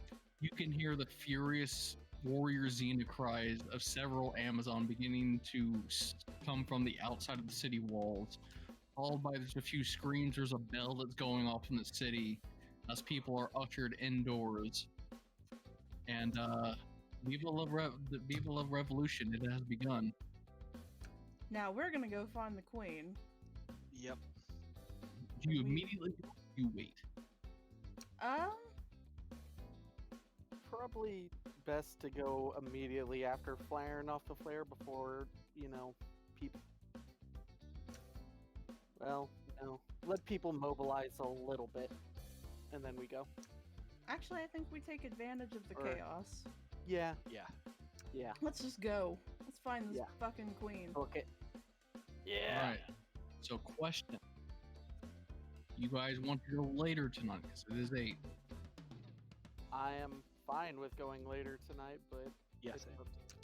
you can hear the furious warrior Xena cries of several Amazon beginning to come from the outside of the city walls, followed by just a few screams. There's a bell that's going off in the city as people are ushered indoors. And Viva la Revolution, it has begun. Now we're gonna go find the queen. Yep. Do you immediately you wait? Probably best to go immediately after flaring off the flare before, people. Well, let people mobilize a little bit, and then we go. Actually, I think we take advantage of the Or- chaos. Yeah, Yeah. Let's just go. Let's find this Yeah. fucking queen. okay. Yeah. Alright. So question. You guys want to go later tonight because it is 8. I am fine with going later tonight, but Yes.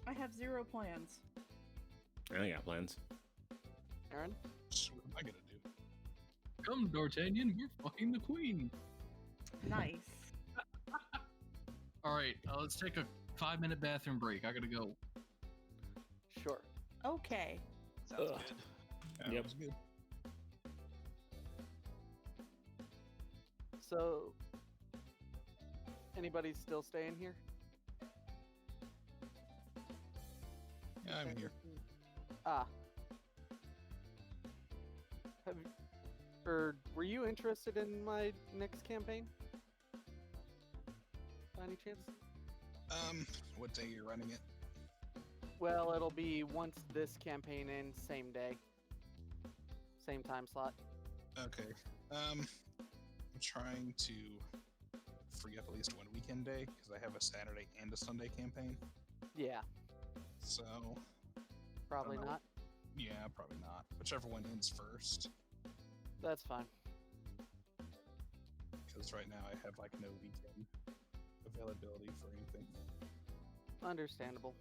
I have 0 plans. I ain't got plans. Aaron, So what am I gonna do? Come, D'Artagnan, we're fucking the queen. Nice. Alright, let's take a 5-minute bathroom break. I gotta go. sure. Okay. Sounds Ugh. good. That Yep. was good. So, anybody still staying here? Yeah, I'm here. Ah. Were you interested in my next campaign? By any chance? What day you're running it? Well, it'll be once this campaign ends, same day. Same time slot. Okay. I'm trying to free up at least one weekend day because I have a Saturday and a Sunday campaign. Yeah, So, probably know. not. yeah, probably not. Whichever one ends first. That's fine. because right now I have like no weekend availability for anything. Understandable.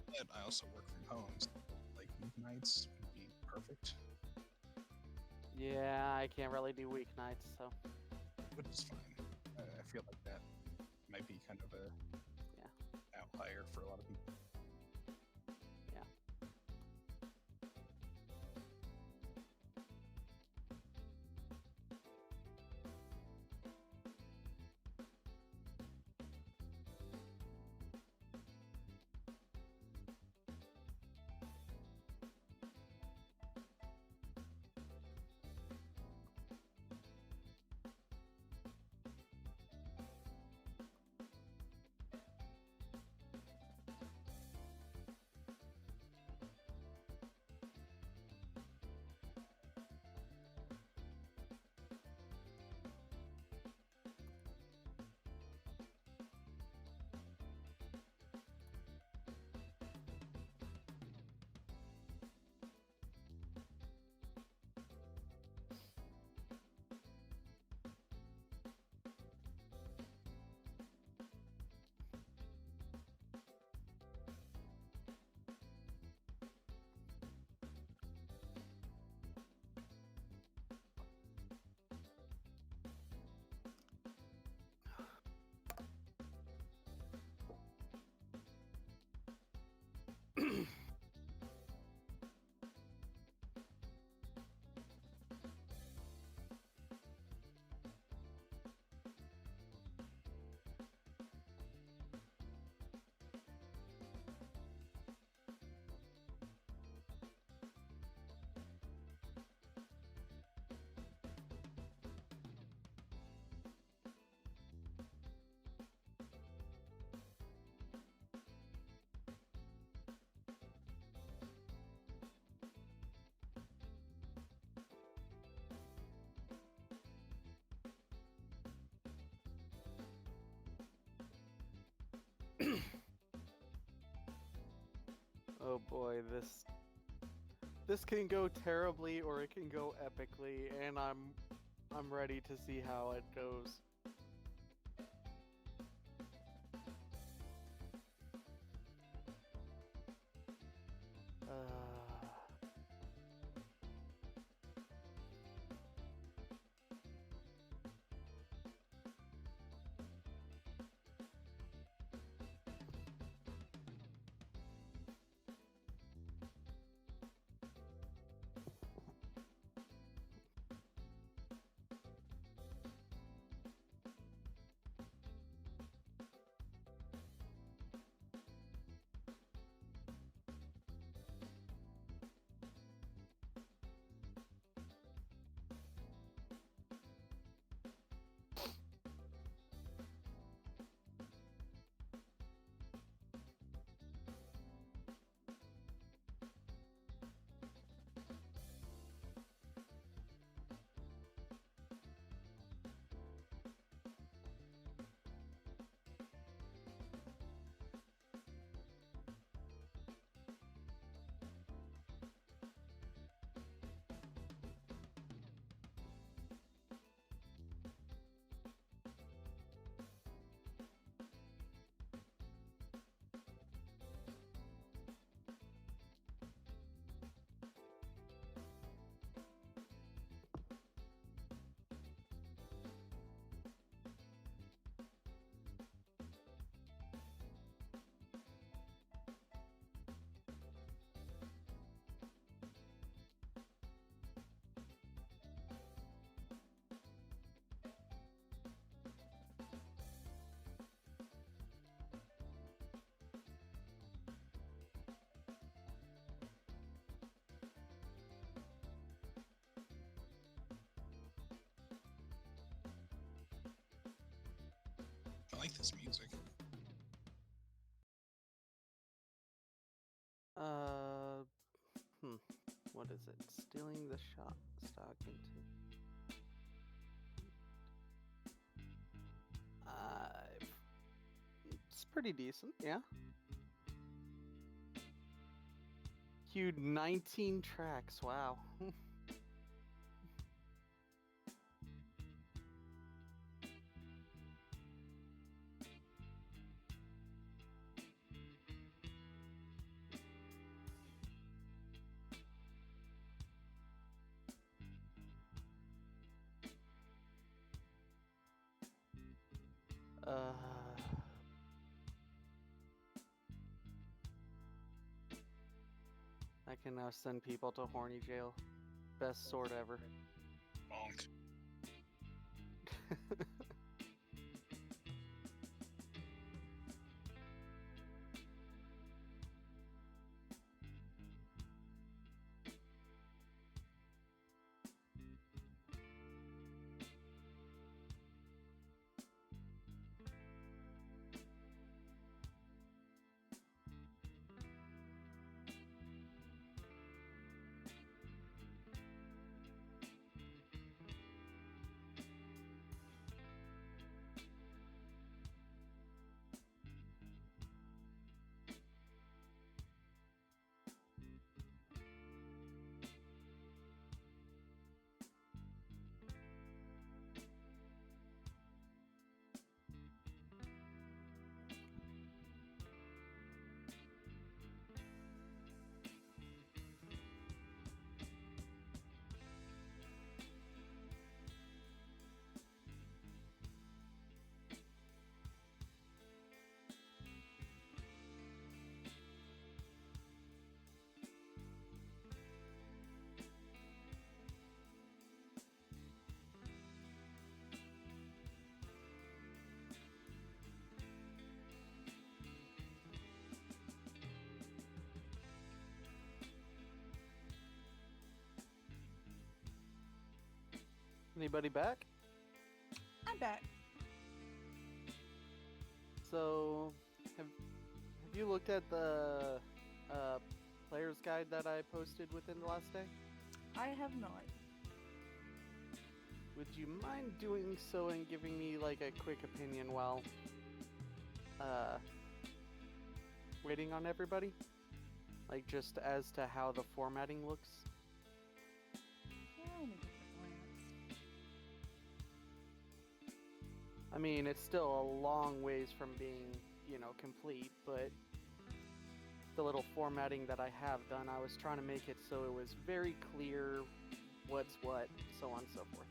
But I also work from home, so like weeknights would be perfect, Yeah, I can't really do weeknights, so which is fine. I feel like that might be kind of a outlier for a lot of people. yeah. Oh boy, this can go terribly or it can go epically, and I'm ready to see how it goes. I like this music. What is it? Stealing the shot stock into. pretty decent, yeah. Queued 19 tracks, wow. I can now send people to horny jail. Best sword ever. Bonk. Anybody back? I'm back. So, have you looked at the player's guide that I posted within the last day? I have not. Would you mind doing so and giving me like a quick opinion while waiting on everybody? Like just as to how the formatting looks? Let me get the glance. I mean, it's still a long ways from being, you know, complete, but the little formatting that I have done, I was trying to make it so it was very clear what's what, so on and so forth.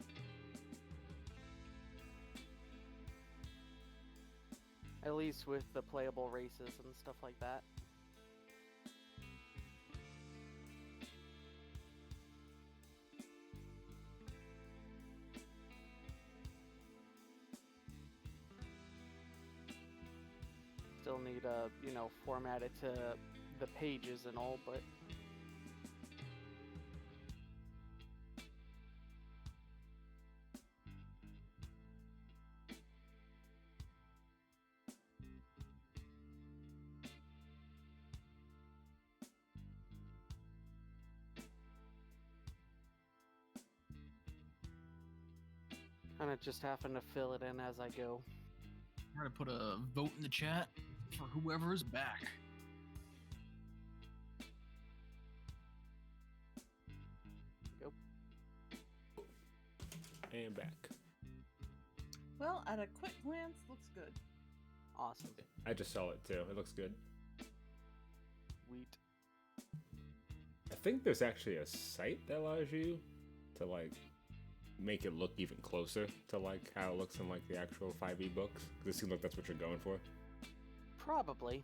At least with the playable races and stuff like that. Still need you know, format it to the pages and all, but kind of just happen to fill it in as I go. I'm going to put a vote in the chat for whoever is back. Go. And back. Well, at a quick glance, looks good. Awesome. I just saw it too. It looks good. Sweet. I think there's actually a site that allows you to like make it look even closer to like how it looks in like the actual 5e books. Because it seems like that's what you're going for. Probably.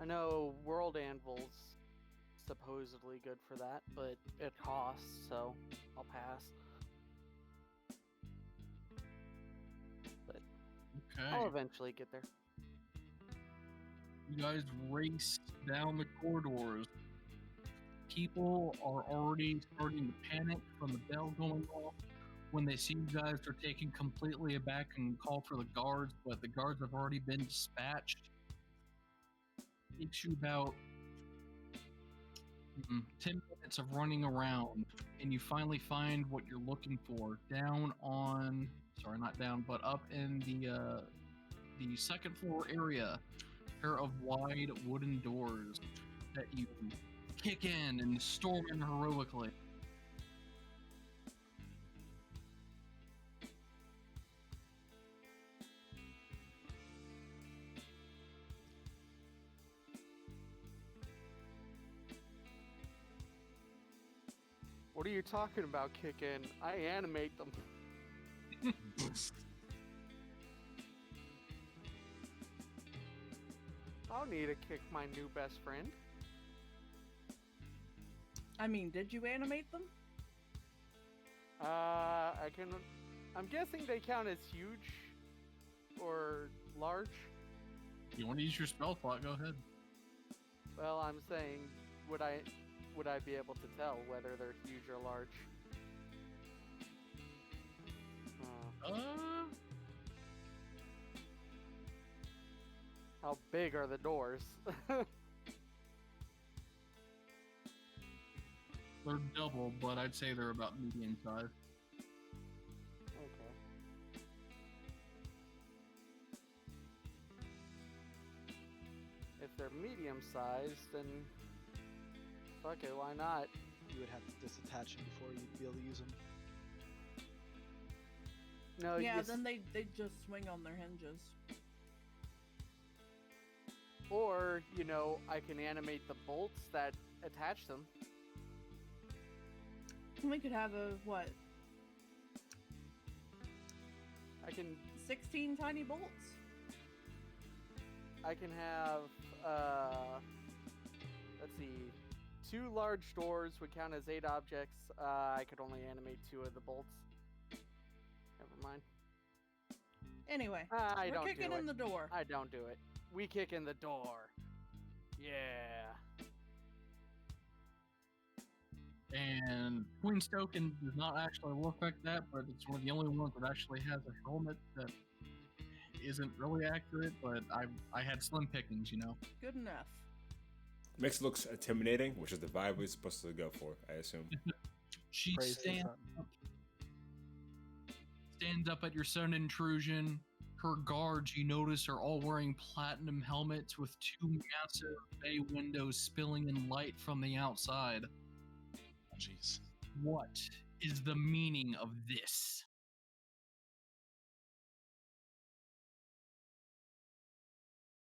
I know World Anvil's supposedly good for that, but it costs, so I'll pass. But Okay. I'll eventually get there. You guys race down the corridors. People are already starting to panic from the bell going off when they see you guys are taken completely aback and call for the guards, but the guards have already been dispatched. It takes you about 10 minutes of running around, and you finally find what you're looking for down on, sorry, not down, but up in the the second floor area, a pair of wide wooden doors that you kick in and storm in heroically. What are you talking about, kicking? I animate them. I'll need to kick my new best friend. I mean, did you animate them? I can. I'm guessing they count as huge or large. You want to use your spell slot? Go ahead. Well, I'm saying, would I be able to tell whether they're huge or large? How big are the doors? They're double, but I'd say they're about medium size. Okay. If they're medium sized, then fuck it, why not? You would have to disattach them before you'd be able to use them. No, Yeah, then they just swing on their hinges. Or, you know, I can animate the bolts that attach them. We could have a, what, I can 16 tiny bolts? I can have, let's see, 2 large doors would count as 8 objects. I could only animate 2 of the bolts. Never mind. Anyway, I we're don't kicking do in it. the door. I don't do it. We kick in the door. Yeah. And Queen Stoken does not actually look like that, but it's one of the only ones that actually has a helmet that isn't really accurate, but I had slim pickings, you know. Good enough. Makes it looks intimidating, which is the vibe we're supposed to go for, I assume. She Praise the stands up at your sudden intrusion. Her guards, you notice, are all wearing platinum helmets with 2 massive bay windows spilling in light from the outside. Jeez. What is the meaning of this?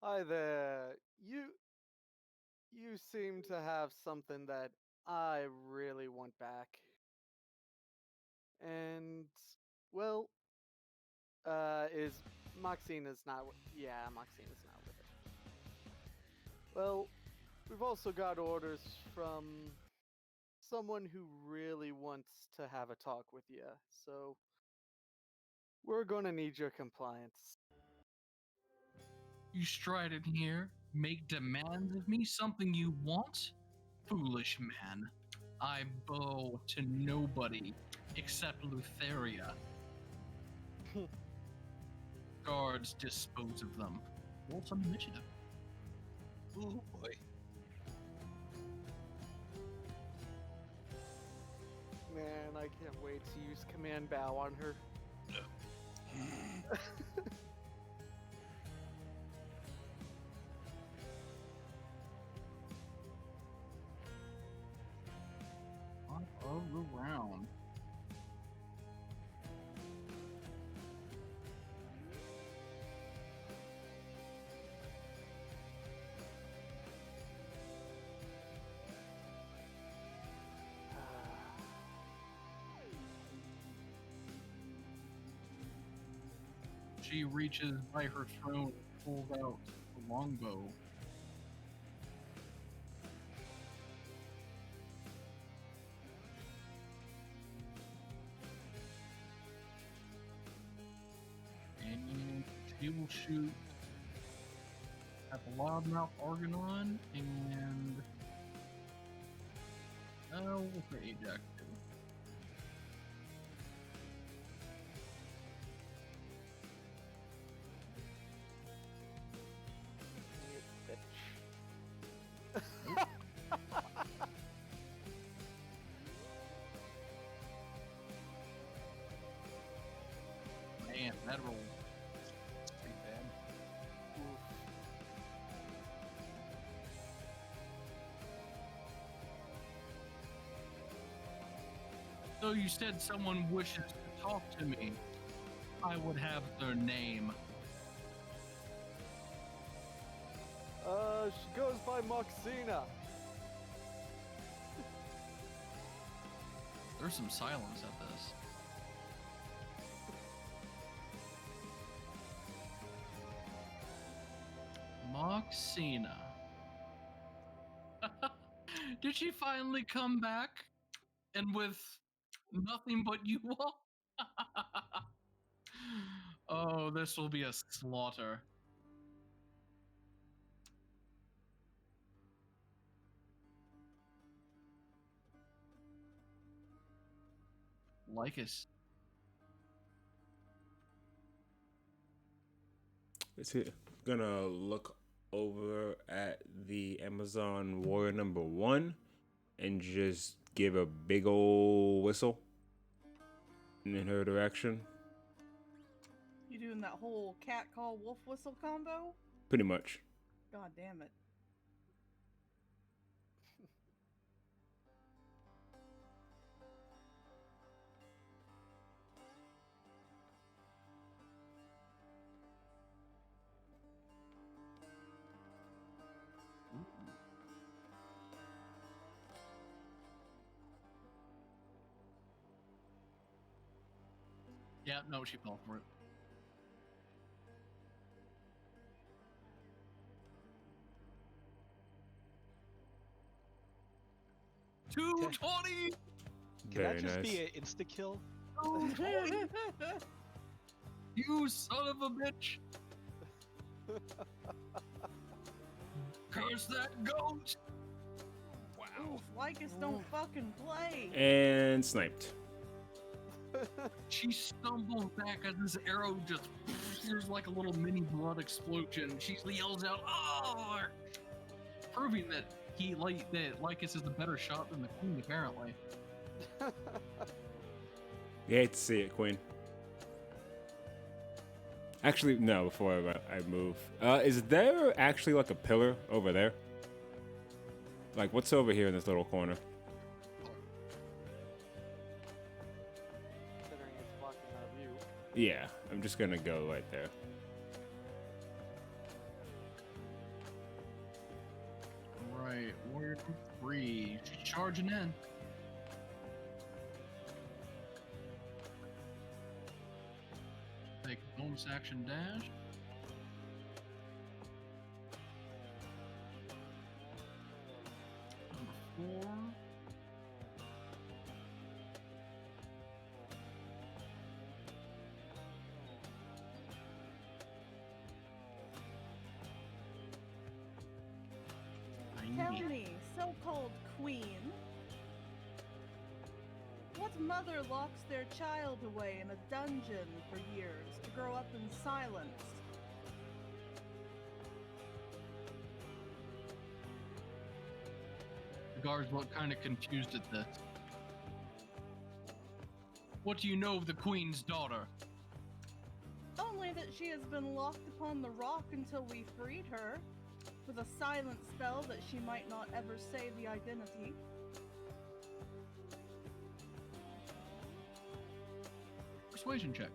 Hi there. You seem to have something that I really want back. And well, is Moxina's not Moxina's not with it. Well, we've also got orders from someone who really wants to have a talk with you. So we're going to need your compliance. You stride in here, make demands of me, something you want? Foolish man. I bow to nobody except Lutheria. Guards dispose of them. Roll some initiative. Oh boy. Man, I can't wait to use command bow on her. Top of the round. She reaches by her throne and pulls out the longbow. And she will shoot at the loudmouth Argonon and we'll say Ajax too. Man, that roll. It's pretty bad. So you said someone wishes to talk to me. I would have their name. She goes by Moxina. There's some silence at this. Moxina. Did she finally come back? And with nothing but you all? Oh, this will be a slaughter. Lycus. Is it gonna look over at the Amazon warrior number 1 and just give a big ol' whistle in her direction? You doing that whole cat call wolf whistle combo? Pretty much. God damn it. Yeah, no, she fell for it. $220. Can Very that just nice. be an insta kill? You son of a bitch! Curse that goat! Oof, Lycus don't fucking play. And sniped. She stumbles back as this arrow just there's like a little mini blood explosion. She yells out, "Oh!" Proving that Lycus is the better shot than the queen, apparently. You hate to see it, Queen. Actually, no, before I move. Is there actually like a pillar over there? Like, what's over here in this little corner? Considering it's blocking our view. Yeah, I'm just gonna go right there. Right, warrior 3. She's charging in. Take bonus action dash. Number 4. Tell me, so-called queen, what mother locks their child away in a dungeon for years to grow up in silence? The guards look kind of confused at this. What do you know of the queen's daughter? Only that she has been locked upon the rock until we freed her, with a silent spell that she might not ever say the identity. Persuasion check.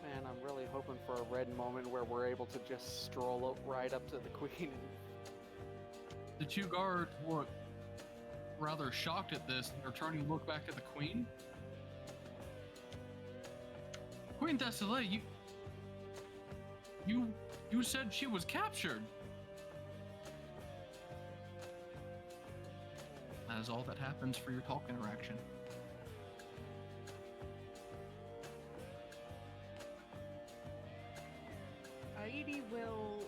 Man, I'm really hoping for a red moment where we're able to just stroll right up to the queen. The two guards look rather shocked at this. They're turning to look back at the queen. Queen Thesilea, you said she was captured. That is all that happens for your talk interaction. Aidi will...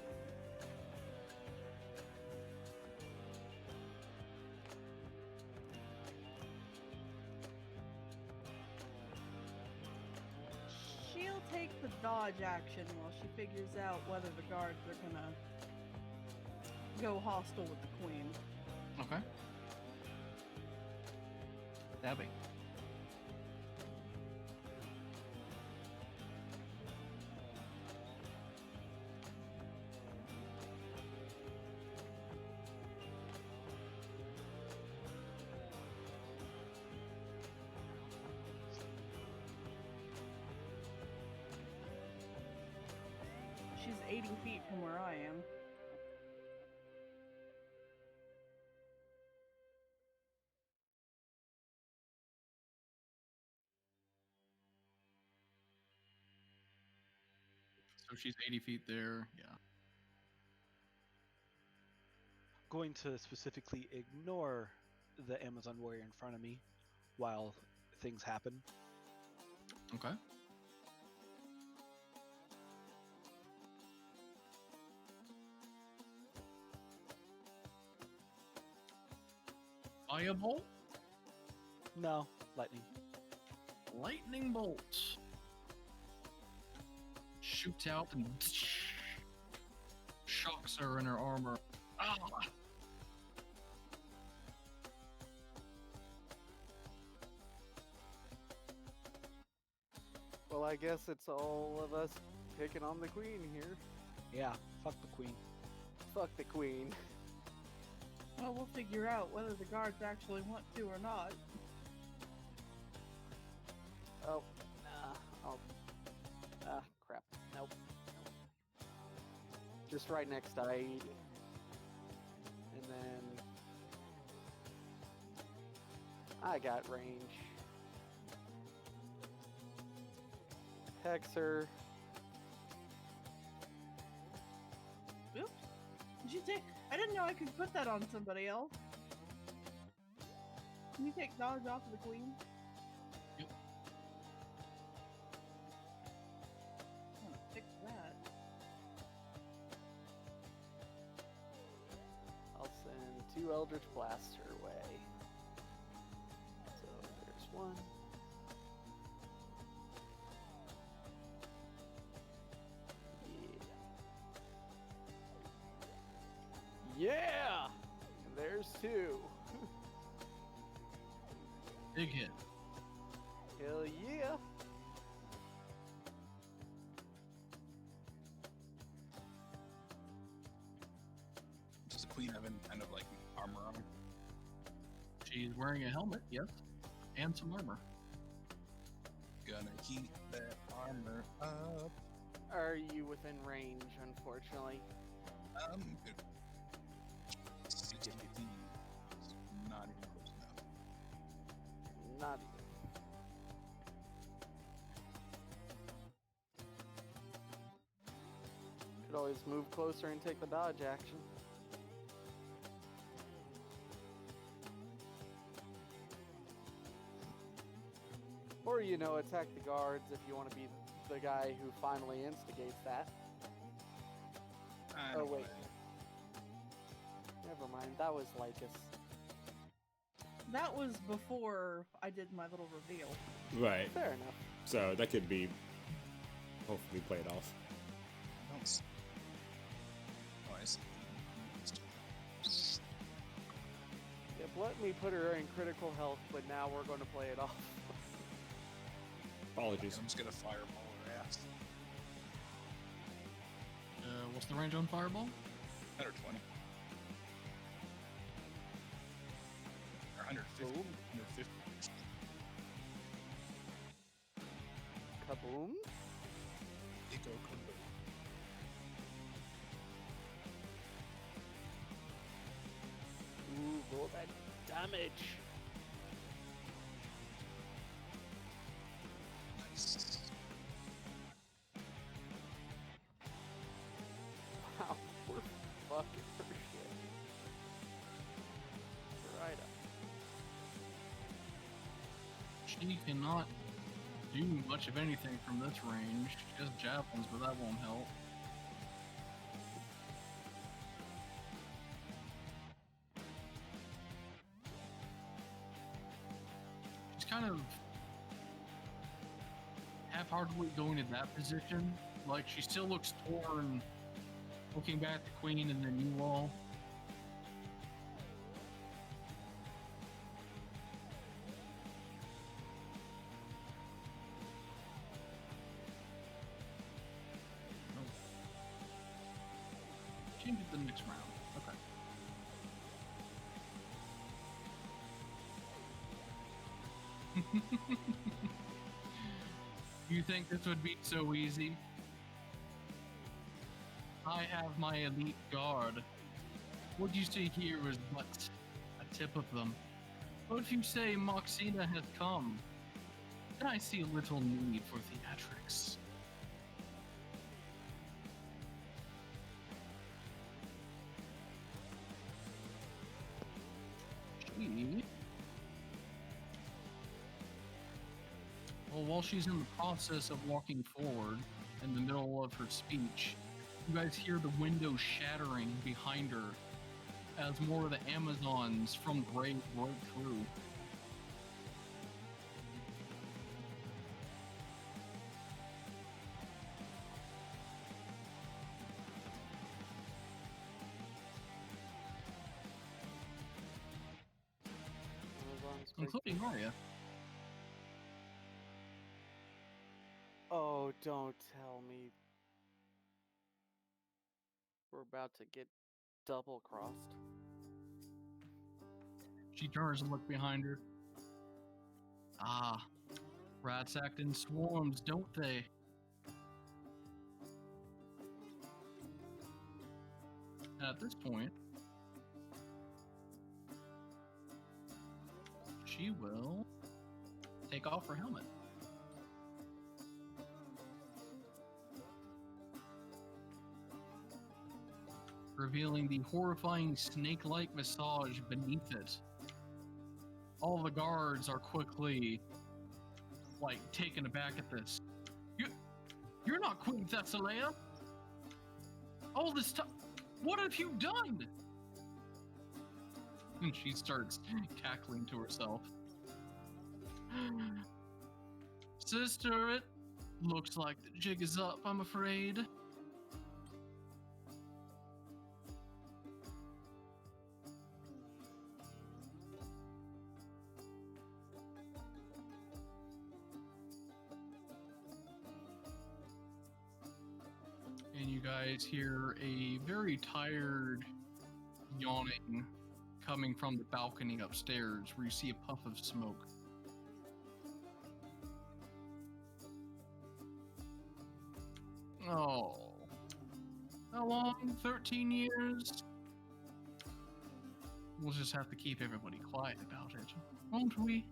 She'll take the dodge action while she figures out whether the guards are gonna go hostile with the queen. Okay. Dabby. She's 80 feet from where I am. So she's 80 feet there. Yeah. Going to specifically ignore the Amazon warrior in front of me while things happen. Okay. Firebolt? No, lightning. Lightning bolt. Shoots out and shocks her in her armor. Ah! Well, I guess it's all of us picking on the queen here. Yeah, fuck the queen. Fuck the queen. Well, we'll figure out whether the guards actually want to or not. Oh, nah. Oh. Ah, crap. Nope. Just right next to Aid. And then I got range. Hexer. Oops. Did you take? I didn't know I could put that on somebody else. Can you take dodge off of the queen? Yep. I'm gonna fix that. I'll send 2 Eldritch Blasts her way. So there's one. Yeah! And there's 2. Big hit. Hell yeah! Does the queen have any kind of like armor on her? She's wearing a helmet, yes, and some armor. Gonna keep that armor up. Are you within range, unfortunately? Good. 60 feet. Not even close enough. Not even. Could always move closer and take the dodge action. Or, you know, attack the guards if you want to be the guy who finally instigates that. Oh, wait. Never mind, that was Lycus. That was before I did my little reveal. Right. Fair enough. So that could be hopefully played off. I don't see. Oh, I see. Yep, let me put her in critical health, but now we're going to play it off. Apologies. I'm just gonna fireball her ass. What's the range on Fireball? 120. Or 150. Boom. 150. Kaboom. Eco combo. Ooh, roll that damage. Nice. Wow, we're fucking for shit. Right up. She cannot do much of anything from this range. She has javelins, but that won't help. She's kind of half-heartedly going to that position. Like, she still looks torn, looking back at the queen and then you all. Change it the next round. Okay. You think this would be so easy? I have my elite guard. What you see here is but a tip of them. But if you say Moxina has come, then I see little need for theatrics. Well, while she's in the process of walking forward, in the middle of her speech, you guys hear the window shattering behind her as more of the Amazons from Grave break through. Amazon's break Including Arya. Oh, don't tell me we're about to get double crossed. She turns and looks behind her. Ah, rats act in swarms, don't they? At this point, she will take off her helmet. Revealing the horrifying snake-like massage beneath it. All the guards are quickly, taken aback at this. You're not Queen Thesilea! All this time, what have you done? And she starts cackling to herself. Sister, it looks like the jig is up, I'm afraid. And you guys hear a very tired yawning coming from the balcony upstairs where you see a puff of smoke. Oh. How long? 13 years? We'll just have to keep everybody quiet about it, won't we?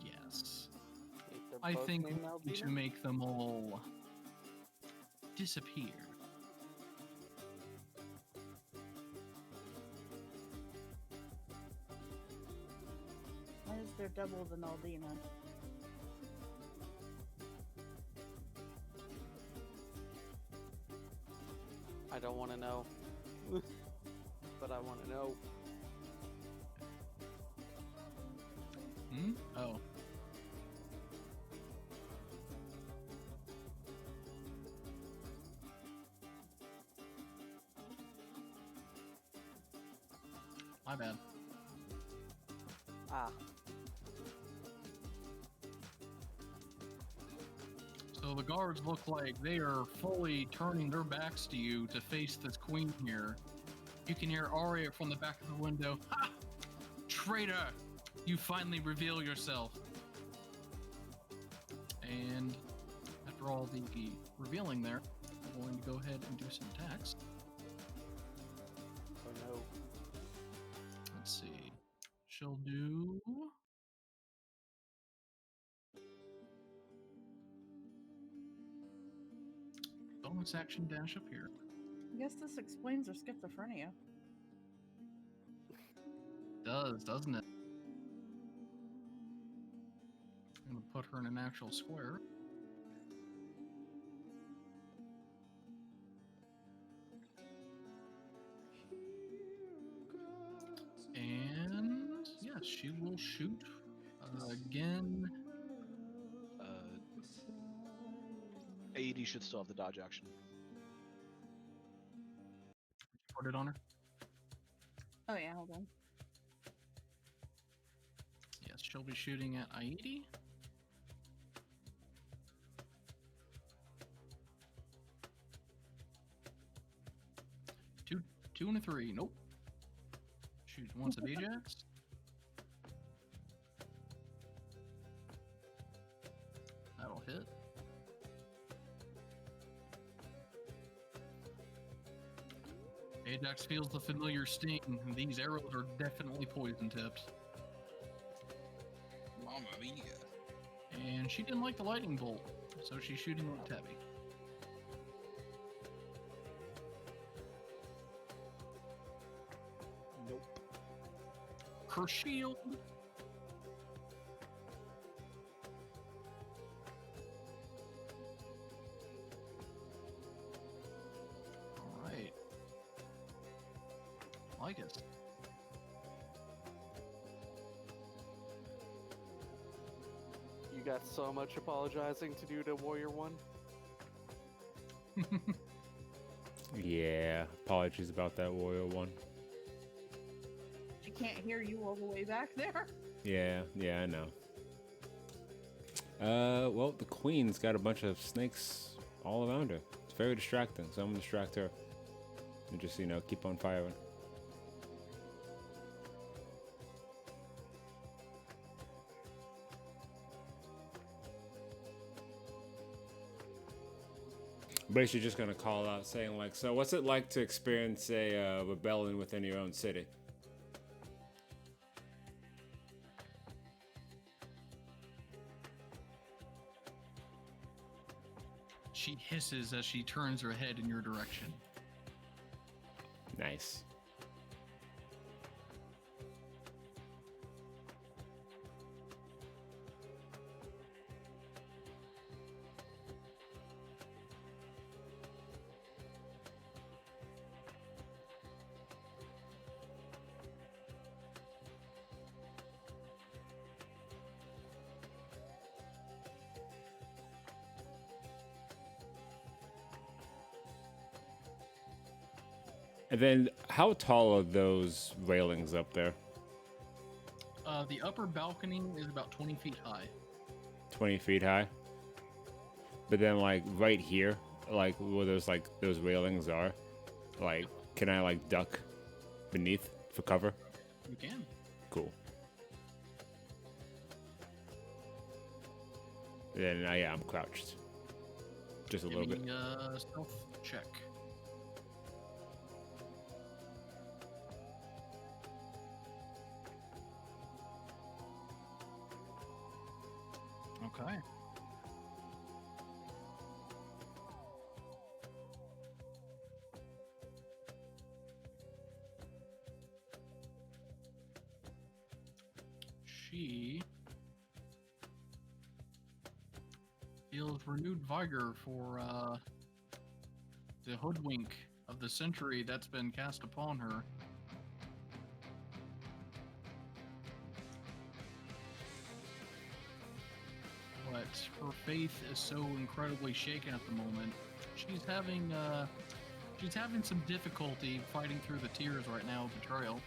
Yes. I think we need to make them all disappear. Why is there double the Naldina? I don't want to know. But I want to know. Oh. My bad. Ah. So the guards look like they are fully turning their backs to you to face this queen here. You can hear Arya from the back of the window. Ha! Traitor! You finally reveal yourself. And after all the revealing there, I'm going to go ahead and do some attacks. Oh no. Let's see. She'll do... bonus action dash up here. I guess this explains her schizophrenia. Does, doesn't it? I'm gonna put her in an actual square. And yes, she will shoot again. AED should still have the dodge action. Put it on her. Oh yeah, hold on. Yes, she'll be shooting at Aidi. Two and a 3. Nope. Shoots once at Ajax. That'll hit. Ajax feels the familiar sting. These arrows are definitely poison tipped. Mamma mia. And she didn't like the lightning bolt, so she's shooting with Tabby. Nope. Her shield. Alright. Like it. You got so much apologizing to do to Warrior 1. Yeah, apologies about that, Warrior 1. She can't hear you all the way back there. Yeah, I know. Well, the queen's got a bunch of snakes all around her. It's very distracting, so I'm gonna distract her. And just, keep on firing. Basically just gonna call out saying like, so what's it like to experience a rebellion within your own city? She hisses as she turns her head in your direction. Nice. And then, how tall are those railings up there? The upper balcony is about 20 feet high. 20 feet high? But then, like, right here, like, where those railings are, like, can I, like, duck beneath for cover? You can. Cool. Then, yeah, I'm crouched. Just a little bit. Give me a stealth check. Okay. She feels renewed vigor for the hoodwink of the century that's been cast upon her. But her faith is so incredibly shaken at the moment. She's having some difficulty fighting through the tears right now of betrayal.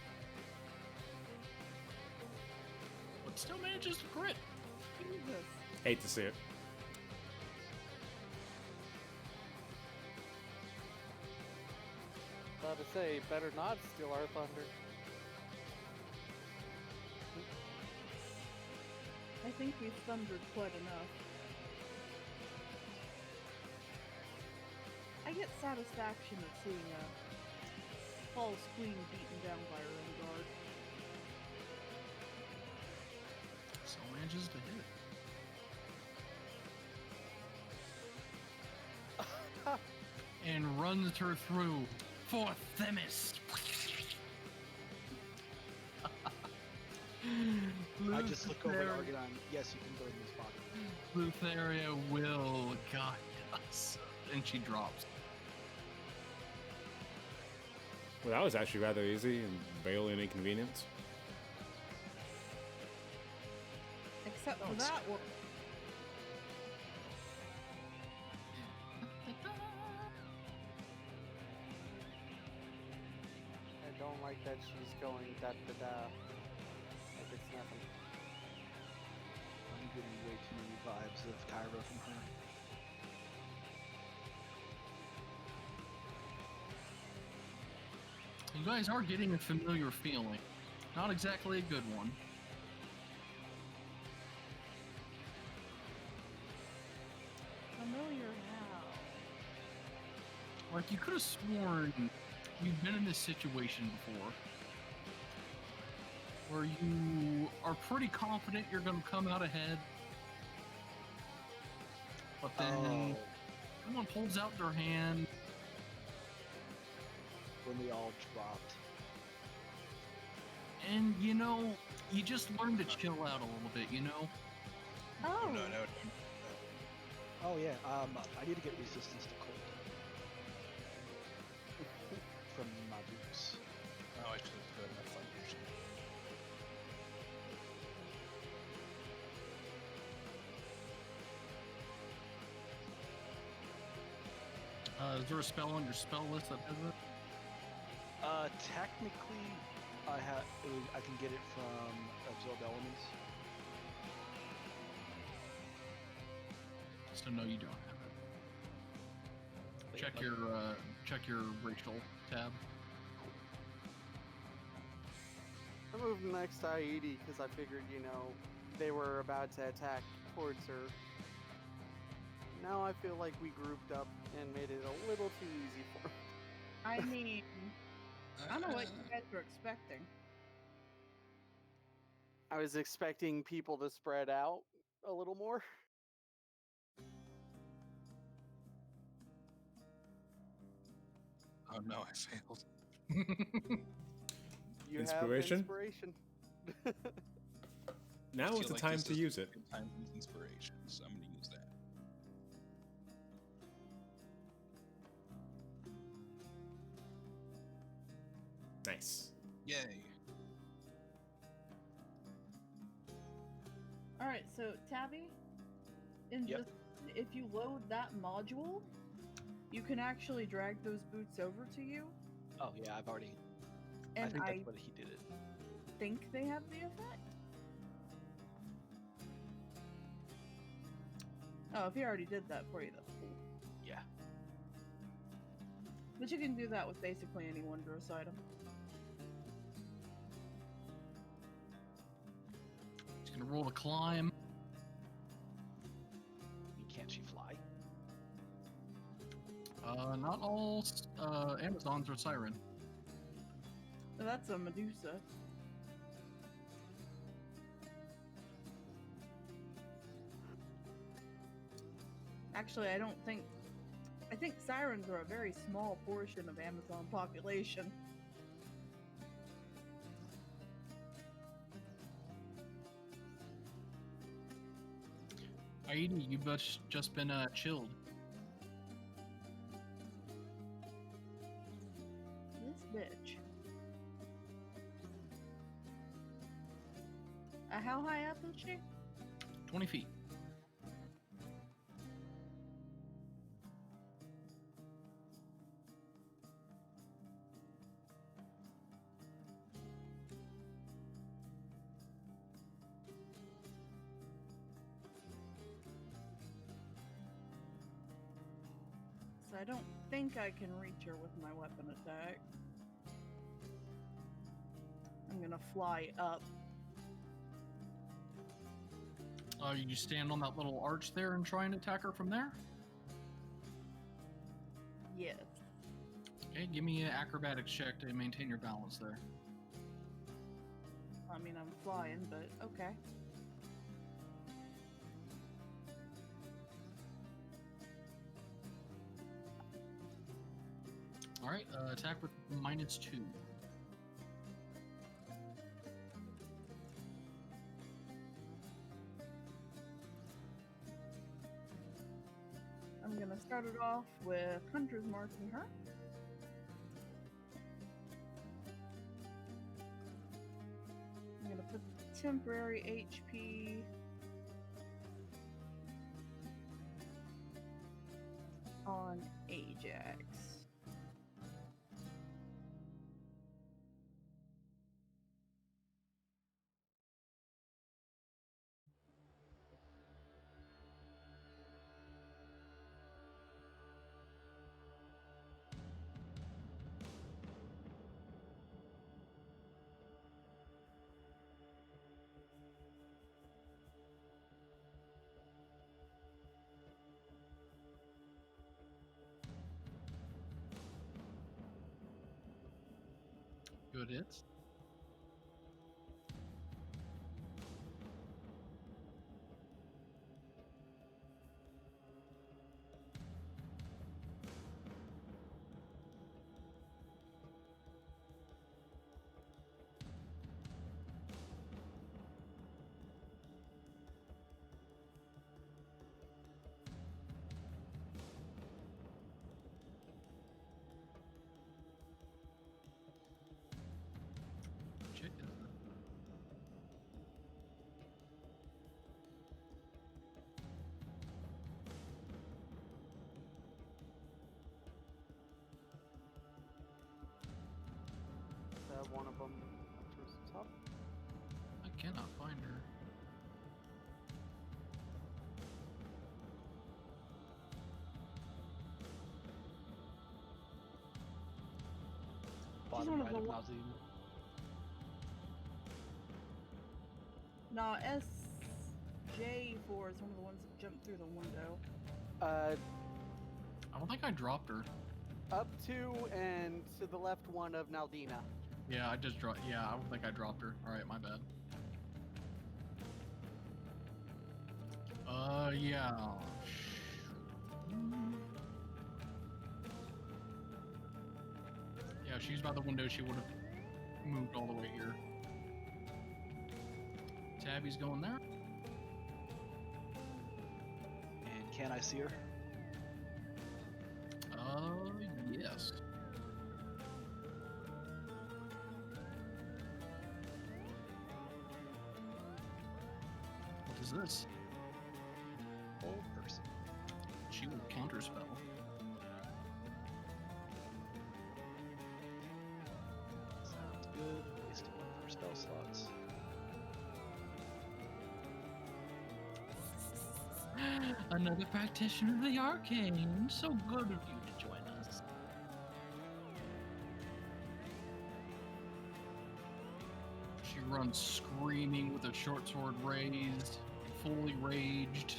But still manages to crit. Jesus. Hate to see it. About to say, better not steal our thunder. I think we've thundered quite enough. I get satisfaction of seeing a false queen beaten down by her own guard. Still manages to hit. And runs her through for Themis. I just look over at Argonon. Yes, you can burn this body. Lutheria will guide us. And she drops. Well, that was actually rather easy and barely an inconvenience. Except for that one. I don't like that she's going da-da-da. Like it's nothing. I'm getting way too many vibes of Kyra from her. You guys are getting a familiar feeling. Not exactly a good one. Familiar how? Like, you could have sworn you've been in this situation before, where you are pretty confident you're going to come out ahead, but then someone holds out their hand. When we all dropped. And, you know, you just learn to chill out a little bit, you know? Oh, No. Oh yeah, I need to get resistance to cold. From my boots. Oh, I should have put my fire potion. Is there a spell on your spell list that does it? Technically, I can get it from Absorb Elements. So no, you don't have it. Check your racial tab. I moved next to Aidi because I figured, they were about to attack towards her. Now I feel like we grouped up and made it a little too easy for her. I mean, I don't know what you guys were expecting. I was expecting people to spread out a little more. Oh no, I failed. You Inspiration? have inspiration. Now I is feel the like time this to is use a it. good time to use inspiration, so I'm gonna use that. Nice. Yay! All right, so Tabby, Yep. if you load that module, you can actually drag those boots over to you, Oh yeah, I've already. I and think that's what he did it. think they have the effect. Oh, if he already did that for you, that's cool. Yeah. But you can do that with basically any wondrous item. Just gonna roll to climb. Can't she fly? Not all Amazons are siren. So that's a Medusa. Actually, I think sirens are a very small portion of Amazon population. Aiden, you've just been chilled. This bitch. How high up is she? 20 feet. So I don't think I can reach her with my weapon attack. I'm gonna fly up. You stand on that little arch there and try and attack her from there? Yes. Okay, give me an acrobatics check to maintain your balance there. I mean, I'm flying, but okay. Alright, attack with -2. I'm gonna start it off with Hunter's marking her. I'm gonna put temporary HP on Ajax. Good hits. Chicken. One of them towards the top. I cannot find her. Bottom one of right the of lo- Nauseam. Nah, SJ4 is one of the ones that jumped through the window. Uh, I don't think I dropped her. up to and to the left one of Naldina. Yeah, I just dropped. Yeah, I don't think I dropped her. All right, my bad. Yeah. Yeah, she's by the window. She would have moved all the way here. Tabby's going there. And can I see her? Yes. What is this? Old person. She will counterspell. Sounds good. Wasted one for spell slots. Another practitioner of the arcane. So good of you to join us. She runs screaming with a short sword raised, fully raged.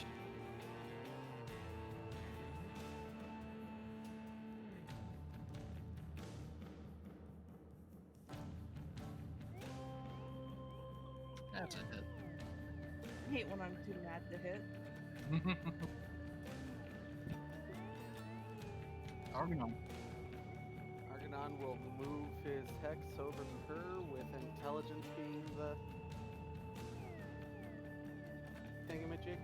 That's a hit. I hate when I'm too mad to hit. Argonon. Argonon will move his hex over to her with intelligence being the thingamajig.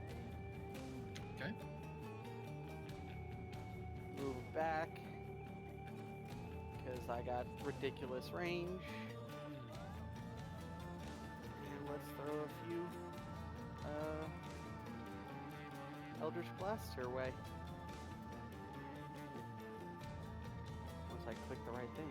Okay. Move back because I got ridiculous range. And let's throw a few Eldritch Blasts her way. Once I click the right thing.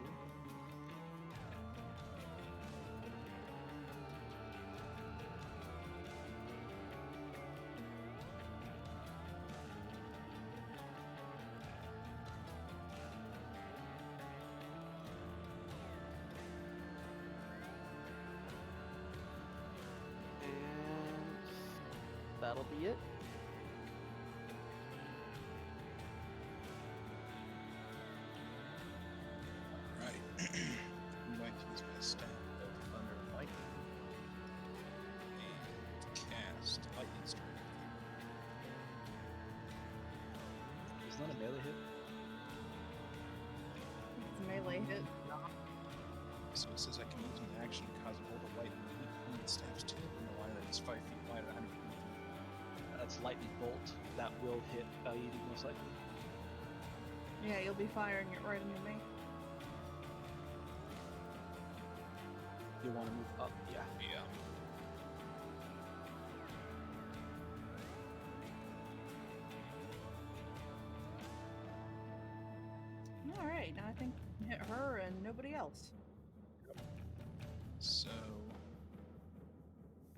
And that'll be it. Right. I'm going to use my staff of Thunder and Lightning and cast Lightning Strike. Is that a melee hit? It's a melee hit. So it says I can use an action to cause a bolt of lightning to hit one of the staff's tip in a line that is 5 feet wide at 100 feet. That's lightning bolt. That will hit Aidi most likely. Yeah, you'll be firing it right into me. You want to move up? Yeah. Yeah. Alright, now I think hit her and nobody else. So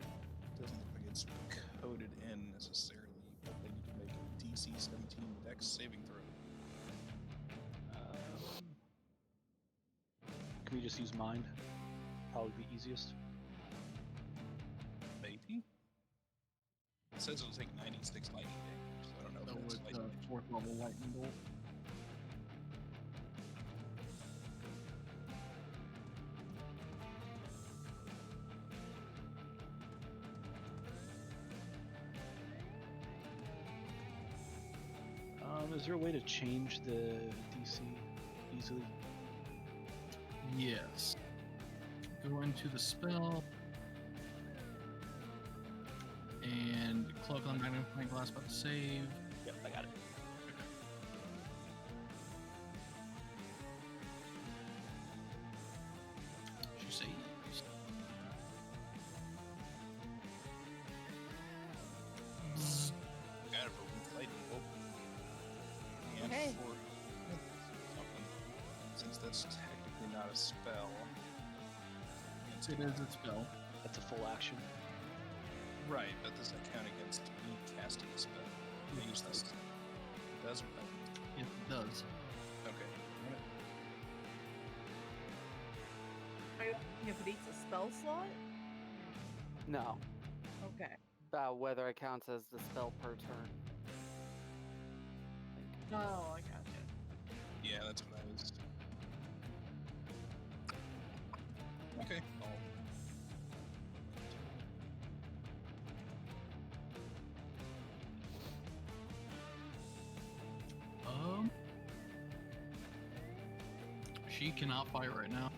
it doesn't look like it's coded in necessarily, but they need to make a DC 17 Dex saving throw. Can we just use mind? Probably the easiest. Maybe. It says it'll take 96 lightning damage, so I don't know So if that's with the lightning. 4th level lightning bolt. Is there a way to change the DC easily? Yes. Go into the spell and cloak on magnifying glass about to save. Yep, I got it. She saves. Kind of a weak lightning bolt. And Okay. for something, since that's technically not a spell, it's It is a spell. That's a full action. right, but does that count against me casting a spell? I use this. It does or doesn't? Yes, it does. Okay. Are you asking if it eats a spell slot? No. Okay. About whether it counts as the spell per turn. Oh, I gotcha. Yeah, that's what I was. Okay. She cannot fight right now.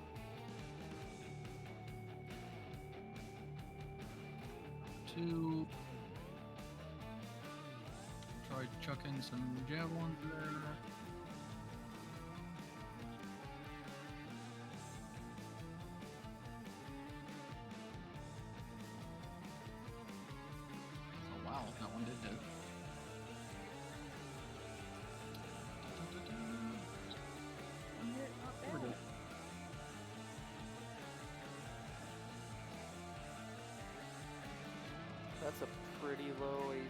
Two. Try chucking some javelins there. Oh wow, that one did hit. Not We're bad. good. That's a pretty low AC.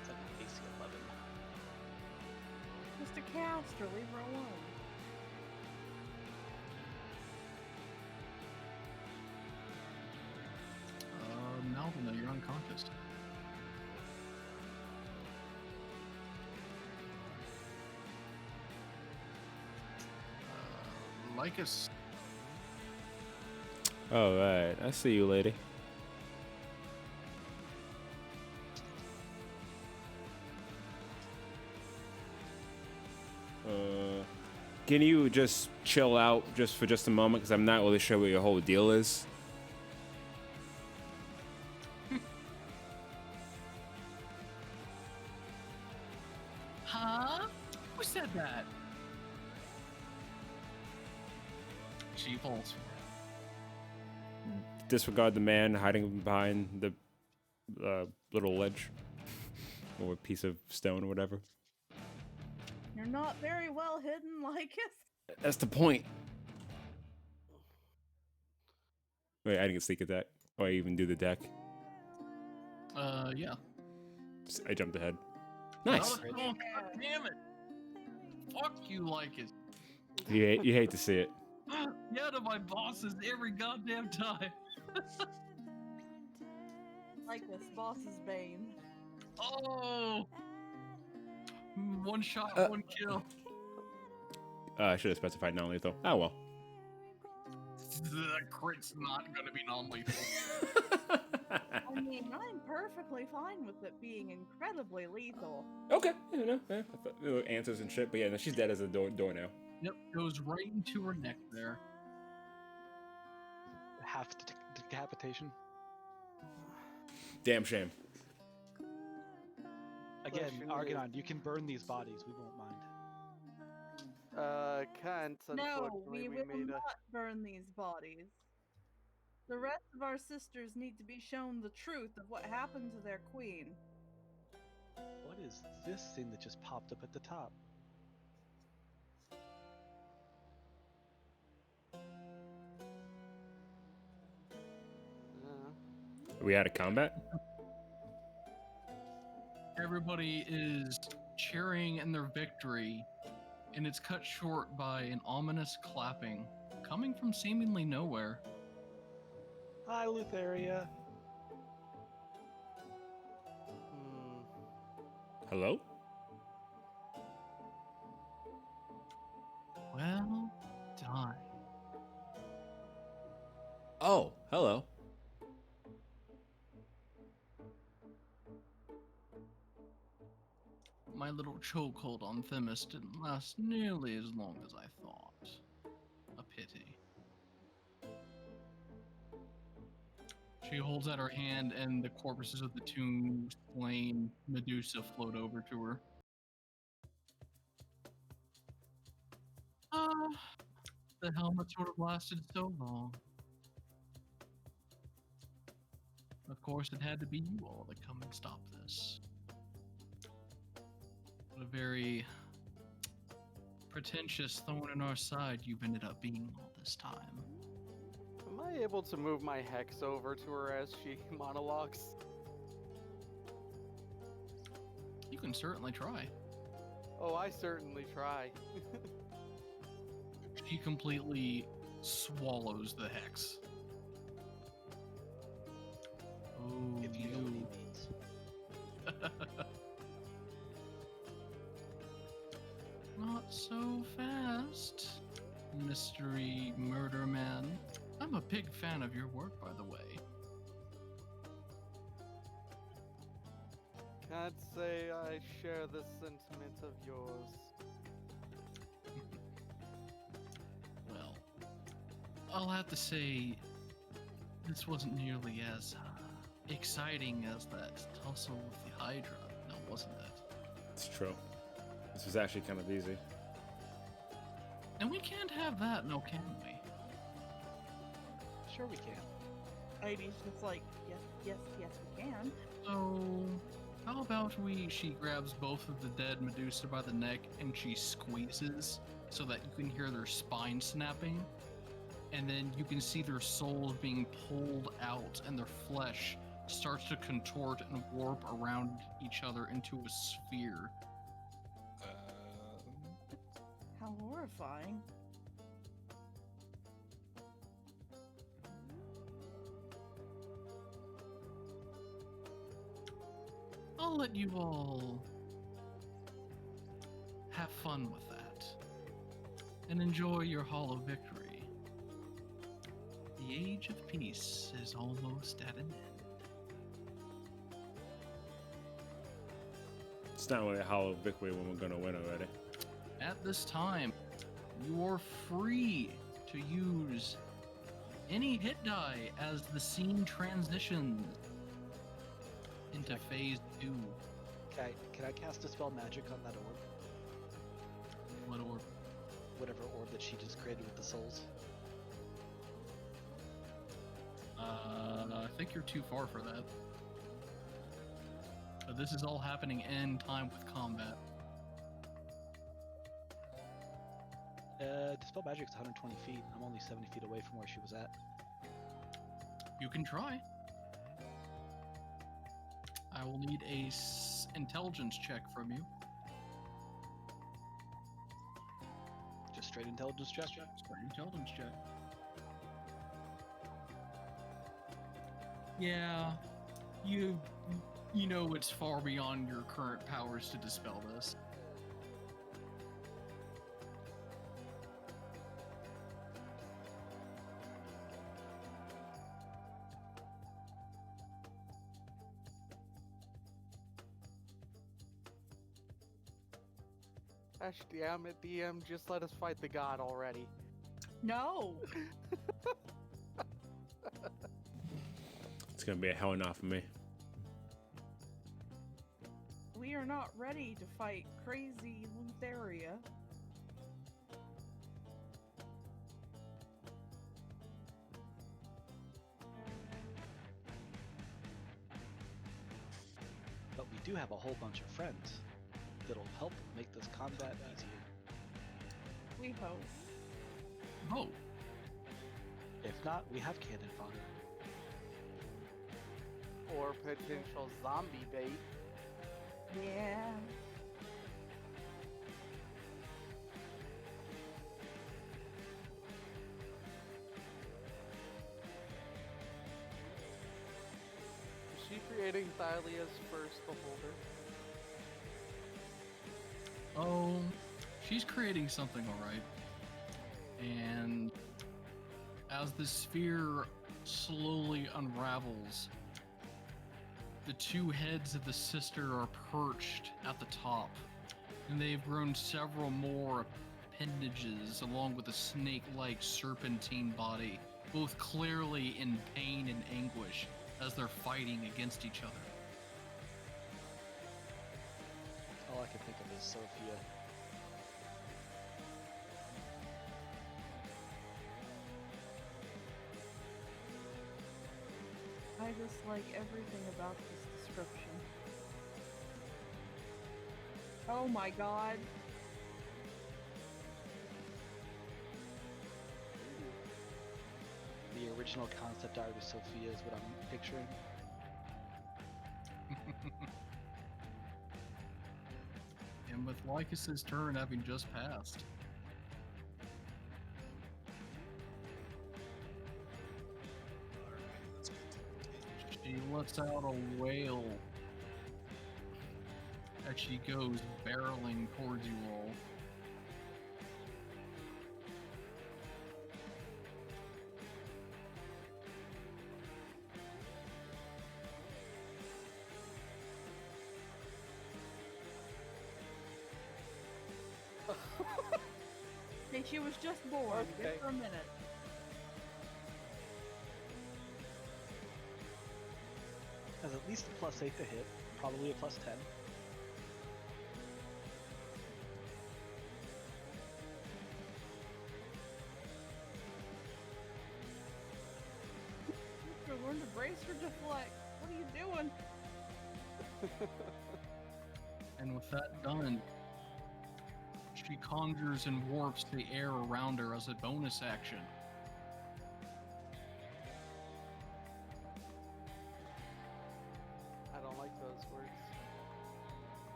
It's like an AC 11. Just a caster, leave her alone. Malvina, you're unconscious. Lycus. All right, I see you, lady. Can you just chill out just for just a moment? Because I'm not really sure what your whole deal is. Huh? Who said that? She falls. Disregard the man hiding behind the little ledge or a piece of stone or whatever. You're not very well hidden, Lycus. That's the point. Wait, I didn't get sneak attack. Oh, I even do the deck. Yeah. I jumped ahead. Nice. Oh, God damn it. Fuck you, Lycus. You hate to see it. Yeah, to my bosses every goddamn time. Lycus, boss's bane. Oh! One shot, one kill. I should have specified non-lethal. Oh well. The crit's not gonna be non-lethal. I mean, I'm perfectly fine with it being incredibly lethal. Okay, yeah, no, yeah, I thought there were answers and shit, but yeah, no, she's dead as a door now. Yep, goes right into her neck there. Half decapitation. Damn shame. Again, Question Argonon, you can burn these bodies. We won't mind. Can't, No, unfortunately. we will made a... not burn these bodies. The rest of our sisters need to be shown the truth of what happened to their queen. What is this thing that just popped up at the top? Are we out of combat? Everybody is cheering in their victory, and it's cut short by an ominous clapping coming from seemingly nowhere. Hi, Lutheria. Hello? Well done. Oh, hello. My little chokehold on Themis didn't last nearly as long as I thought. A pity. She holds out her hand, and the corpses of the two slain Medusa float over to her. The helmet sort of lasted so long. Of course, it had to be you all that come and stop this. What a very pretentious thorn in our side you've ended up being all this time. Am I able to move my hex over to her as she monologues? You can certainly try. Oh, I certainly try. She completely swallows the hex. Oh, If you know what he means. Not so fast, mystery murder man. I'm a big fan of your work, by the way. Can't say I share this sentiment of yours. Well, I'll have to say, this wasn't nearly as exciting as that tussle with the Hydra, now wasn't it? It's true. This was actually kind of easy. And we can't have that, no, can we? Sure we can. Heidi's just like, yes, yes, yes, we can. So, how about she grabs both of the dead Medusa by the neck and she squeezes so that you can hear their spine snapping, and then you can see their souls being pulled out and their flesh starts to contort and warp around each other into a sphere. How horrifying. I'll let you all have fun with that and enjoy your hollow victory. The age of peace is almost at an end. It's not really a hollow victory when we're gonna win already. At this time, you're free to use any hit die as the scene transitions into phase 2. Can I cast Dispel Magic on that orb? What orb? Whatever orb that she just created with the souls. I think you're too far for that. But this is all happening in time with combat. Dispel Magic's 120 feet. I'm only 70 feet away from where she was at. You can try. I will need a intelligence check from you. Just straight intelligence check? Straight intelligence check. Yeah, you know it's far beyond your current powers to dispel this. Gosh damn it, DM, just let us fight the god already. No! It's gonna be a hell and off for me. We are not ready to fight crazy Lutheria. But we do have a whole bunch of friends that'll help make this combat easier. We hope. Oh, If not, we have cannon fodder. Or potential zombie bait. Yeah. Is she creating Thalia's first beholder? oh, she's creating something, all right. And as the sphere slowly unravels, the two heads of the sister are perched at the top, and they've grown several more appendages along with a snake-like serpentine body, both clearly in pain and anguish as they're fighting against each other. All I can think of is Sophia. I dislike everything about this description. Oh my god. The original concept art of Sophia is what I'm picturing. And with Lycus's turn having just passed, Let's get to the cave. she lets out a wail as she goes barreling towards you all. Hey, she was just born. Give Okay. her a minute. Has at least a +8 to hit, probably a +10. Sister, learn to brace or deflect. What are you doing? And with that done, she conjures and warps the air around her as a bonus action. I don't like those words.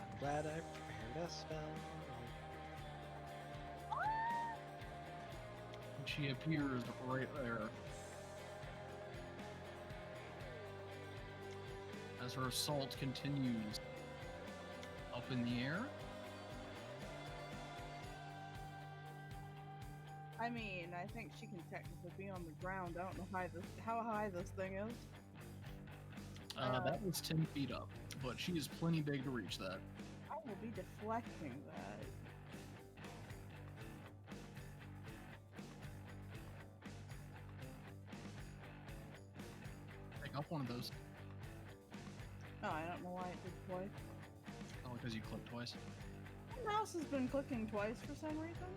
I'm glad I prepared a spell. And she appears right there. As her assault continues up in the air. I mean, I think she can technically be on the ground. I don't know how high this thing is. That was 10 feet up, but she is plenty big to reach that. I will be deflecting that. Pick up one of those. Oh, I don't know why it did twice. Oh, because you clicked twice. The mouse has been clicking twice for some reason.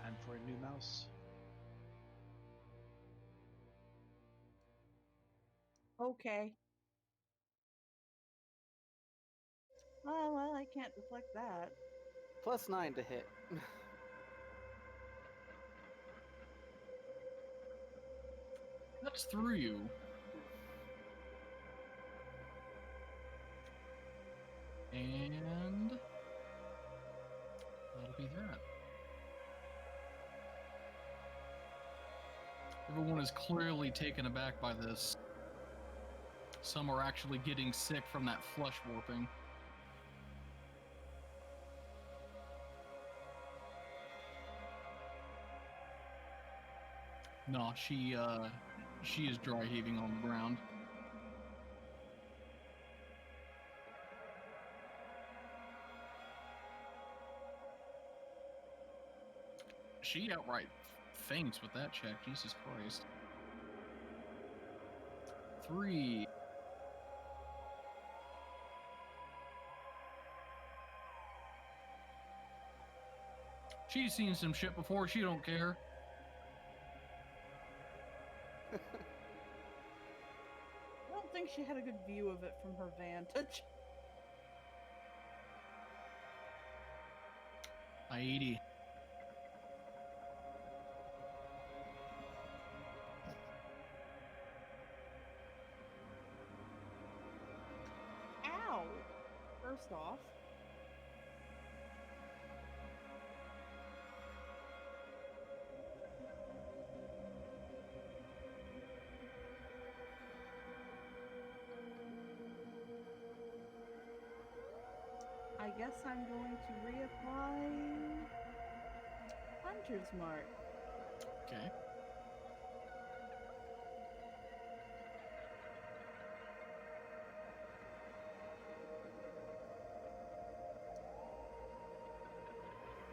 Time for a new mouse. Okay. Oh, well, I can't deflect that. +9 to hit. That's through you. And that'll be that. Everyone is clearly taken aback by this. Some are actually getting sick from that flesh warping. No, she is dry heaving on the ground. She outright faints with that check. Jesus Christ. 3. She's seen some shit before. She don't care. I don't think she had a good view of it from her vantage. 80. Ow! First off. I guess I'm going to reapply Hunter's Mark. Okay.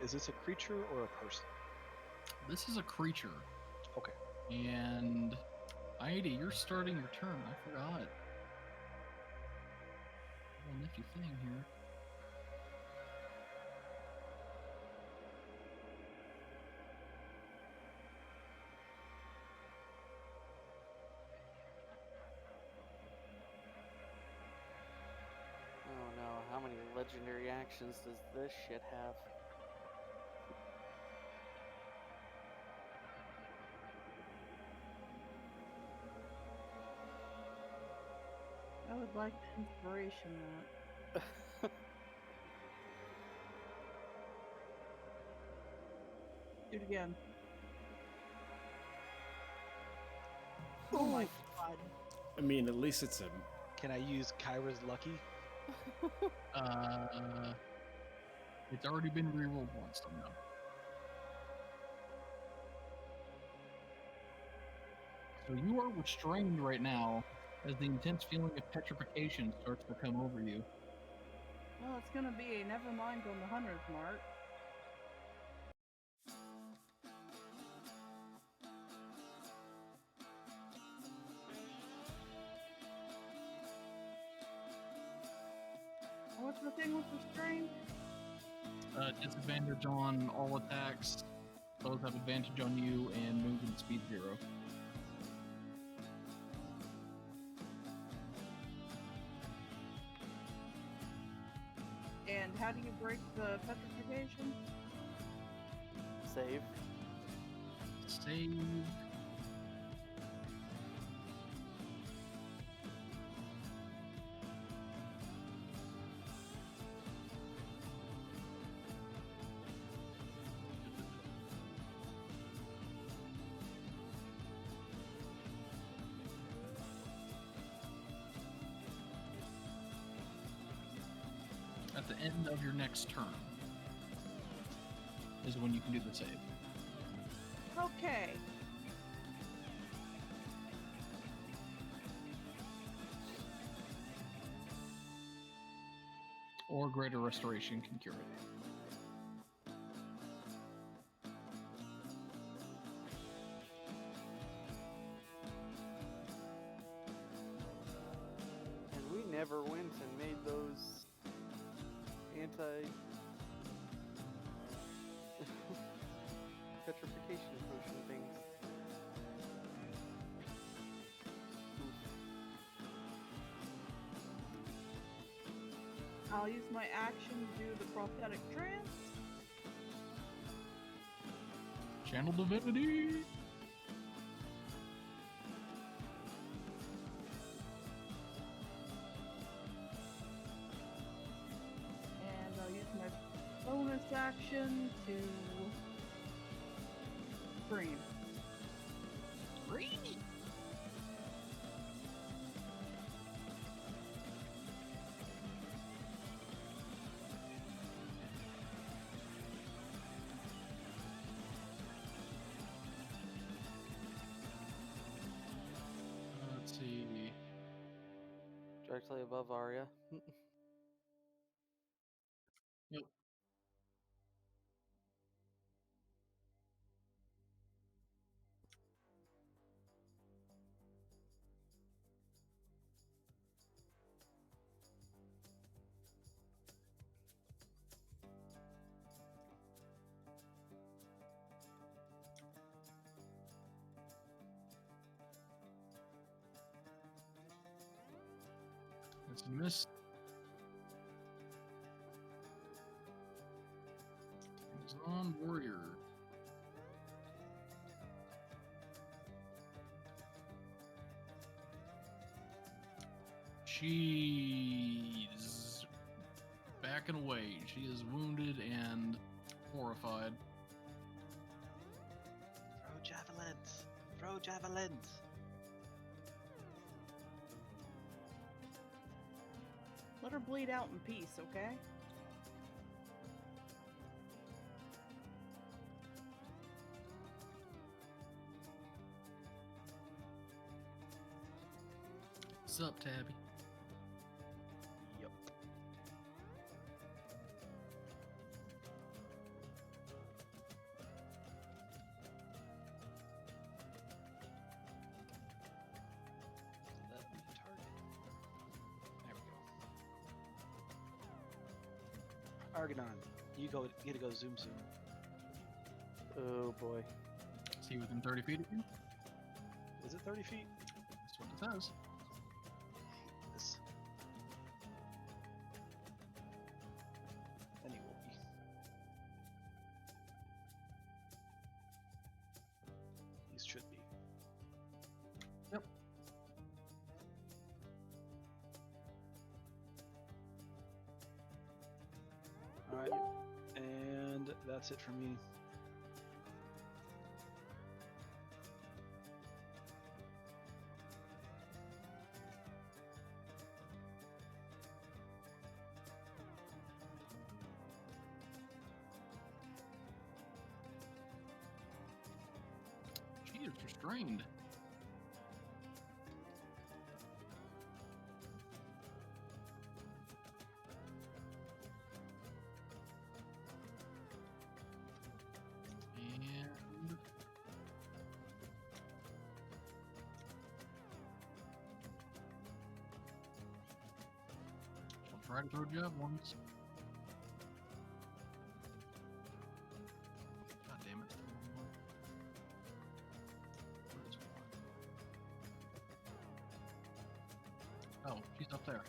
Is this a creature or a person? This is a creature. Okay. And Aida, you're starting your turn. I forgot. Little nifty thing here. Oh no, how many legendary actions does this shit have? I would like to inspiration that. Do it again. Oh my god. I mean, at least it's a. Can I use Kyra's Lucky? It's already been rerolled once, so no. So you are restrained right now as the intense feeling of petrification starts to come over you. Well, it's gonna be a never mind on the 100th mark. What's the thing with restraint? Disadvantage on all attacks. Both have advantage on you and movement speed 0. And how do you break the petrification? Save. Save. At the end of your next turn is when you can do the save. Okay. Or greater restoration can cure it. And we never went and made those petrification potion things. I'll use my action to do the prophetic trance. Channel divinity. And I'll use my bonus action to scream. Let's see. Directly above Arya. Yep. That's a miss. Amazon warrior. She's backing away. She is wounded and horrified. Throw javelins! Throw javelins! Let her bleed out in peace, okay? What's up, Tabby? Yep. Argonon, you get to go zoom soon. Oh boy. Is he within 30 feet of you? Is it 30 feet? That's what it says. This. And he will be. He should be. Yep. All right, and that's it for me. She is restrained. And she'll try to throw javelins. God damn it. Where's one? Oh, she's up there.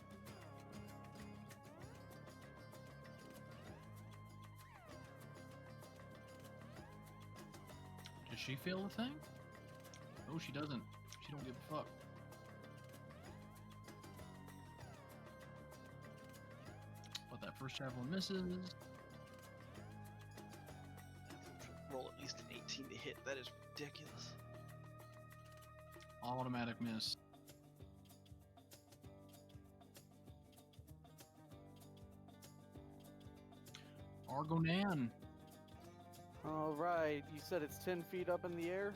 Does she feel the thing? No, she doesn't. She don't give a fuck. But that first javelin misses. Roll at least an 18 to hit. That is ridiculous. Automatic miss. Argonan. All right. You said it's 10 feet up in the air.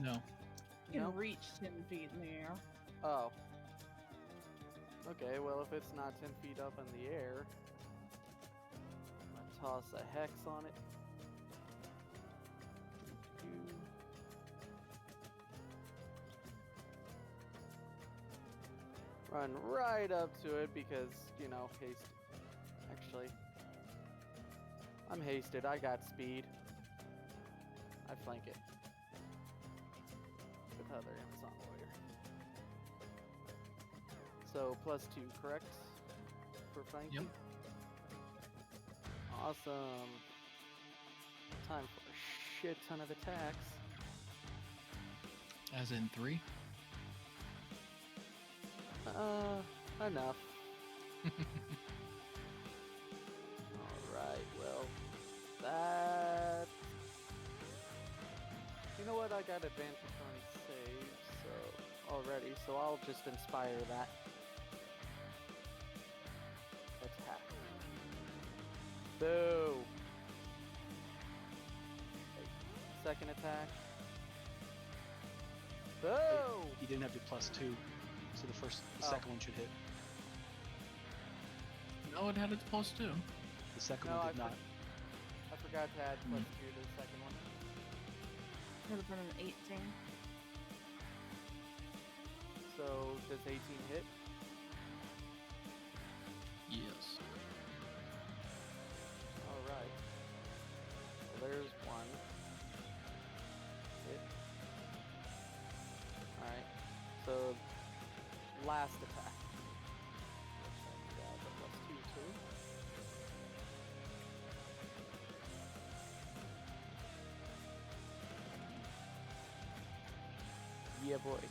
No. You can No? reach 10 feet in the air. Oh. Okay. Well, if it's not 10 feet up in the air, I'm gonna toss a hex on it. Run right up to it because, you know, haste. Actually, I'm hasted. I got speed. I flank it with other Amazon warrior. So +2, correct? For flanking? Yep. Awesome. Time for a shit ton of attacks. As in 3? Enough. Alright, well, that... You know what, I got advantage on saves, so... already, so I'll just inspire that. Attack. Boo! Okay, second attack. Boo! He didn't have the +2, so the Oh. second one should hit. No, it had its +2. The second No, one did not. I forgot to add +2 to the second one. Would have been an 18. So, does 18 hit? Yes. Alright. So there's one. Hit. Alright. So, last attack. Which I can add the +2 to. Yeah, boy.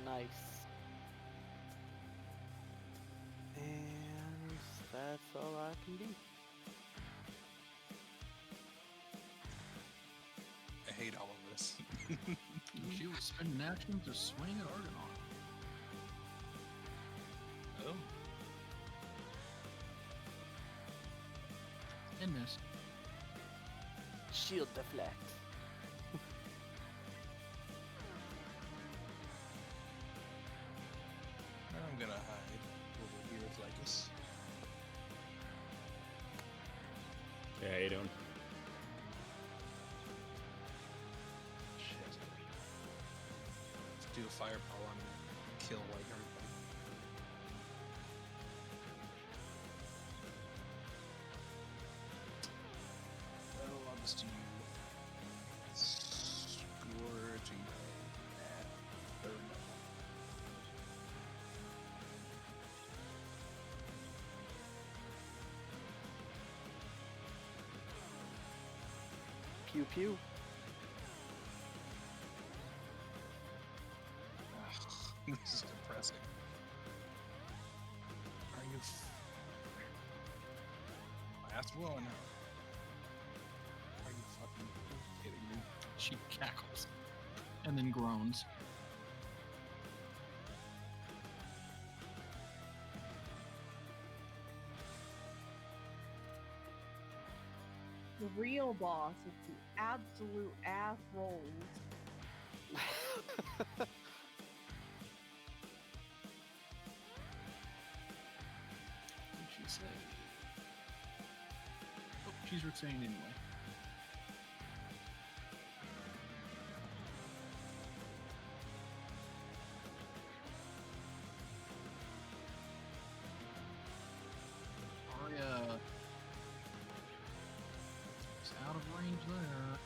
Nice. And that's all I can do. I hate all of this. She was spending action to swing at Argonon. Oh, And miss. Shield deflect. I'm gonna hide over here with Lycus. Yeah, how you doing? Shit. do a fireball and kill like everybody. Well, I'll just do scourging at third level. Pew pew. This is depressing. Are you last one? Are you fucking kidding me? She cackles and then groans. The real boss is the absolute ass rolls. What did she say? Oh, she's saying anyway. Arya is out of range there.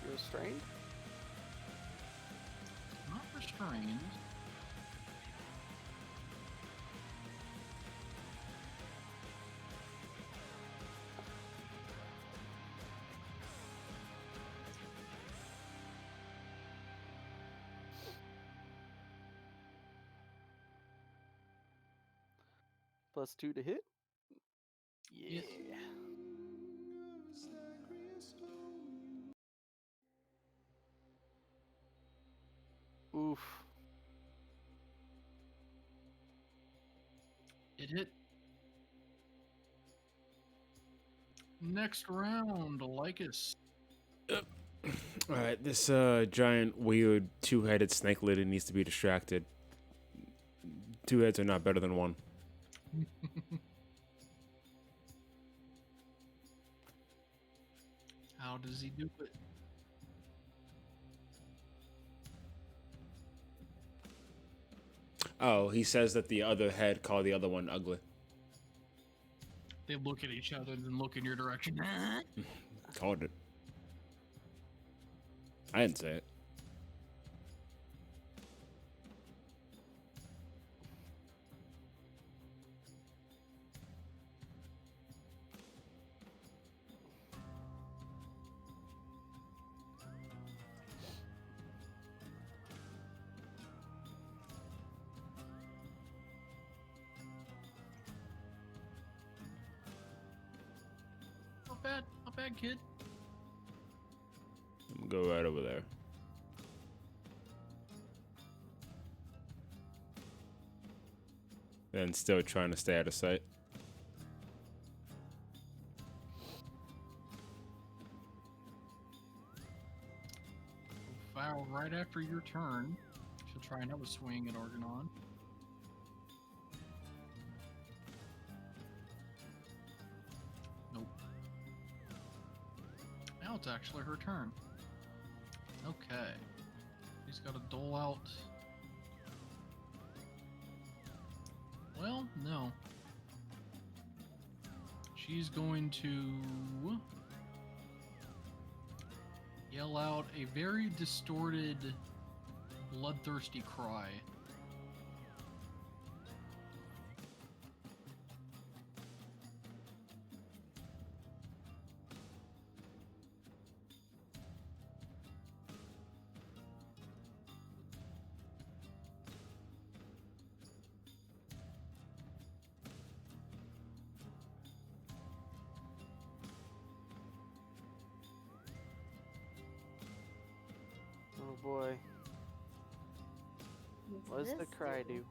She restrained? Not restrained. +2 to hit? Yes. Yeah. Oof. It hit. Next round, Lycus. All right, this giant, weird, two-headed snake lady needs to be distracted. Two heads are not better than one. How does he do it? Oh, he says that the other head called the other one ugly. They look at each other and then look in your direction. Called it. I didn't say it. Not bad, kid. I'm gonna go right over there. And still trying to stay out of sight. Foul right after your turn. She'll try another swing at Argonon. Nope. Now it's actually her turn. Okay. She's got to dole out. Well, no. She's going to yell out a very distorted, bloodthirsty cry. Oh boy. What does the cry do?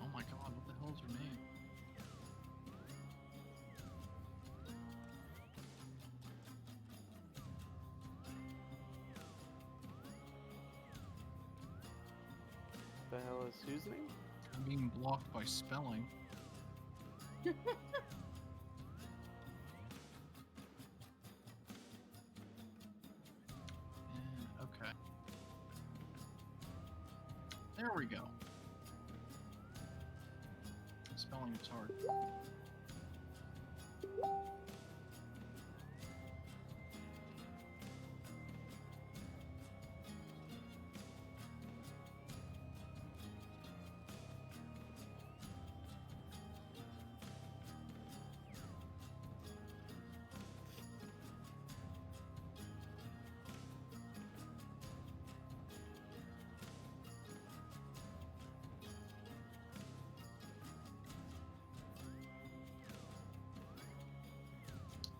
Oh my god, what the hell is her name? The hell is whose name? I'm being blocked by spelling. Okay. There we go. Spelling is hard.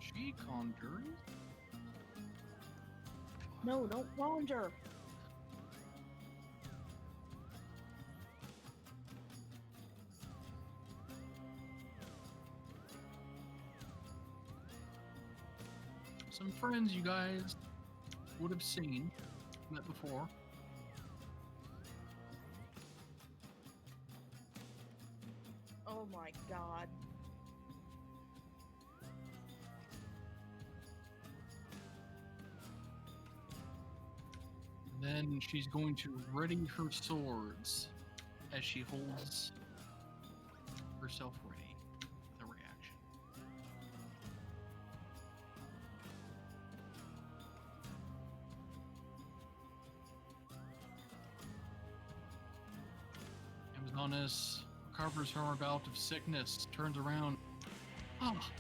She conjures. No, don't wander. Some friends you guys would have seen, met before. Oh my god. Then she's going to ready her swords as she holds herself ready with a reaction. Amazonas recovers from her bout of sickness, turns around. Ah,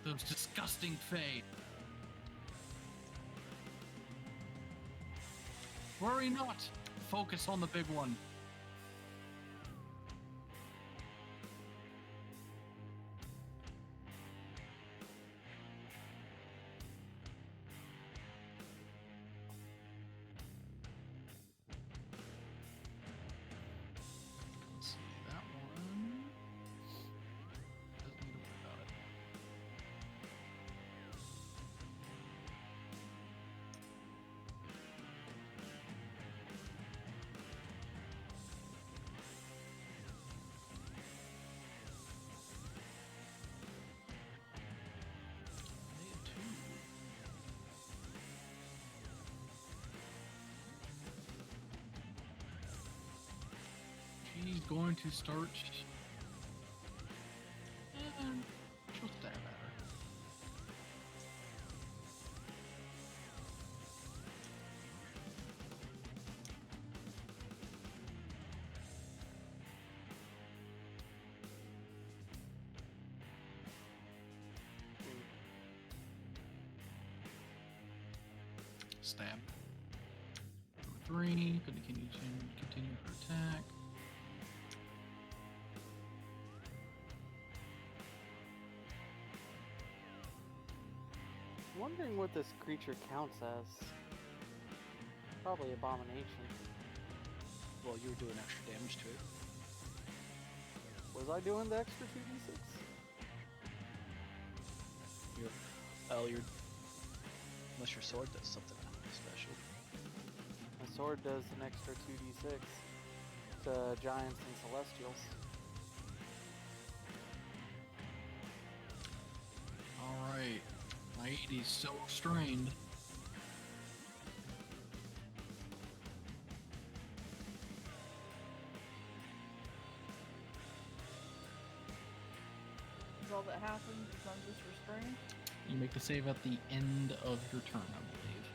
those disgusting fae. Worry not. Focus on the big one. Let's see, that one doesn't need to worry about it. She's going to start. And she'll stab at her. Stab. Number 3, going to continue her attack. Wondering what this creature counts as. Probably abomination. Well, you were doing extra damage to it. Was I doing the extra 2d6? Unless your sword does something special. My sword does an extra 2d6 to giants and celestials. Alright. My 80's so strained. Is all that happens is I'm just restrained? You make the save at the end of your turn, I believe.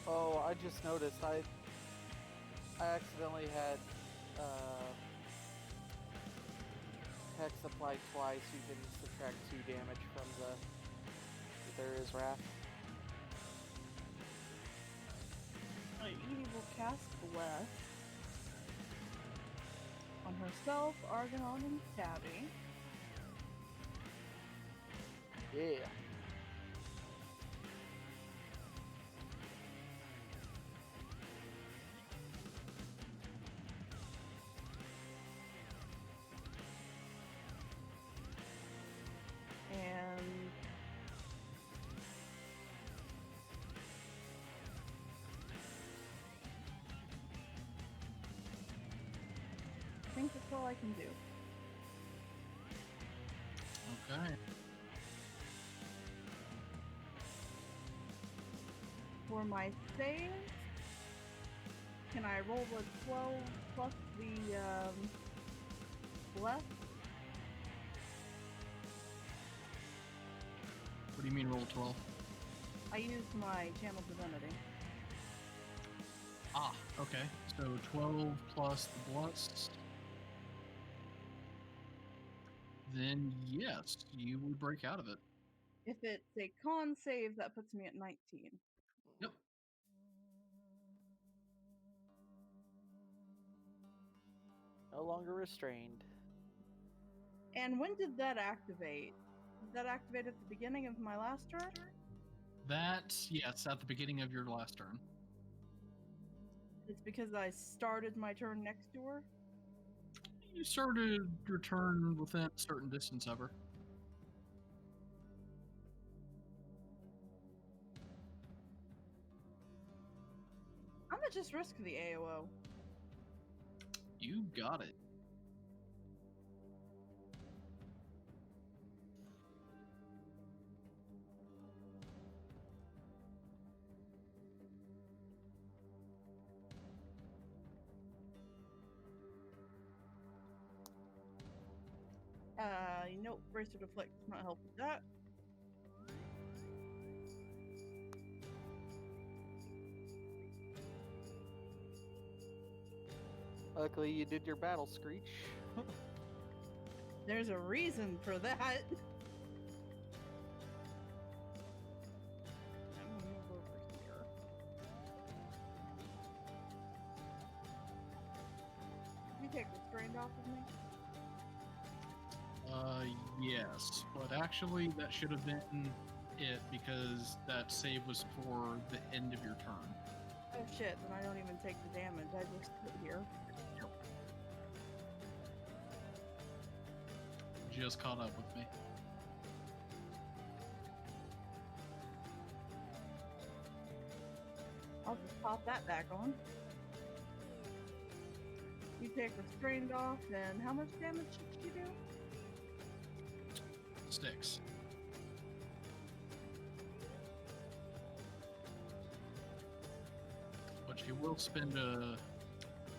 Oh, I just noticed I accidentally had hex applied twice. You can subtract 2 damage from there is wrath. Edie will cast Bless on herself, Argonon, and Tabby. Yeah. And I can do. Okay. For my save, can I roll the 12 plus the bless? What do you mean roll 12? I used my channel divinity. Ah, okay. So 12 plus the bless. Then yes, you would break out of it. If it's a con save, that puts me at 19. Yep. No longer restrained. And when did that activate? Did that activate at the beginning of my last turn? That's, yes, at the beginning of your last turn. It's because I started my turn next to her? You started your turn within a certain distance of her. I'm gonna just risk the AOO. You got it. Nope, Bracer Deflect does not help with that. Luckily, you did your battle screech. There's a reason for that. I'm gonna move over here. Can you take restrained off of me? Yes, but actually that should have been it because that save was for the end of your turn. Oh shit, then I don't even take the damage. I just sit here. Just caught up with me. I'll just pop that back on. You take restrained off, and how much damage should you do? 6. But you will spend a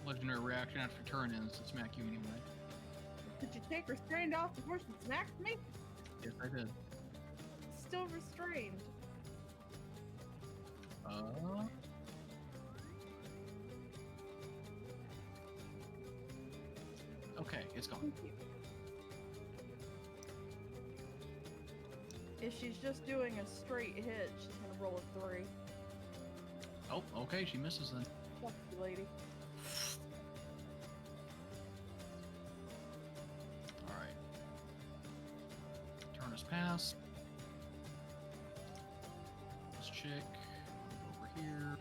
legendary reaction after your turn ends to smack you anyway. Did you take restrained off before she smacked me? Yes, I did. Still restrained. Okay, it's gone. Thank you. If she's just doing a straight hit, she's gonna roll a 3. Oh, okay, she misses then. Fuck you, lady. Alright. Turn is passed. This chick. Over here.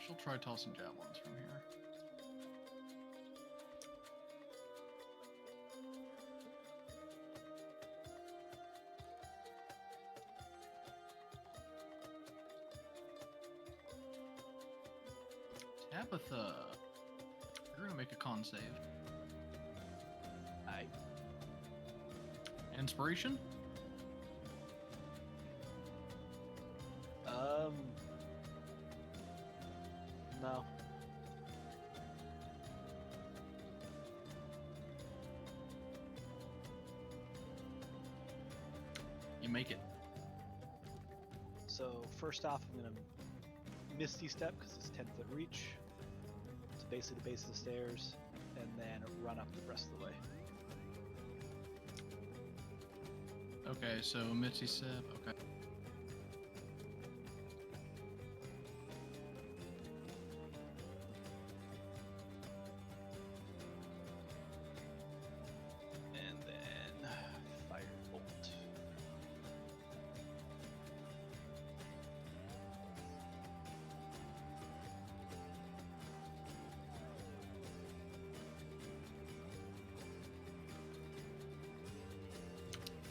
She'll try tossing javelins from here. Tabitha, you're gonna make a con save. Aye. Inspiration? No. You make it. So first off, I'm gonna Misty Step because it's 10-foot reach. It's basically the base of the stairs, and then run up the rest of the way. Okay, so Mitzi Step, okay. And then Firebolt.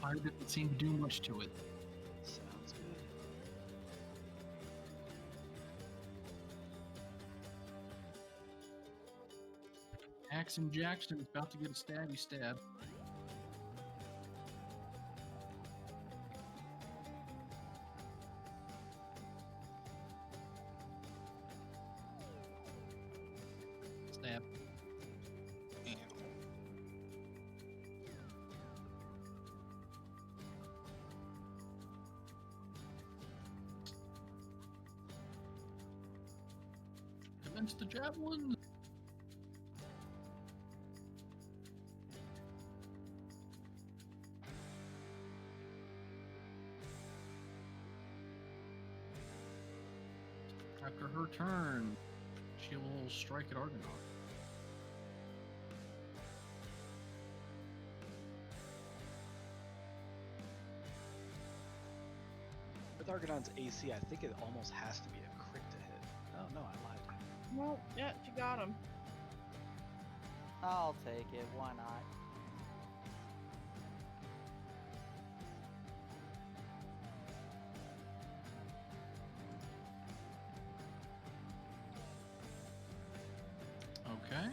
fire didn't seem to do much to it. Sounds good. Jackson Jackson's about to get a stabby stab. Stab. And Commence the javelin. After her turn, she will strike at Argonaut. With Argonaut's AC, I think it almost has to be a crit to hit. Oh no, I lied. Well, yeah, she got him. I'll take it. Why not? Okay.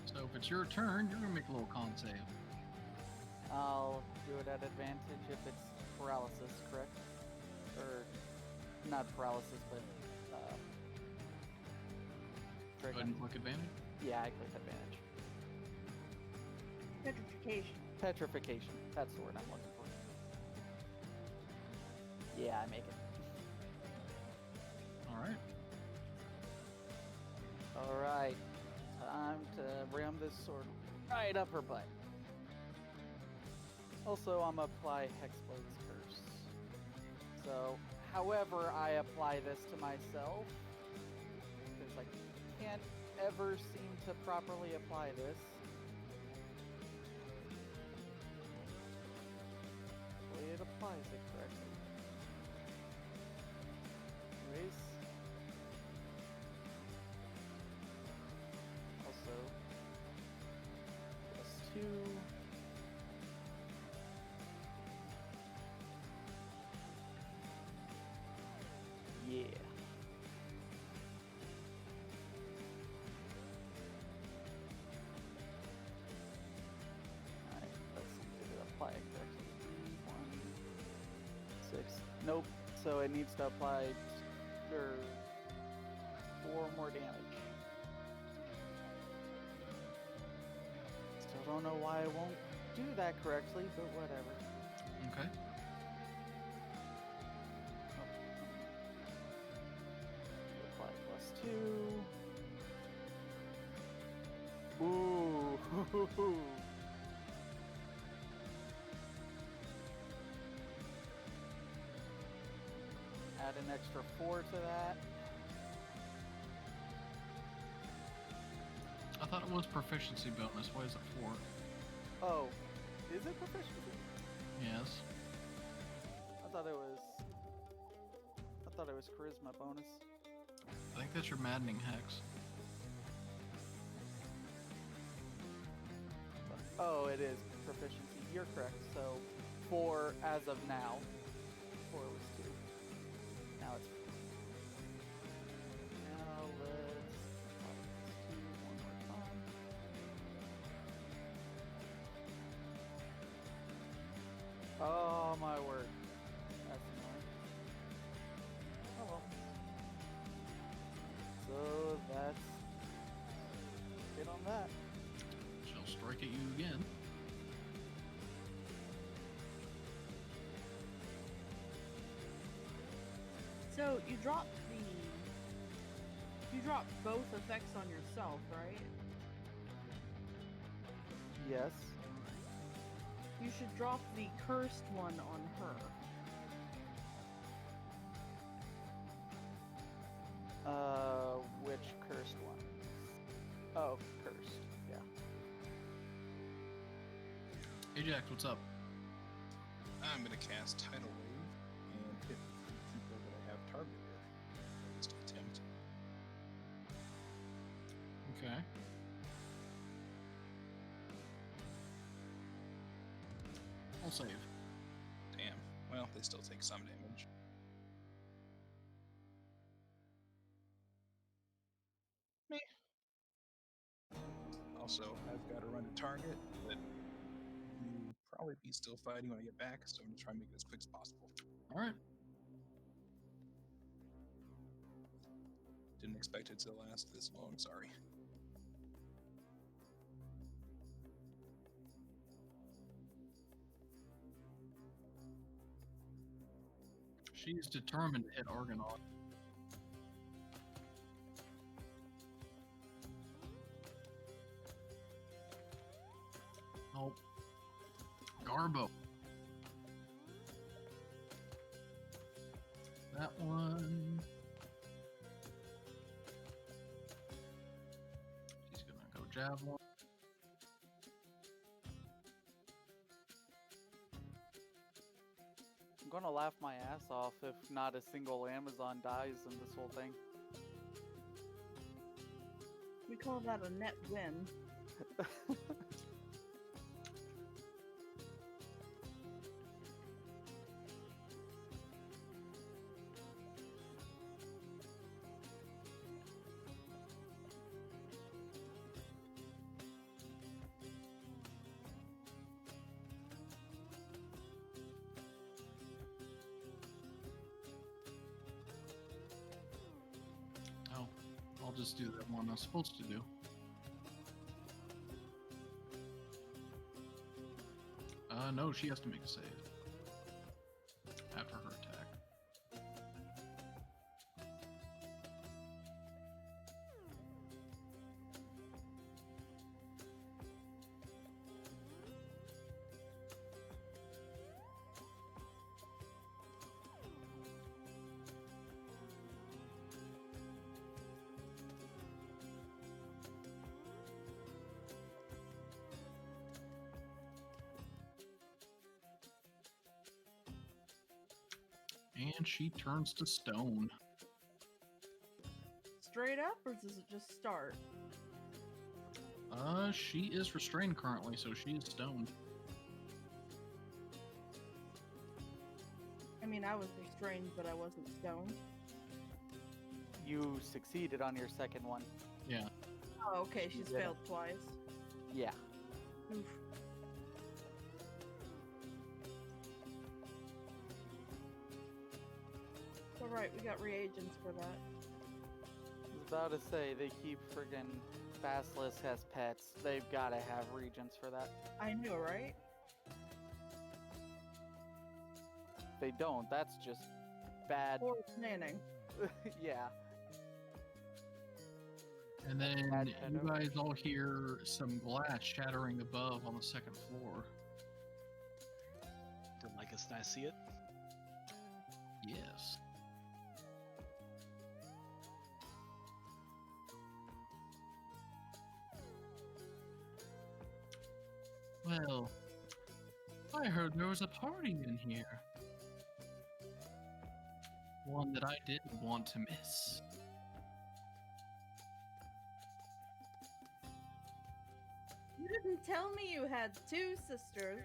So if it's your turn, you're gonna make a little con save. I'll do it at advantage if it's paralysis, correct? Or not paralysis, but Go ahead and click advantage. yeah, I click advantage. Petrification. Petrification. That's the word I'm looking for. Yeah, I make it. All right. All right, time to ram this sword right up her butt. Also, I'm gonna apply Hexblade's Curse. So, however I apply this to myself, because I can't ever seem to properly apply this. Hopefully it applies it correctly. Anyways. Also, +2. Yeah. Alright, let's see. Did it apply it correctly? 1, 6. Nope. So it needs to apply 4 more damage. Still don't know why I won't do that correctly, but whatever. Okay. Apply +2. Ooh. Add an extra 4 to that. I thought it was proficiency bonus. Why is it 4? Oh, is it proficiency? Yes. I thought it was charisma bonus. I think that's your maddening hex. Oh, it is proficiency. You're correct. So 4 as of now. 4 was 2. Now it's. Now let's do one more time. Oh my word. That's annoying. Oh well. So that's it on that. She'll strike at you again. So you drop both effects on yourself, right? Yes. You should drop the cursed one on her. Which cursed one? Oh, cursed. Yeah. Ajax, what's up? I'm gonna cast Tidal Wave and hit the people that I have targeted. At least attempt. Okay. I'll save. Damn. Well, they still take some damage. Me. Also, I've got to run to target, but you probably be still fighting when I get back, so I'm gonna try and make it as quick as possible. All right. Didn't expect it to last this long, sorry. She's determined to hit Argonaut. Oh. Garbo. That one. She's gonna go javelin. I'm gonna laugh my ass off if not a single Amazon dies in this whole thing. We call that a net win. Oh, I'll just do that one I was supposed to do. No, she has to make a save after her attack. And she turns to stone. Straight up, or does it just start? She is restrained currently, so she is stoned. I mean, I was restrained, but I wasn't stoned. You succeeded on your second one. Yeah. Oh, okay, she's Yeah. failed twice. Yeah. Oof. It's alright, we got reagents for that. I was about to say, they keep friggin' Basilisk has pets. They've gotta have regents for that. I know, right? If they don't, that's just bad. Poor planning. Yeah. And then Bad you shadow. guys all hear some glass shattering above on the second floor. Didn't like us, and I see it. Yes. Well, I heard there was a party in here. One that I didn't want to miss. You didn't tell me you had two sisters.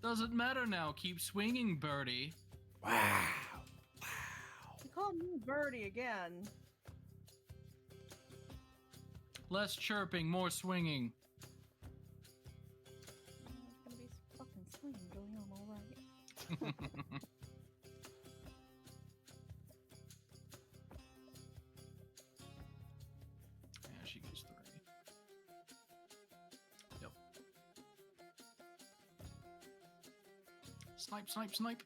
Doesn't matter now. Keep swinging, Birdie. Wow. You called me Birdie again. Less chirping, more swinging. There's gonna be some fucking swinging going on, alright. Yeah, she gets 3. Yep. Snipe, snipe, snipe.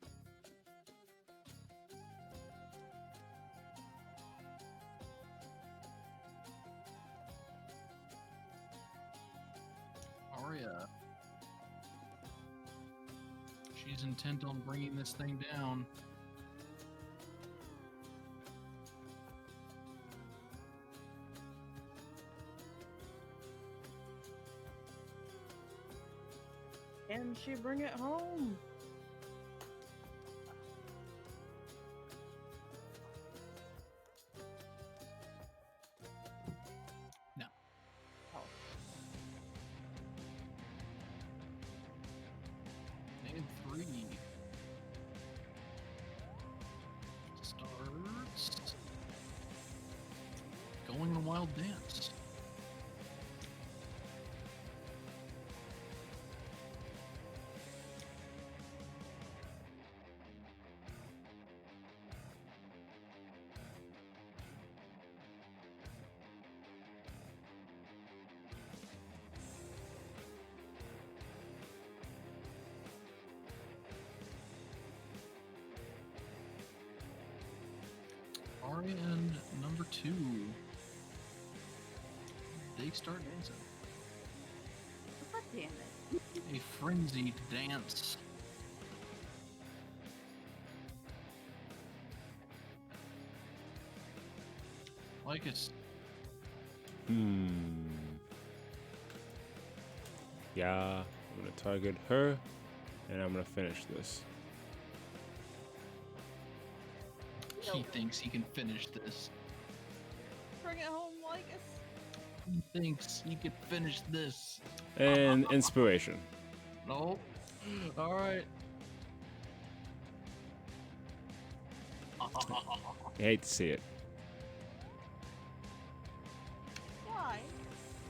Arya. She's intent on bringing this thing down. Can she bring it home? No. Oh. 3 starts going in a wild dance. Ari and number 2. They start dancing. God damn it. A frenzied dance. Like it's Yeah, I'm gonna target her, and I'm gonna finish this. he thinks he can finish this. Bring it home, Lycus. He thinks he can finish this. And inspiration. Nope. All right. I hate to see it. Why?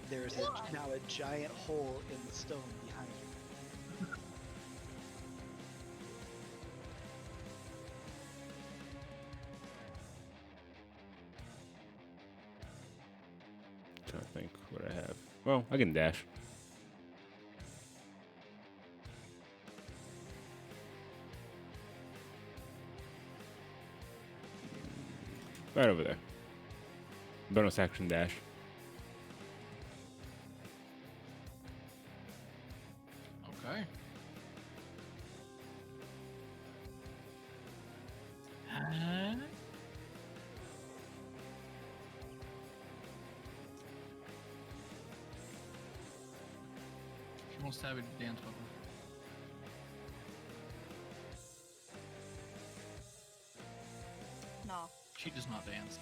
There's now a giant hole in the stone behind you. Trying to think what I have. Well, I can dash. Right over there. Bonus action dash. Okay. Huh? She wants to have a dance with her. No. She does not dance.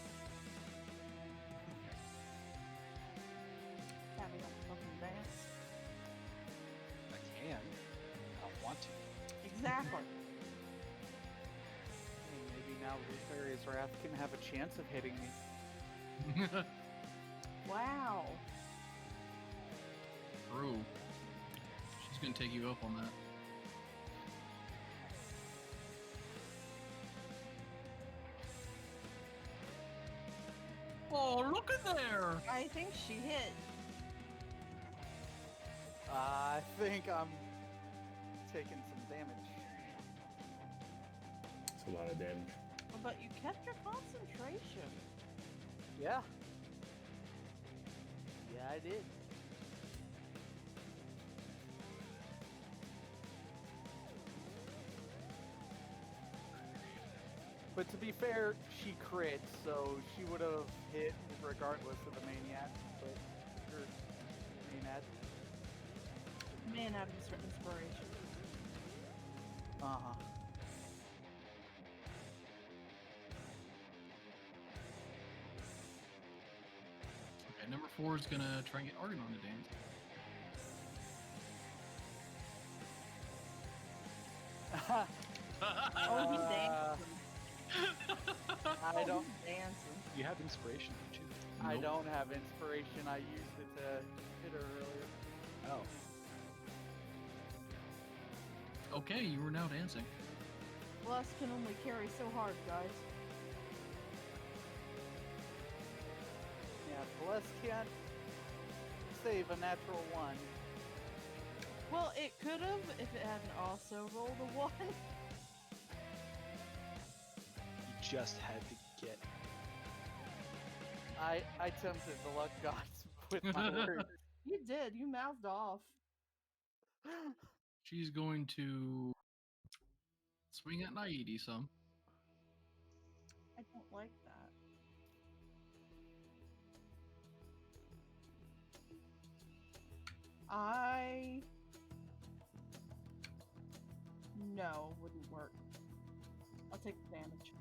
Tabby don't fucking dance. I can. I don't want to. Exactly. Maybe now Lutheria's Wrath can have a chance of hitting me. Wow. True. She's gonna take you up on that. Oh, look at there! I think she hit. I think I'm taking some damage. It's a lot of damage. But you kept your concentration. Yeah. Yeah, I did. But to be fair, she crit, so she would have hit regardless of the maniac. But her maniac. Man, out of inspiration. Uh-huh. Okay, number 4 is gonna try and get Argon on the dance. Oh, he's dancing. I don't. He's dancing. You have inspiration, don't you? I Nope. don't have inspiration. I used it to hit her earlier. Oh. Okay, you are now dancing. Bless can only carry so hard, guys. Yeah, Bless can't save a natural 1. Well, it could have if it hadn't also rolled a 1. You just had to get. I tempted the luck gods with my words. You did. You mouthed off. She's going to swing at Naidi some. I don't like that. No, wouldn't work. I'll take the damage.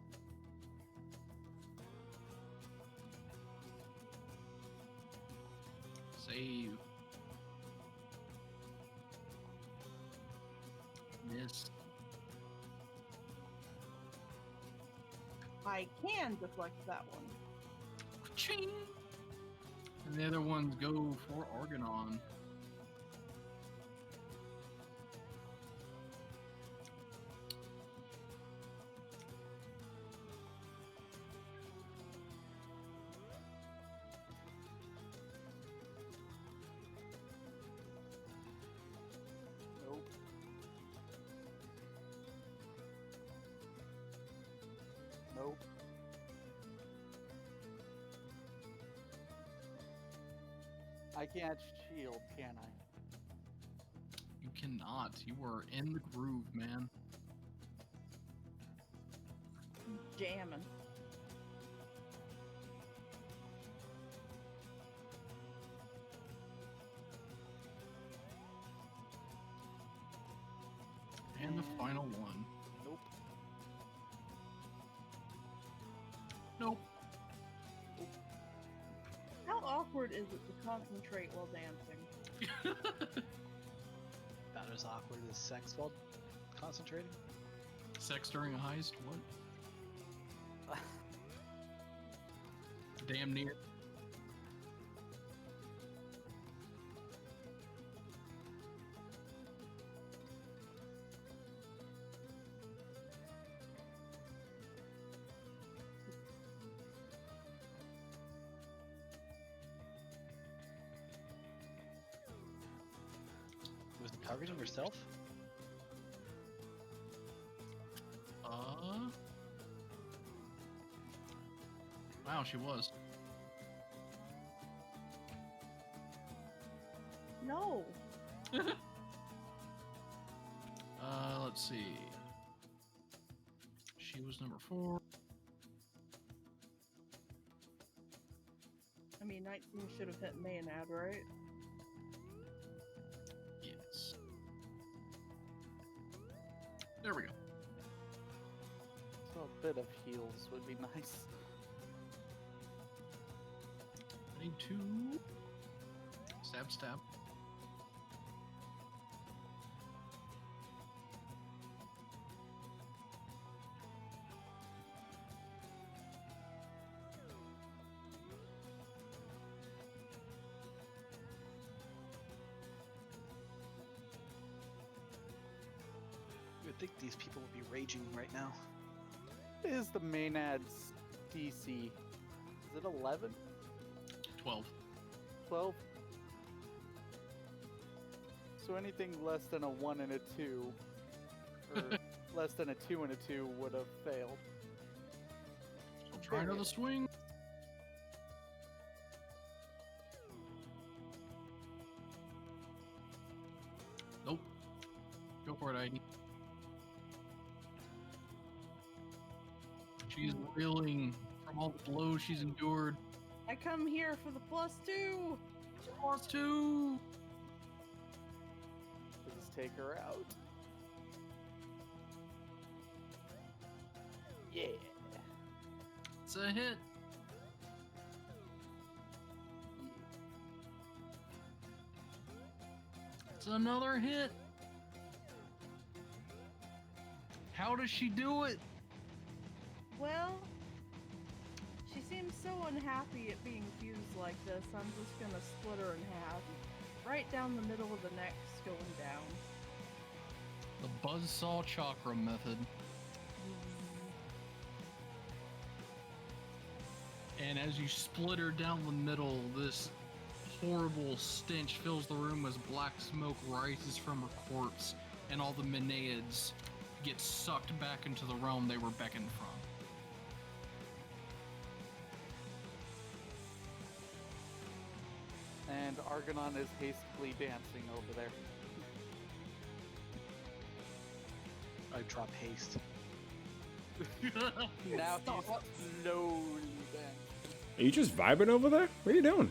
Save. Miss. I can deflect that one. Ching! And the other ones go for Argonon. Nope. Nope. I can't shield, can I? You cannot. You are in the groove, man. Jamming. And the final one. Nope. Nope. How awkward is it to concentrate while dancing? About as awkward as sex while concentrating. Sex during a heist? What? Damn near. Was it targeting herself? Wow, she was. No. Let's see. She was number 4. I mean, 19 should have hit Maynard, right? Yes. There we go. So a bit of heals would be nice. I need to stab, stab. You would think these people would be raging right now. What is the Maynard's DC? Is it 11? 12. 12? So anything less than a 1 and a 2, or less than a 2 and a 2 would have failed. So try another swing. Nope. Go for it, ID. She's reeling from all the blows she's endured. I come here for the +2. +2. Let's take her out. Yeah. It's a hit. It's another hit. How does she do it? Well, she seems so unhappy at being fused like this, I'm just gonna split her in half. Right down the middle of the neck's going down. The buzzsaw chakra method. And as you split her down the middle, this horrible stench fills the room as black smoke rises from her corpse, and all the Menaids get sucked back into the realm they were beckoned from. And Argonon is hastily dancing over there. I drop haste. Now Stop. he's slowly dancing. Are you just vibing over there? What are you doing?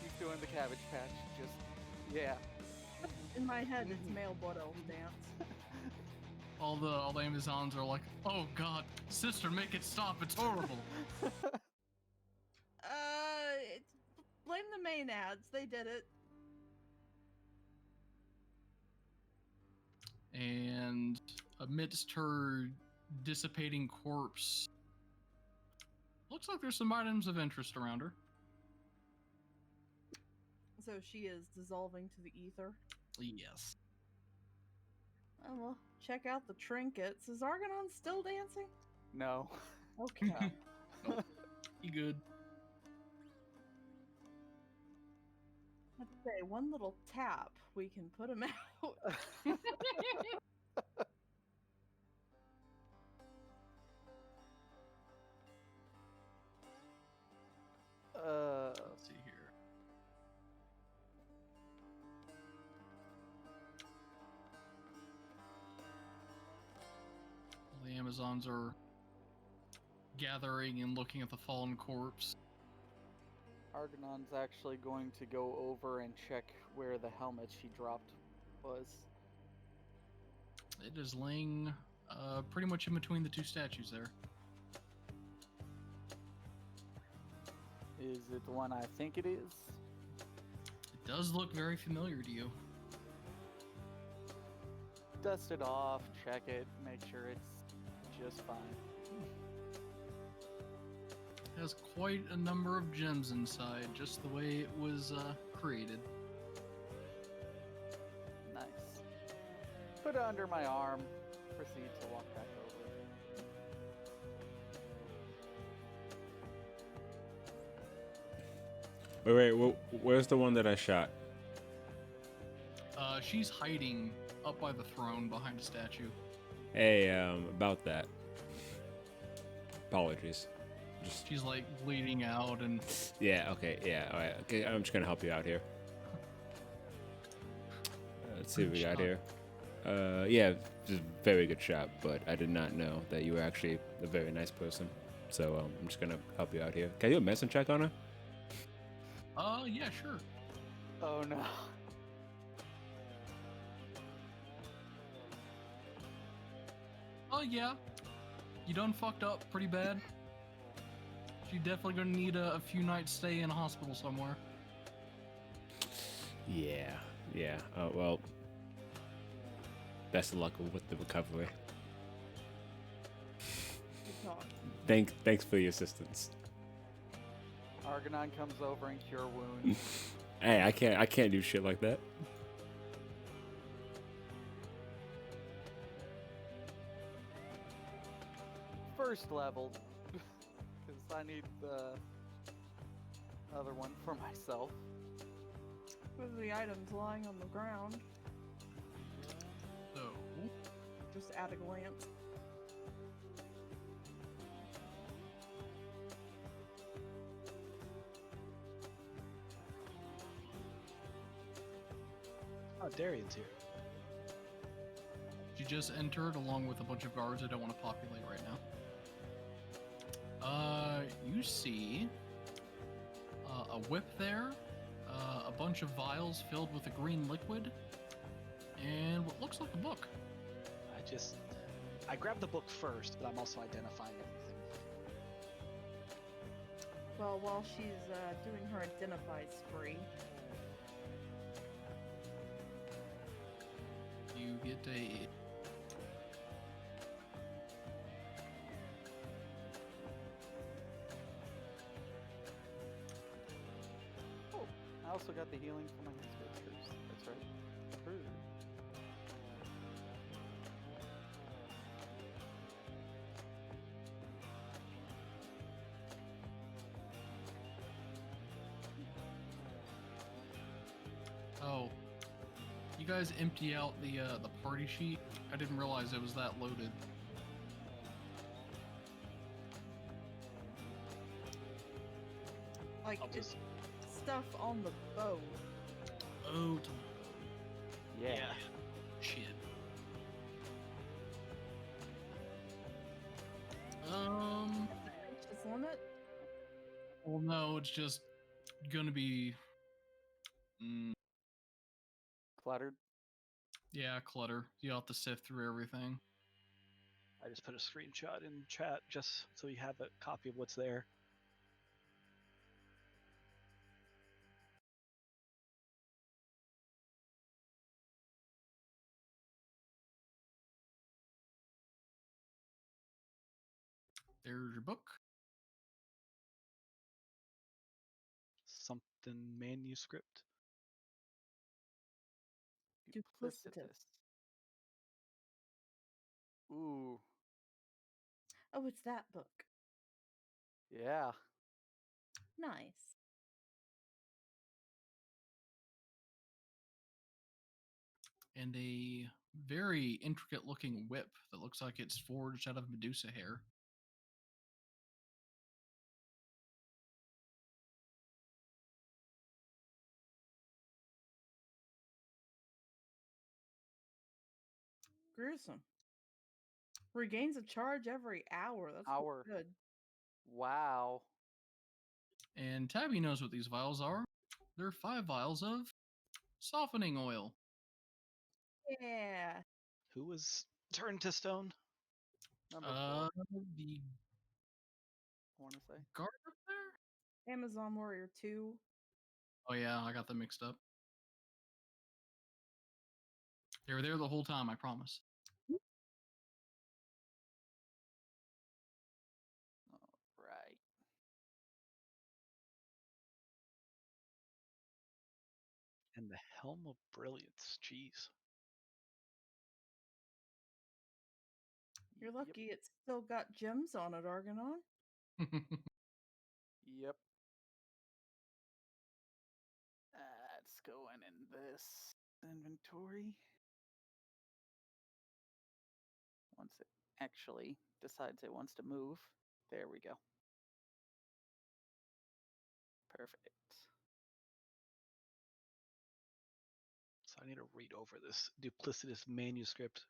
He's doing the Cabbage Patch, just, yeah. In my head, it's male blood elf dance. All the Amazons are like, oh god, sister, make it stop, it's horrible. Blame the Maenads, they did it. And amidst her dissipating corpse. Looks like there's some items of interest around her. So she is dissolving to the ether. Yes. Oh, well, check out the trinkets. Is Argonon still dancing? No. Okay. You good? I'd say one little tap, we can put him out. Let's see here. The Amazons are gathering and looking at the fallen corpse. Argonon's actually going to go over and check where the helmet she dropped was. It is laying pretty much in between the two statues there. Is it the one I think it is? It does look very familiar to you. Dust it off, check it, make sure it's just fine. It has quite a number of gems inside, just the way it was created. Nice. Put it under my arm, proceed to walk back over. Wait, where's the one that I shot? She's hiding up by the throne behind a statue. Hey, about that. Apologies. She's like bleeding out and Yeah, okay, yeah, alright. Okay, I'm just gonna help you out here. Let's see what we got here. Yeah, just a very good shot, but I did not know that you were actually a very nice person. So I'm just gonna help you out here. Can you do a medicine check on her? Yeah, sure. Oh no. Oh yeah. You done fucked up pretty bad. She's definitely gonna need a few nights stay in a hospital somewhere. Yeah. Well, best of luck with the recovery. Good talk. Thanks for your assistance. Argonon comes over and cure wounds. Hey, I can't do shit like that. First level. Because I need the other one for myself. What are the items lying on the ground? So Just at a glance. Oh, Darian's here. she just entered along with a bunch of guards I don't want to populate right now. You see a whip there, a bunch of vials filled with a green liquid, and what looks like a book. I grabbed the book first, but I'm also identifying everything. Well, while she's doing her identify spree, You get a Oh, I also got the healing for my hit scriptures. That's right. True. Oh, you guys empty out the party sheet. I didn't realize it was that loaded. like I'll it's just- stuff on the bow. Oh, Yeah. shit. Reach this limit? Well, no, it's just gonna be, Cluttered. yeah, clutter. You have to sift through everything. I just put a screenshot in chat just so you have a copy of what's there. There's your book. Something manuscript. Duplicitous. Ooh, Oh, it's that book. yeah. Nice. And a very intricate looking whip that looks like it's forged out of Medusa hair. Gruesome. Regains a charge every hour. That's pretty Hour. good. Wow. And Tabby knows what these vials are. They're 5 vials of softening oil. Yeah. Who was turned to stone? Number 4, The I want to say. guard up there? Amazon Warrior 2. Oh yeah, I got them mixed up. They were there the whole time, I promise. Right. And the Helm of Brilliance. Jeez. You're lucky it's still got gems on it, Argonon. Yep. Let's go in this inventory. Once it actually decides it wants to move. There we go. Perfect. So I need to read over this duplicitous manuscript.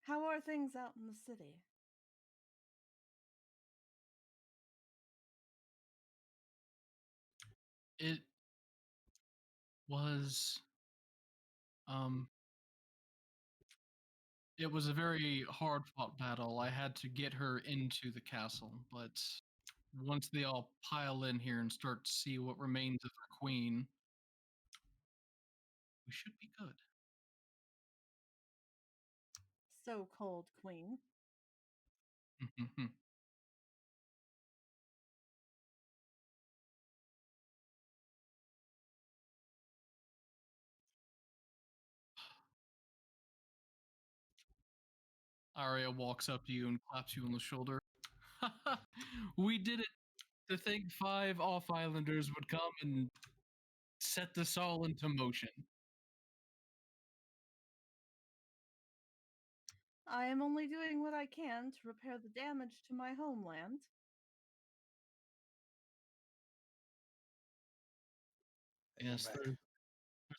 How are things out in the city? It was it was a very hard fought battle. I had to get her into the castle, but once they all pile in here and start to see what remains of their queen, we should be good. So-called queen. Arya walks up to you and claps you on the shoulder. We did it. To think 5 off islanders would come and set this all into motion. I am only doing what I can to repair the damage to my homeland. Yes, there's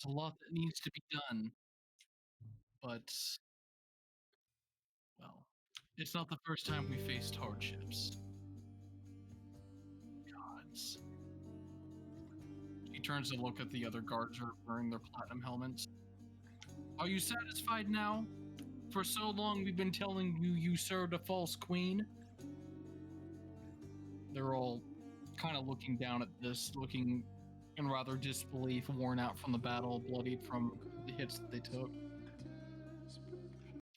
a lot that needs to be done. But, well, it's not the first time we faced hardships. Gods. He turns to look at the other guards who are wearing their platinum helmets. Are you satisfied now? For so long we've been telling you you served a false queen. They're all kind of looking down at this, looking in rather disbelief, worn out from the battle, bloodied from the hits that they took.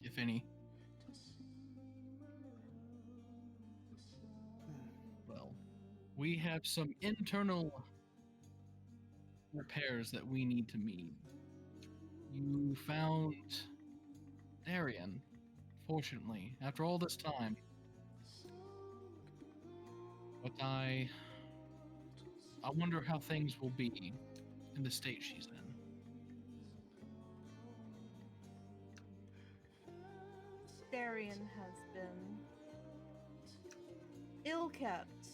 If any. Well, we have some internal repairs that we need to meet. You found Darian, fortunately, after all this time. But I wonder how things will be in the state she's in. Darian has been ill-kept.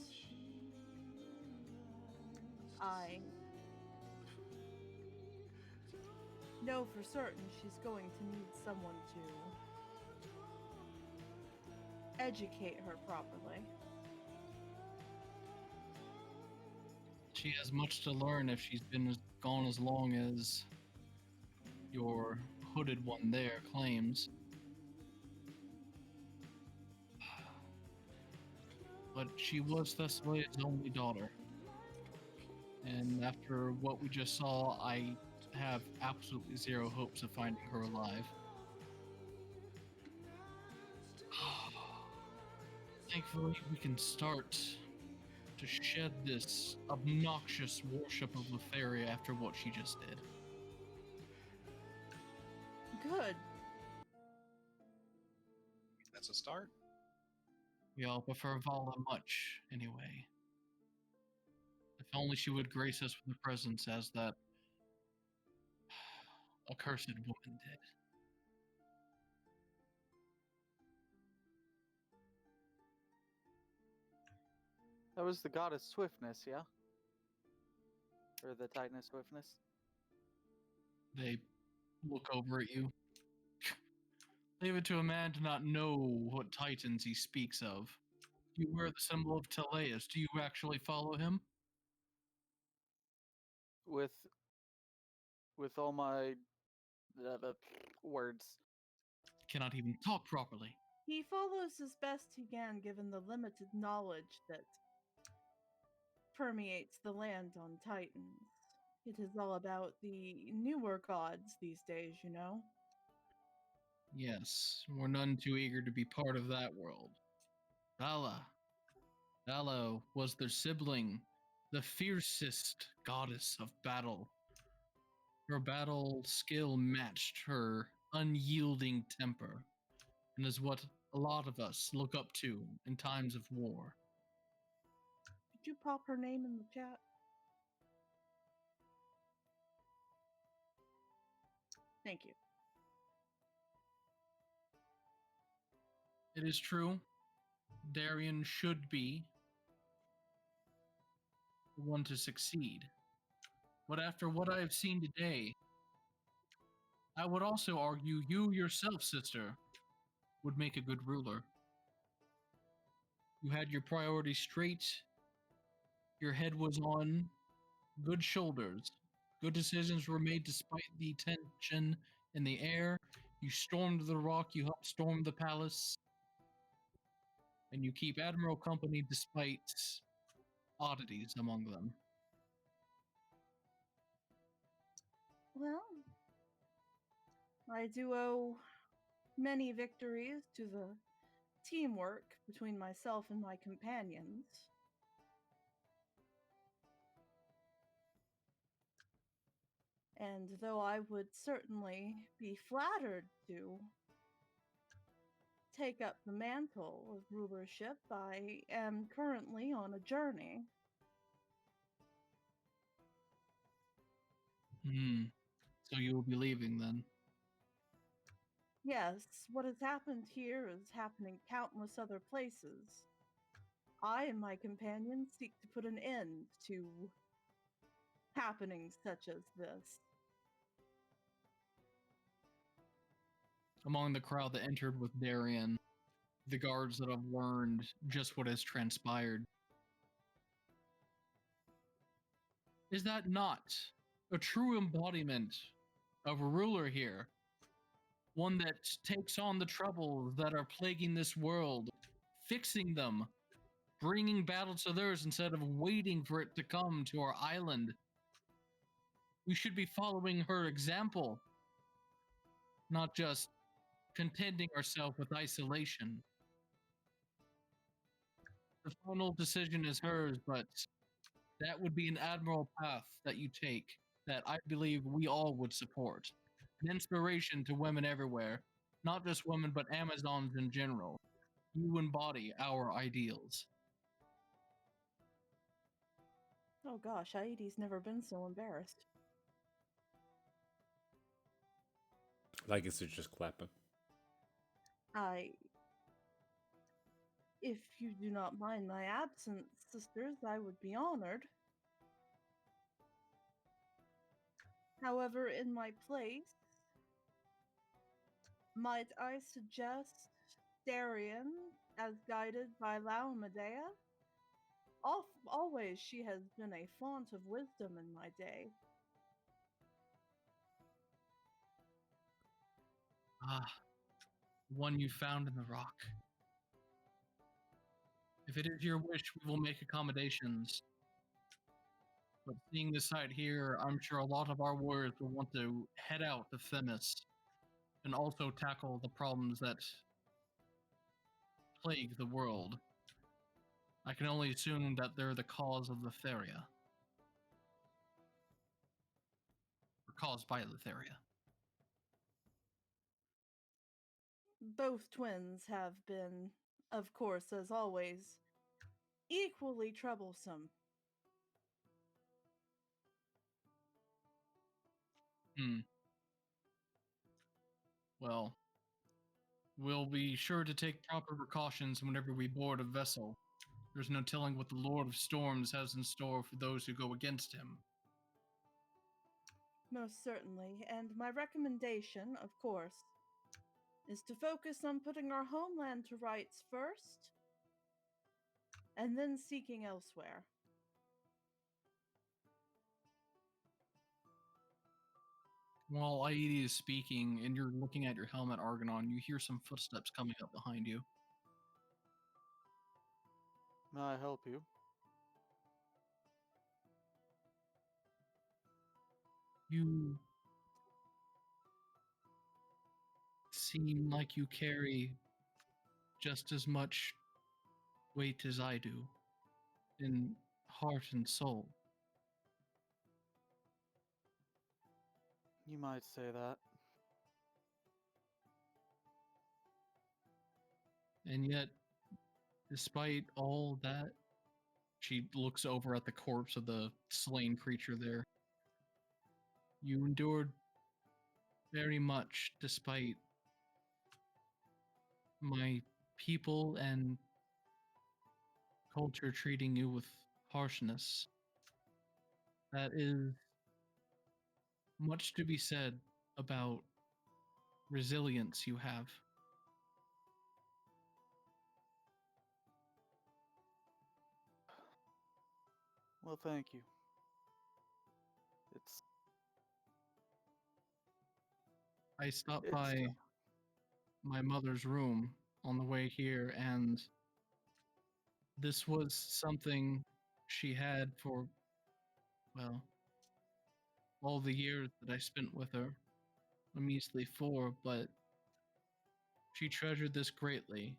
I know for certain she's going to need someone to educate her properly. She has much to learn if she's been gone as long as your hooded one there claims. But she was Thesilia's only daughter. And after what we just saw, I have absolutely zero hopes of finding her alive. Thankfully, we can start to shed this obnoxious worship of Lefaria after what she just did. Good. That's a start. We all prefer Vala much, anyway. If only she would grace us with her presence as that accursed woman did. That was the goddess Swiftness, yeah? Or the Titaness Swiftness? They look over at you. Leave it to a man to not know what titans he speaks of. You wear the symbol of Teleus. Do you actually follow him? With all my words. Cannot even talk properly. He follows as best he can given the limited knowledge that permeates the land on Titans. It is all about the newer gods these days, you know? Yes, we're none too eager to be part of that world. Vala was their sibling, the fiercest goddess of battle. Her battle skill matched her unyielding temper, and is what a lot of us look up to in times of war. Could you pop her name in the chat? Thank you. It is true, Darian should be the one to succeed. But after what I have seen today, I would also argue you yourself, sister, would make a good ruler. You had your priorities straight, your head was on good shoulders, good decisions were made despite the tension in the air. You stormed the rock, you helped storm the palace, and you keep Admiral company despite oddities among them. Well, I do owe many victories to the teamwork between myself and my companions. And though I would certainly be flattered to take up the mantle of rulership, I am currently on a journey. So you will be leaving then? Yes, what has happened here is happening countless other places. I and my companions seek to put an end to happenings such as this. Among the crowd that entered with Darian, the guards that have learned just what has transpired. Is that not a true embodiment of a ruler here? One that takes on the troubles that are plaguing this world, fixing them, bringing battle to theirs instead of waiting for it to come to our island. We should be following her example, not just contenting ourselves with isolation. The final decision is hers, but that would be an admirable path that you take that I believe we all would support. An inspiration to women everywhere, not just women, but Amazons in general. You embody our ideals. Oh gosh, Aidi's never been so embarrassed. Like it's just clapping. If you do not mind my absence, sisters, I would be honored. However, in my place, might I suggest Darian as guided by Laomedea? Always she has been a font of wisdom in my day. Ah, one you found in the rock. If it is your wish, we will make accommodations. But seeing the site here, I'm sure a lot of our warriors will want to head out to Themis and also tackle the problems that plague the world. I can only assume that they're the cause of Letheria. Or caused by Letheria. Both twins have been, of course, as always, equally troublesome. Well, we'll be sure to take proper precautions whenever we board a vessel. There's no telling what the Lord of Storms has in store for those who go against him. Most certainly, and my recommendation, of course, is to focus on putting our homeland to rights first, and then seeking elsewhere. While Aidi is speaking and you're looking at your helmet, Argonon, you hear some footsteps coming up behind you. May I help you? You seem like you carry just as much weight as I do in heart and soul. You might say that. And yet, despite all that, she looks over at the corpse of the slain creature there. You endured very much despite my people and culture treating you with harshness. That is much to be said about resilience you have. Well, thank you. I stopped It's by my mother's room on the way here, and this was something she had for, well, all the years that I spent with her. A measly 4, but she treasured this greatly,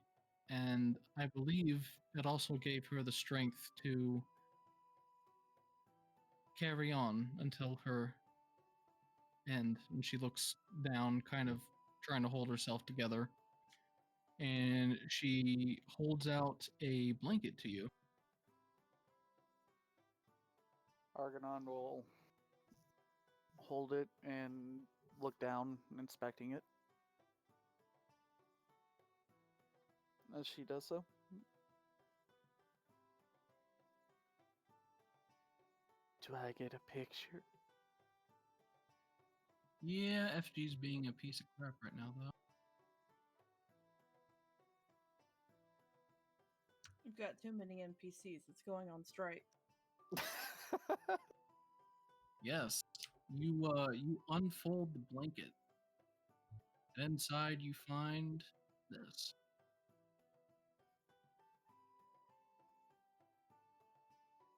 and I believe it also gave her the strength to carry on until her end. And she looks down, kind of trying to hold herself together, and she holds out a blanket to you. Argonon will hold it and look down, inspecting it. As she does so. Do I get a picture? Yeah, FG's being a piece of crap right now, though. You've got too many NPCs. It's going on strike. Yes, you unfold the blanket, and inside you find this.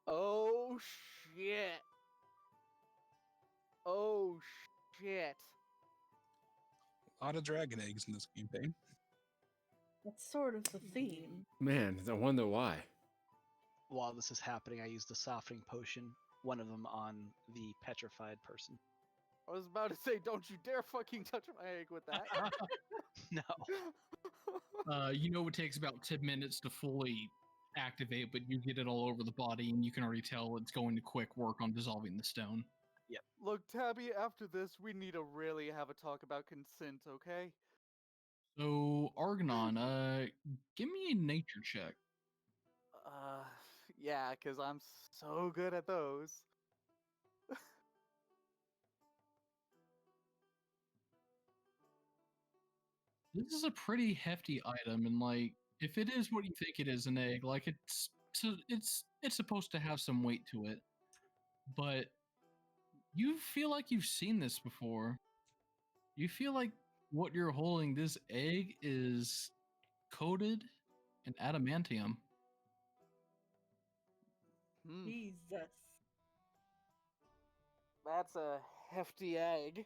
Oh shit. Oh shit. A lot of dragon eggs in this campaign. That's sort of the theme. Man, I wonder why. While this is happening, I used a softening potion, one of them on the petrified person. I was about to say, don't you dare fucking touch my egg with that. No. You know it takes about 10 minutes to fully activate, but you get it all over the body, and you can already tell it's going to quick work on dissolving the stone. Look, Tabby, after this, we need to really have a talk about consent, okay? So, Argonon, give me a nature check. Yeah, because I'm so good at those. This is a pretty hefty item, and like, if it is what you think it is, an egg, like it's supposed to have some weight to it, but you feel like you've seen this before. You feel like what you're holding, this egg, is coated in adamantium. Jesus. That's a hefty egg.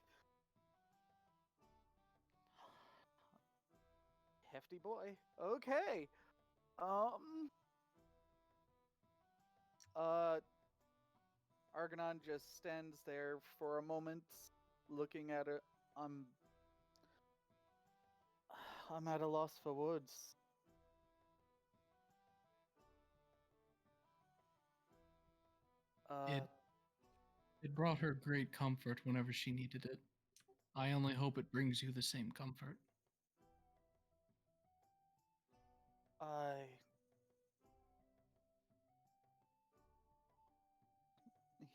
Hefty boy. Okay. Argonon just stands there for a moment, looking at it. I'm at a loss for words. It brought her great comfort whenever she needed it. I only hope it brings you the same comfort.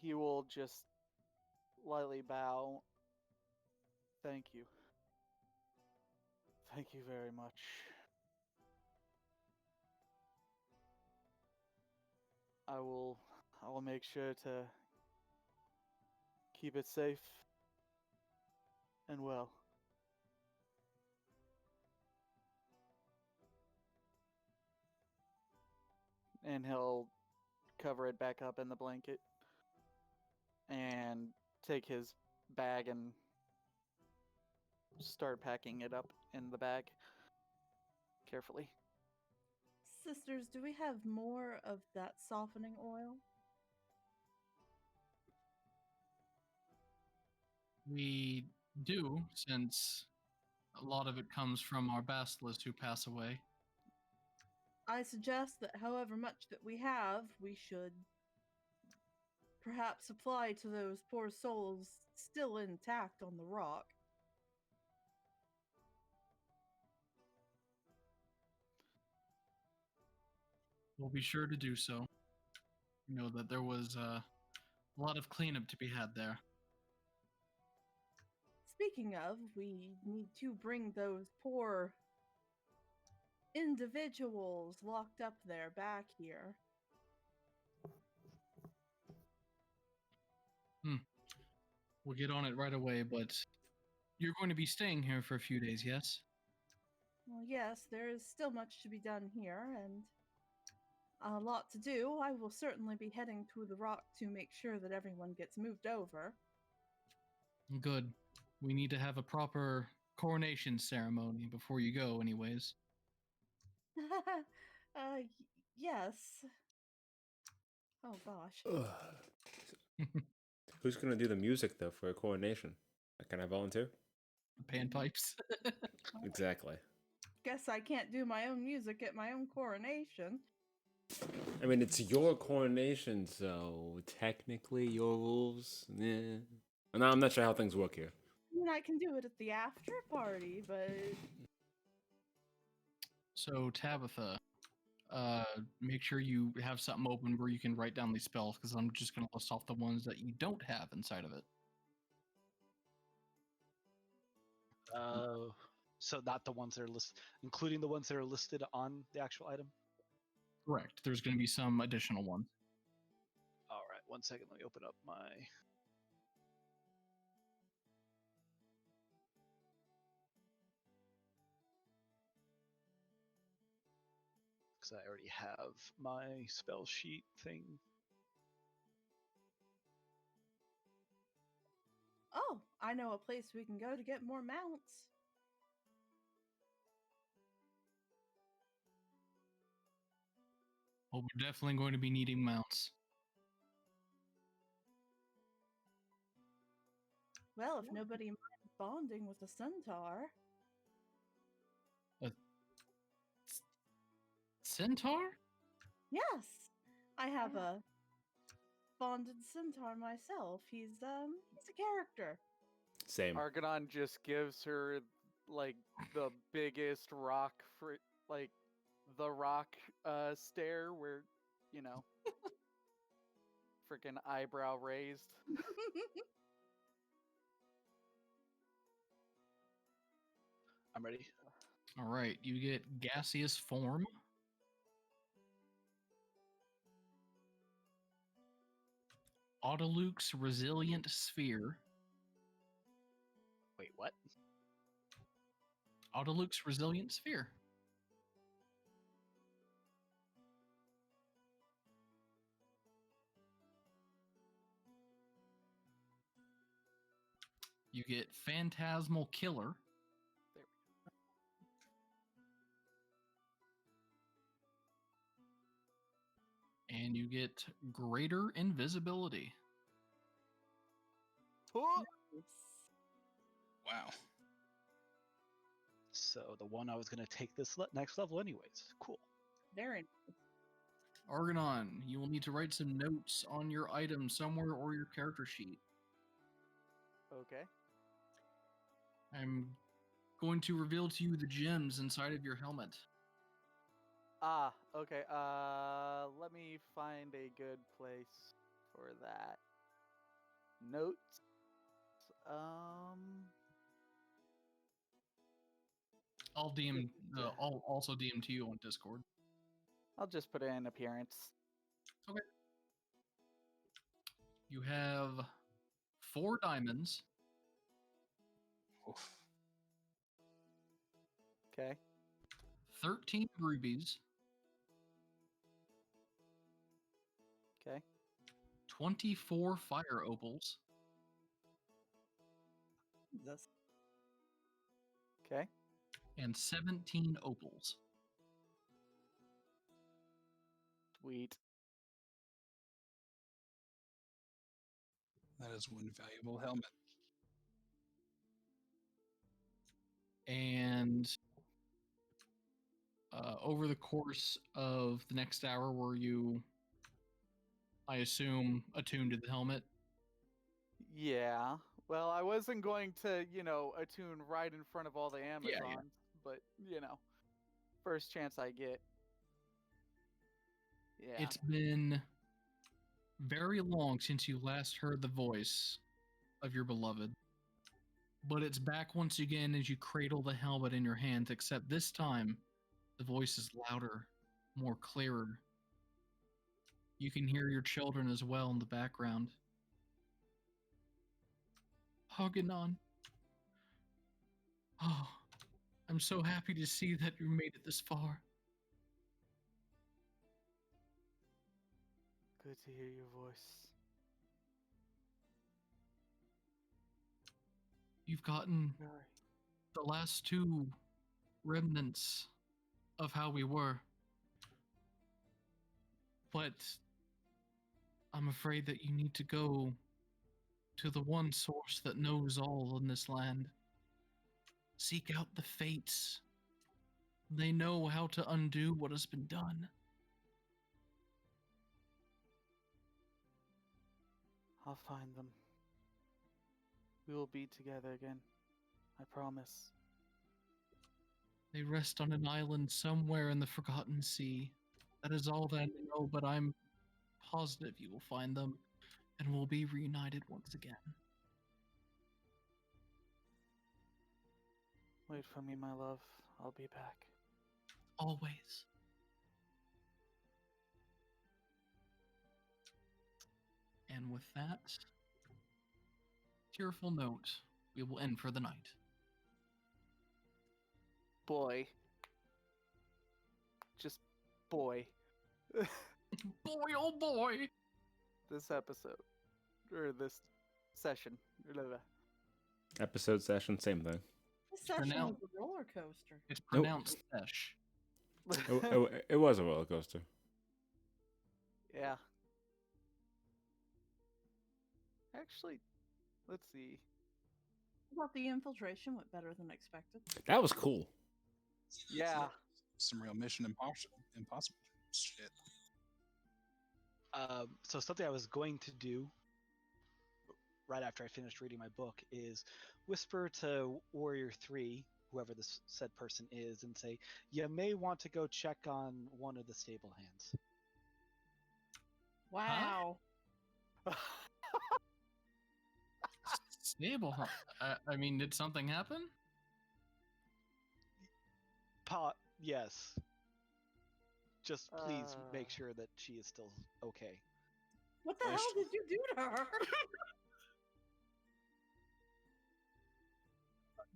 He will just lightly bow. Thank you. Thank you very much. I will make sure to keep it safe and well. And he'll cover it back up in the blanket and take his bag and start packing it up in the bag carefully. Sisters, do we have more of that softening oil? We do, since a lot of it comes from our basilisks who pass away. I suggest that however much that we have, we should perhaps apply to those poor souls still intact on the rock. We'll be sure to do so. You know that there was a lot of cleanup to be had there. Speaking of, we need to bring those poor individuals locked up there back here. We'll get on it right away, but you're going to be staying here for a few days, yes? Well, yes, there is still much to be done here, and a lot to do. I will certainly be heading to the rock to make sure that everyone gets moved over. Good. We need to have a proper coronation ceremony before you go, anyways. Yes. Oh, gosh. Who's gonna do the music though for a coronation? Can I volunteer? Panpipes. Exactly. Guess I can't do my own music at my own coronation. I mean, it's your coronation, so technically your rules. Yeah. No, I'm not sure how things work here. I mean, I can do it at the after party, but So, Tabitha, make sure you have something open where you can write down these spells, because I'm just going to list off the ones that you don't have inside of it. So not the ones that are listed, including the ones that are listed on the actual item? Correct. There's going to be some additional ones. All right, 1 second. Let me open up my... Because I already have my spell sheet thing. oh, I know a place we can go to get more mounts. Well, we're definitely going to be needing mounts. Well, if nobody minds bonding with a centaur. Centaur? Yes, I have a bonded centaur myself. He's a character. Same. Argonon just gives her like the biggest rock for like the rock stare where, you know, freaking eyebrow raised. I'm ready. All right, you get gaseous form. Autoluke's resilient sphere. Wait, what? Autoluke's resilient sphere. You get Phantasmal Killer. There And you get greater invisibility. Oh, Wow. So the one I was going to take this next level anyways. Cool. Very Argonon, you will need to write some notes on your item somewhere or your character sheet. okay. I'm going to reveal to you the gems inside of your helmet. Ah, okay. Let me find a good place for that. Notes. I'll DM. Yeah. I'll also DM to you on Discord. I'll just put it in appearance. Okay. You have 4 diamonds, Oof. Okay. 13 rubies, Okay. 24 fire opals, Jesus. Okay. and 17 opals. Sweet. That is one valuable helmet. And over the course of the next hour, were you, I assume, attuned to the helmet? Yeah. Well, I wasn't going to, attune right in front of all the Amazons, but, first chance I get. Yeah. It's been very long since you last heard the voice of your beloved. But it's back once again as you cradle the helmet in your hands, except this time, the voice is louder, more clearer. You can hear your children as well in the background. Haganon. Oh, I'm so happy to see that you made it this far. Good to hear your voice. You've gotten Sorry. the last 2 remnants of how we were. But I'm afraid that you need to go to the one source that knows all in this land. Seek out the fates. They know how to undo what has been done. I'll find them. We will be together again. I promise. They rest on an island somewhere in the Forgotten Sea. That is all that I know, but I'm positive you will find them and will be reunited once again. Wait for me, my love. I'll be back. Always. And with that tearful note, we will end for the night. Boy. Just boy. Boy, oh boy! This episode. Or this session. Episode session, same thing. This session now- was a roller coaster. It's pronounced Sesh. It was a roller coaster. Yeah. Actually, let's see. I thought the infiltration went better than expected. That was cool. Yeah. Some real Mission Impossible shit. So something I was going to do right after I finished reading my book is whisper to Warrior 3, whoever this said person is, and say, you may want to go check on one of the stable hands. Wow. Stable, huh? I mean, did something happen? Yes. Just please make Uh. sure that she is still okay. What the hell did you do to her?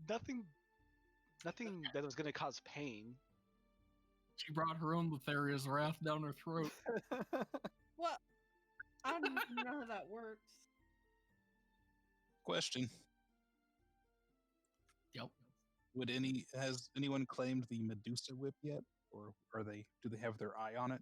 Nothing that was going to cause pain. She brought her own Letheria's wrath down her throat. What? I don't even know how that works. Question: Yep. has anyone claimed the Medusa whip yet, or do they have their eye on it?